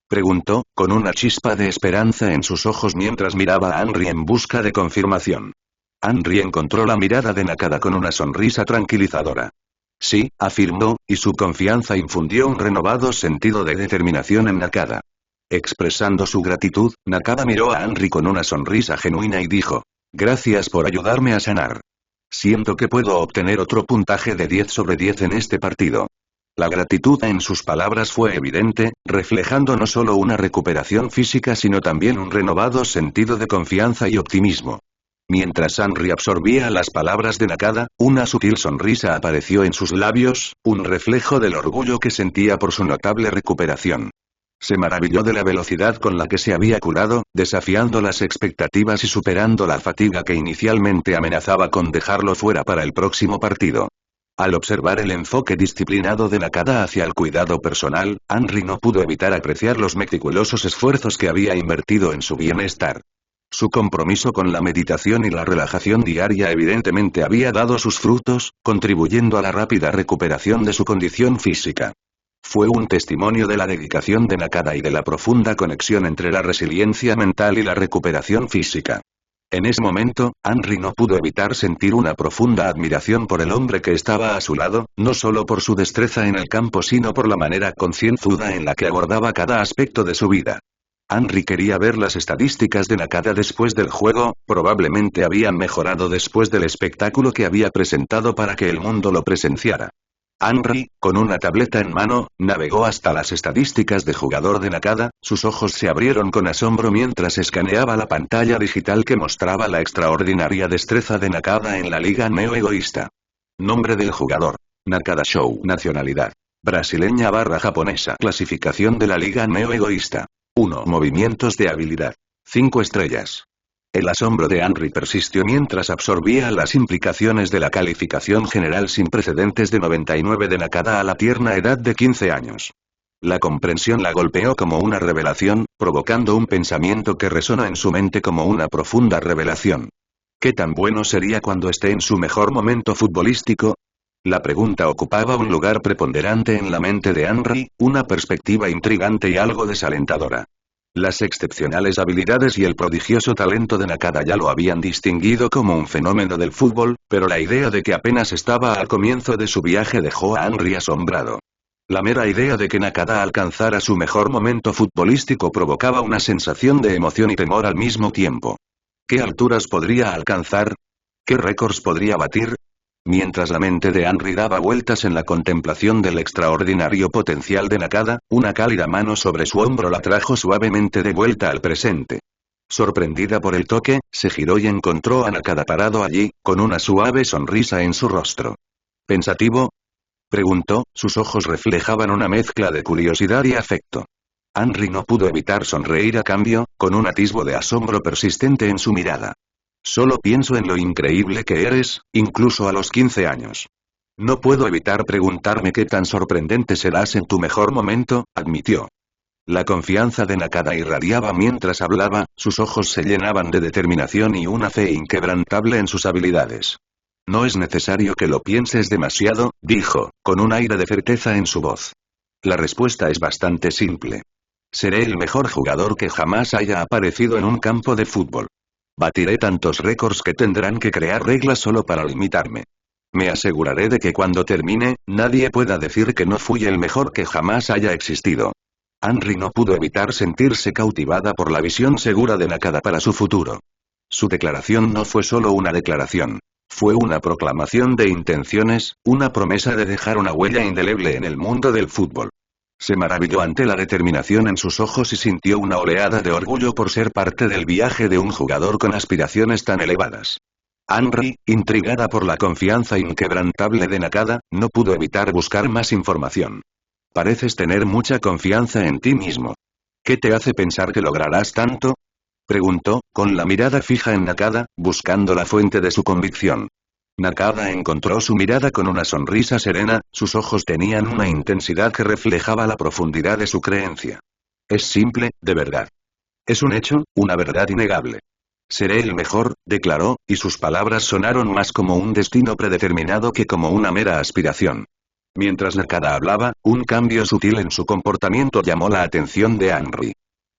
Preguntó, con una chispa de esperanza en sus ojos mientras miraba a Henry en busca de confirmación. Henry encontró la mirada de Nakada con una sonrisa tranquilizadora. Sí, afirmó, y su confianza infundió un renovado sentido de determinación en Nakada. Expresando su gratitud, Nakada miró a Henry con una sonrisa genuina y dijo: gracias por ayudarme a sanar. Siento que puedo obtener otro puntaje de 10 sobre 10 en este partido. La gratitud en sus palabras fue evidente, reflejando no solo una recuperación física sino también un renovado sentido de confianza y optimismo. Mientras Henry absorbía las palabras de Nakada, una sutil sonrisa apareció en sus labios, un reflejo del orgullo que sentía por su notable recuperación. Se maravilló de la velocidad con la que se había curado, desafiando las expectativas y superando la fatiga que inicialmente amenazaba con dejarlo fuera para el próximo partido. Al observar el enfoque disciplinado de Nakada hacia el cuidado personal, Henry no pudo evitar apreciar los meticulosos esfuerzos que había invertido en su bienestar. Su compromiso con la meditación y la relajación diaria evidentemente había dado sus frutos, contribuyendo a la rápida recuperación de su condición física. Fue un testimonio de la dedicación de Nakada y de la profunda conexión entre la resiliencia mental y la recuperación física. En ese momento, Henry no pudo evitar sentir una profunda admiración por el hombre que estaba a su lado, no solo por su destreza en el campo sino por la manera concienzuda en la que abordaba cada aspecto de su vida. Henry quería ver las estadísticas de Nakada después del juego, probablemente habían mejorado después del espectáculo que había presentado para que el mundo lo presenciara. Henry, con una tableta en mano, navegó hasta las estadísticas de jugador de Nakada, sus ojos se abrieron con asombro mientras escaneaba la pantalla digital que mostraba la extraordinaria destreza de Nakada en la Liga Neo Egoísta. Nombre del jugador: Nakada Show. Nacionalidad: brasileña/japonesa. Clasificación de la Liga Neo Egoísta: 1. Movimientos de habilidad: 5 estrellas. El asombro de Henry persistió mientras absorbía las implicaciones de la calificación general sin precedentes de 99 de Nakada a la tierna edad de 15 años. La comprensión la golpeó como una revelación, provocando un pensamiento que resonó en su mente como una profunda revelación. ¿Qué tan bueno sería cuando esté en su mejor momento futbolístico? La pregunta ocupaba un lugar preponderante en la mente de Henry, una perspectiva intrigante y algo desalentadora. Las excepcionales habilidades y el prodigioso talento de Nakada ya lo habían distinguido como un fenómeno del fútbol, pero la idea de que apenas estaba al comienzo de su viaje dejó a Henry asombrado. La mera idea de que Nakada alcanzara su mejor momento futbolístico provocaba una sensación de emoción y temor al mismo tiempo. ¿Qué alturas podría alcanzar? ¿Qué récords podría batir? Mientras la mente de Henry daba vueltas en la contemplación del extraordinario potencial de Nakada, una cálida mano sobre su hombro la trajo suavemente de vuelta al presente. Sorprendida por el toque, se giró y encontró a Nakada parado allí, con una suave sonrisa en su rostro. ¿Pensativo?, preguntó, sus ojos reflejaban una mezcla de curiosidad y afecto. Henry no pudo evitar sonreír a cambio, con un atisbo de asombro persistente en su mirada. Solo pienso en lo increíble que eres, incluso a los 15 años. No puedo evitar preguntarme qué tan sorprendente serás en tu mejor momento, admitió. La confianza de Nakada irradiaba mientras hablaba, sus ojos se llenaban de determinación y una fe inquebrantable en sus habilidades. No es necesario que lo pienses demasiado, dijo, con un aire de certeza en su voz. La respuesta es bastante simple. Seré el mejor jugador que jamás haya aparecido en un campo de fútbol. Batiré tantos récords que tendrán que crear reglas solo para limitarme. Me aseguraré de que cuando termine, nadie pueda decir que no fui el mejor que jamás haya existido. Henry no pudo evitar sentirse cautivada por la visión segura de Nakada para su futuro. Su declaración no fue solo una declaración. Fue una proclamación de intenciones, una promesa de dejar una huella indeleble en el mundo del fútbol. Se maravilló ante la determinación en sus ojos y sintió una oleada de orgullo por ser parte del viaje de un jugador con aspiraciones tan elevadas. Henry, intrigada por la confianza inquebrantable de Nakada, no pudo evitar buscar más información. Pareces tener mucha confianza en ti mismo. ¿Qué te hace pensar que lograrás tanto?, preguntó, con la mirada fija en Nakada, buscando la fuente de su convicción. Nakada encontró su mirada con una sonrisa serena, sus ojos tenían una intensidad que reflejaba la profundidad de su creencia. Es simple, de verdad. Es un hecho, una verdad innegable. Seré el mejor, declaró, y sus palabras sonaron más como un destino predeterminado que como una mera aspiración. Mientras Nakada hablaba, un cambio sutil en su comportamiento llamó la atención de Anri.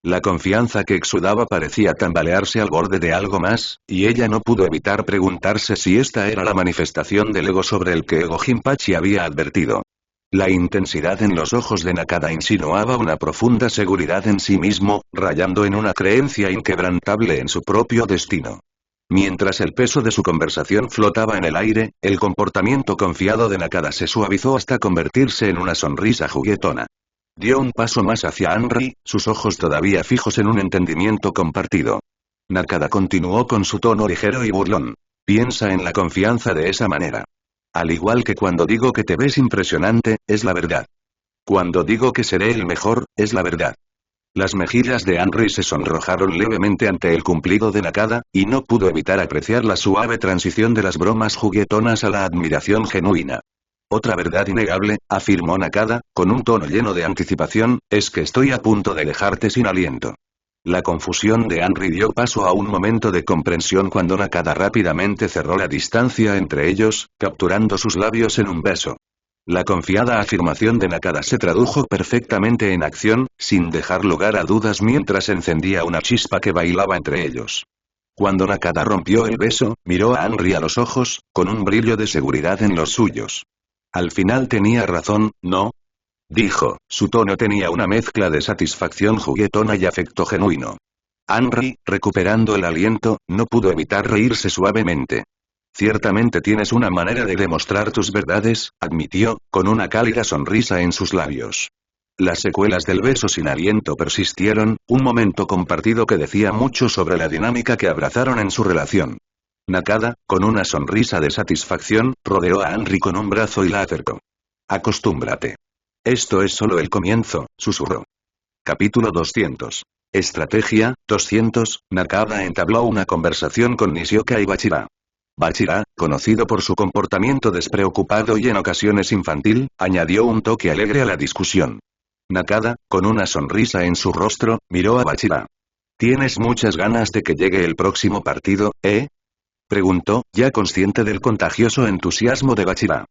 La confianza que exudaba parecía tambalearse al borde de algo más, y ella no pudo evitar preguntarse si esta era la manifestación del ego sobre el que Ego Jinpachi había advertido. La intensidad en los ojos de Nakada insinuaba una profunda seguridad en sí mismo, rayando en una creencia inquebrantable en su propio destino. Mientras el peso de su conversación flotaba en el aire, el comportamiento confiado de Nakada se suavizó hasta convertirse en una sonrisa juguetona. Dio un paso más hacia Anri, sus ojos todavía fijos en un entendimiento compartido. Nakada continuó con su tono ligero y burlón. Piensa en la confianza de esa manera. Al igual que cuando digo que te ves impresionante, es la verdad. Cuando digo que seré el mejor, es la verdad. Las mejillas de Anri se sonrojaron levemente ante el cumplido de Nakada, y no pudo evitar apreciar la suave transición de las bromas juguetonas a la admiración genuina. Otra verdad innegable, afirmó Nakada, con un tono lleno de anticipación, es que estoy a punto de dejarte sin aliento. La confusión de Anri dio paso a un momento de comprensión cuando Nakada rápidamente cerró la distancia entre ellos, capturando sus labios en un beso. La confiada afirmación de Nakada se tradujo perfectamente en acción, sin dejar lugar a dudas mientras encendía una chispa que bailaba entre ellos. Cuando Nakada rompió el beso, miró a Anri a los ojos, con un brillo de seguridad en los suyos. Al final tenía razón, ¿no? Dijo, su tono tenía una mezcla de satisfacción juguetona y afecto genuino. Anri, recuperando el aliento, no pudo evitar reírse suavemente. Ciertamente tienes una manera de demostrar tus verdades, admitió, con una cálida sonrisa en sus labios. Las secuelas del beso sin aliento persistieron, un momento compartido que decía mucho sobre la dinámica que abrazaron en su relación. Nakada, con una sonrisa de satisfacción, rodeó a Anri con un brazo y la acercó. Acostúmbrate. Esto es solo el comienzo, susurró. Capítulo 200. Estrategia, 200, Nakada entabló una conversación con Nishioka y Bachira. Bachira, conocido por su comportamiento despreocupado y en ocasiones infantil, añadió un toque alegre a la discusión. Nakada, con una sonrisa en su rostro, miró a Bachira. ¿Tienes muchas ganas de que llegue el próximo partido, eh? Preguntó, ya consciente del contagioso entusiasmo de Bachira.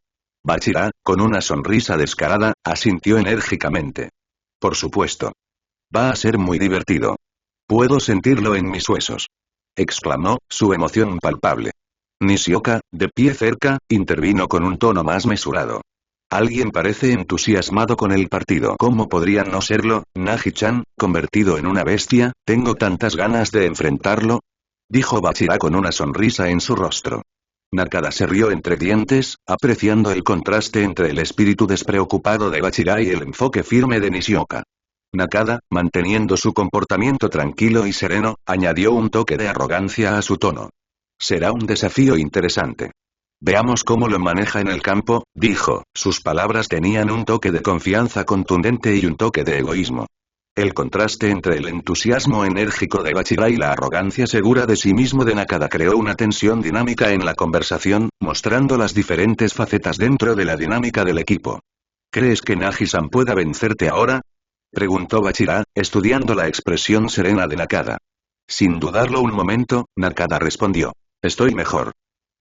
Bachira, con una sonrisa descarada, asintió enérgicamente. Por supuesto. Va a ser muy divertido. Puedo sentirlo en mis huesos. Exclamó, su emoción palpable. Nishioka, de pie cerca, intervino con un tono más mesurado. Alguien parece entusiasmado con el partido. ¿Cómo podría no serlo, Nagi-chan, convertido en una bestia? Tengo tantas ganas de enfrentarlo. Dijo Bachira con una sonrisa en su rostro. Nakada se rió entre dientes, apreciando el contraste entre el espíritu despreocupado de Bachira y el enfoque firme de Nishioka. Nakada, manteniendo su comportamiento tranquilo y sereno, añadió un toque de arrogancia a su tono. Será un desafío interesante. Veamos cómo lo maneja en el campo, dijo, sus palabras tenían un toque de confianza contundente y un toque de egoísmo. El contraste entre el entusiasmo enérgico de Bachira y la arrogancia segura de sí mismo de Nakada creó una tensión dinámica en la conversación, mostrando las diferentes facetas dentro de la dinámica del equipo. ¿Crees que Nagi-san pueda vencerte ahora? Preguntó Bachira, estudiando la expresión serena de Nakada. Sin dudarlo un momento, Nakada respondió. Estoy mejor.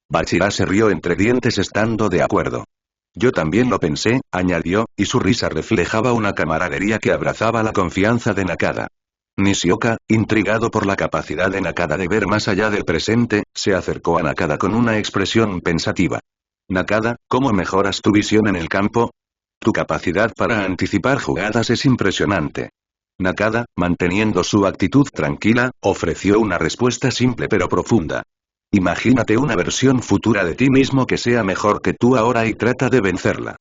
Bachira se rió entre dientes estando de acuerdo. Yo también lo pensé, añadió, y su risa reflejaba una camaradería que abrazaba la confianza de Nakada. Nishioka, intrigado por la capacidad de Nakada de ver más allá del presente, se acercó a Nakada con una expresión pensativa. Nakada, ¿cómo mejoras tu visión en el campo? Tu capacidad para anticipar jugadas es impresionante. Nakada, manteniendo su actitud tranquila, ofreció una respuesta simple pero profunda. Imagínate una versión futura de ti mismo que sea mejor que tú ahora y trata de vencerla.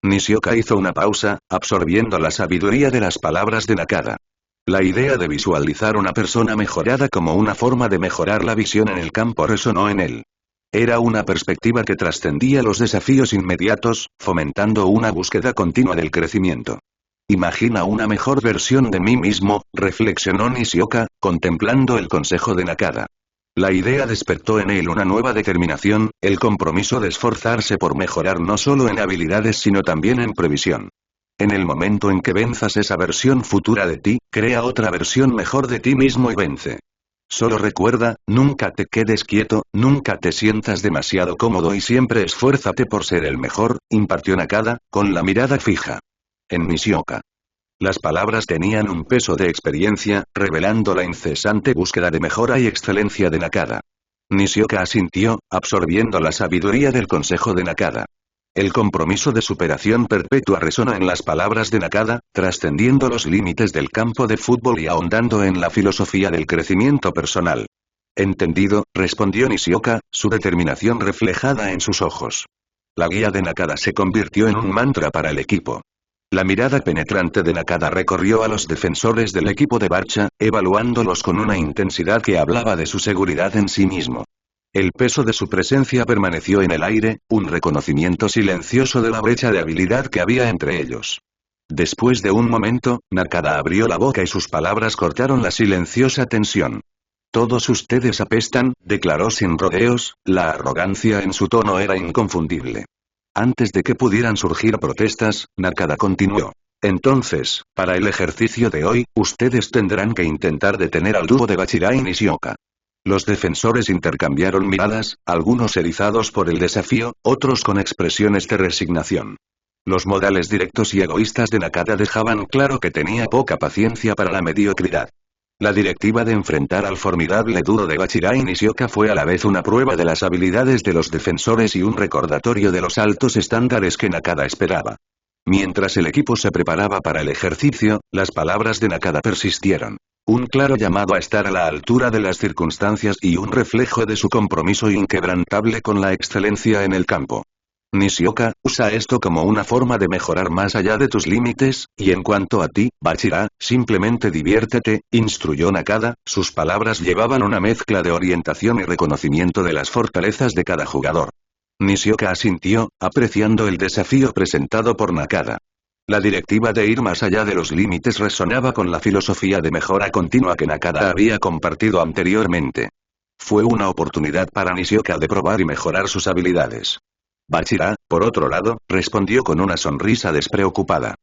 Nishioka hizo una pausa, absorbiendo la sabiduría de las palabras de Nakada. La idea de visualizar una persona mejorada como una forma de mejorar la visión en el campo resonó en él. Era una perspectiva que trascendía los desafíos inmediatos, fomentando una búsqueda continua del crecimiento. Imagina una mejor versión de mí mismo, reflexionó Nishioka, contemplando el consejo de Nakada. La idea despertó en él una nueva determinación, el compromiso de esforzarse por mejorar no solo en habilidades sino también en previsión. En el momento en que venzas esa versión futura de ti, crea otra versión mejor de ti mismo y vence. Solo recuerda, nunca te quedes quieto, nunca te sientas demasiado cómodo y siempre esfuérzate por ser el mejor, impartió Nakada, con la mirada fija en Nishioka. Las palabras tenían un peso de experiencia, revelando la incesante búsqueda de mejora y excelencia de Nakada. Nishioka asintió, absorbiendo la sabiduría del consejo de Nakada. El compromiso de superación perpetua resonó en las palabras de Nakada, trascendiendo los límites del campo de fútbol y ahondando en la filosofía del crecimiento personal. Entendido, respondió Nishioka, su determinación reflejada en sus ojos. La guía de Nakada se convirtió en un mantra para el equipo. La mirada penetrante de Nakada recorrió a los defensores del equipo de Barça, evaluándolos con una intensidad que hablaba de su seguridad en sí mismo. El peso de su presencia permaneció en el aire, un reconocimiento silencioso de la brecha de habilidad que había entre ellos. Después de un momento, Nakada abrió la boca y sus palabras cortaron la silenciosa tensión. Todos ustedes apestan, declaró sin rodeos, la arrogancia en su tono era inconfundible. Antes de que pudieran surgir protestas, Nakada continuó. Entonces, para el ejercicio de hoy, ustedes tendrán que intentar detener al dúo de Bachira y Nishioka. Los defensores intercambiaron miradas, algunos erizados por el desafío, otros con expresiones de resignación. Los modales directos y egoístas de Nakada dejaban claro que tenía poca paciencia para la mediocridad. La directiva de enfrentar al formidable dúo de Bachira y Nishioka fue a la vez una prueba de las habilidades de los defensores y un recordatorio de los altos estándares que Nakada esperaba. Mientras el equipo se preparaba para el ejercicio, las palabras de Nakada persistieron. Un claro llamado a estar a la altura de las circunstancias y un reflejo de su compromiso inquebrantable con la excelencia en el campo. Nishioka, usa esto como una forma de mejorar más allá de tus límites, y en cuanto a ti, Bachira, simplemente diviértete, instruyó Nakada, sus palabras llevaban una mezcla de orientación y reconocimiento de las fortalezas de cada jugador. Nishioka asintió, apreciando el desafío presentado por Nakada. La directiva de ir más allá de los límites resonaba con la filosofía de mejora continua que Nakada había compartido anteriormente. Fue una oportunidad para Nishioka de probar y mejorar sus habilidades. Bachira, por otro lado, respondió con una sonrisa despreocupada.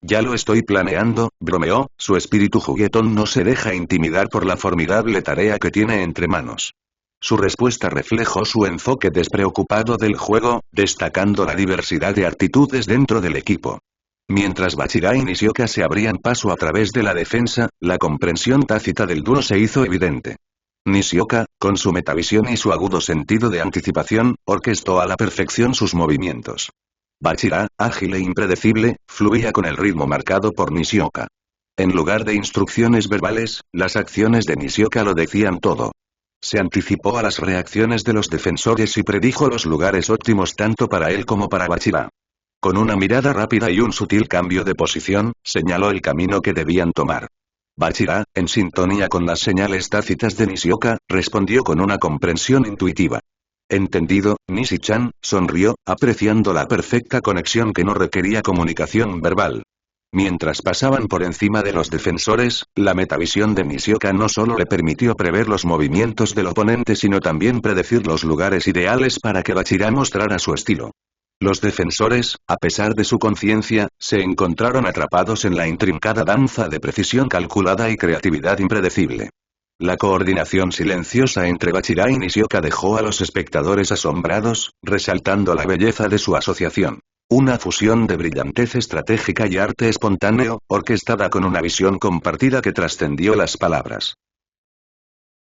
Ya lo estoy planeando, bromeó, su espíritu juguetón no se deja intimidar por la formidable tarea que tiene entre manos. Su respuesta reflejó su enfoque despreocupado del juego, destacando la diversidad de actitudes dentro del equipo. Mientras Bachira y Nishioka se abrían paso a través de la defensa, la comprensión tácita del dúo se hizo evidente. Nishioka, con su metavisión y su agudo sentido de anticipación, orquestó a la perfección sus movimientos. Bachira, ágil e impredecible, fluía con el ritmo marcado por Nishioka. En lugar de instrucciones verbales, las acciones de Nishioka lo decían todo. Se anticipó a las reacciones de los defensores y predijo los lugares óptimos tanto para él como para Bachira. Con una mirada rápida y un sutil cambio de posición, señaló el camino que debían tomar. Bachira, en sintonía con las señales tácitas de Nishioka, respondió con una comprensión intuitiva. Entendido, Nishi-chan, sonrió, apreciando la perfecta conexión que no requería comunicación verbal. Mientras pasaban por encima de los defensores, la metavisión de Nishioka no solo le permitió prever los movimientos del oponente sino también predecir los lugares ideales para que Bachira mostrara su estilo. Los defensores, a pesar de su conciencia, se encontraron atrapados en la intrincada danza de precisión calculada y creatividad impredecible. La coordinación silenciosa entre Bachira y Nishioka dejó a los espectadores asombrados, resaltando la belleza de su asociación. Una fusión de brillantez estratégica y arte espontáneo, orquestada con una visión compartida que trascendió las palabras.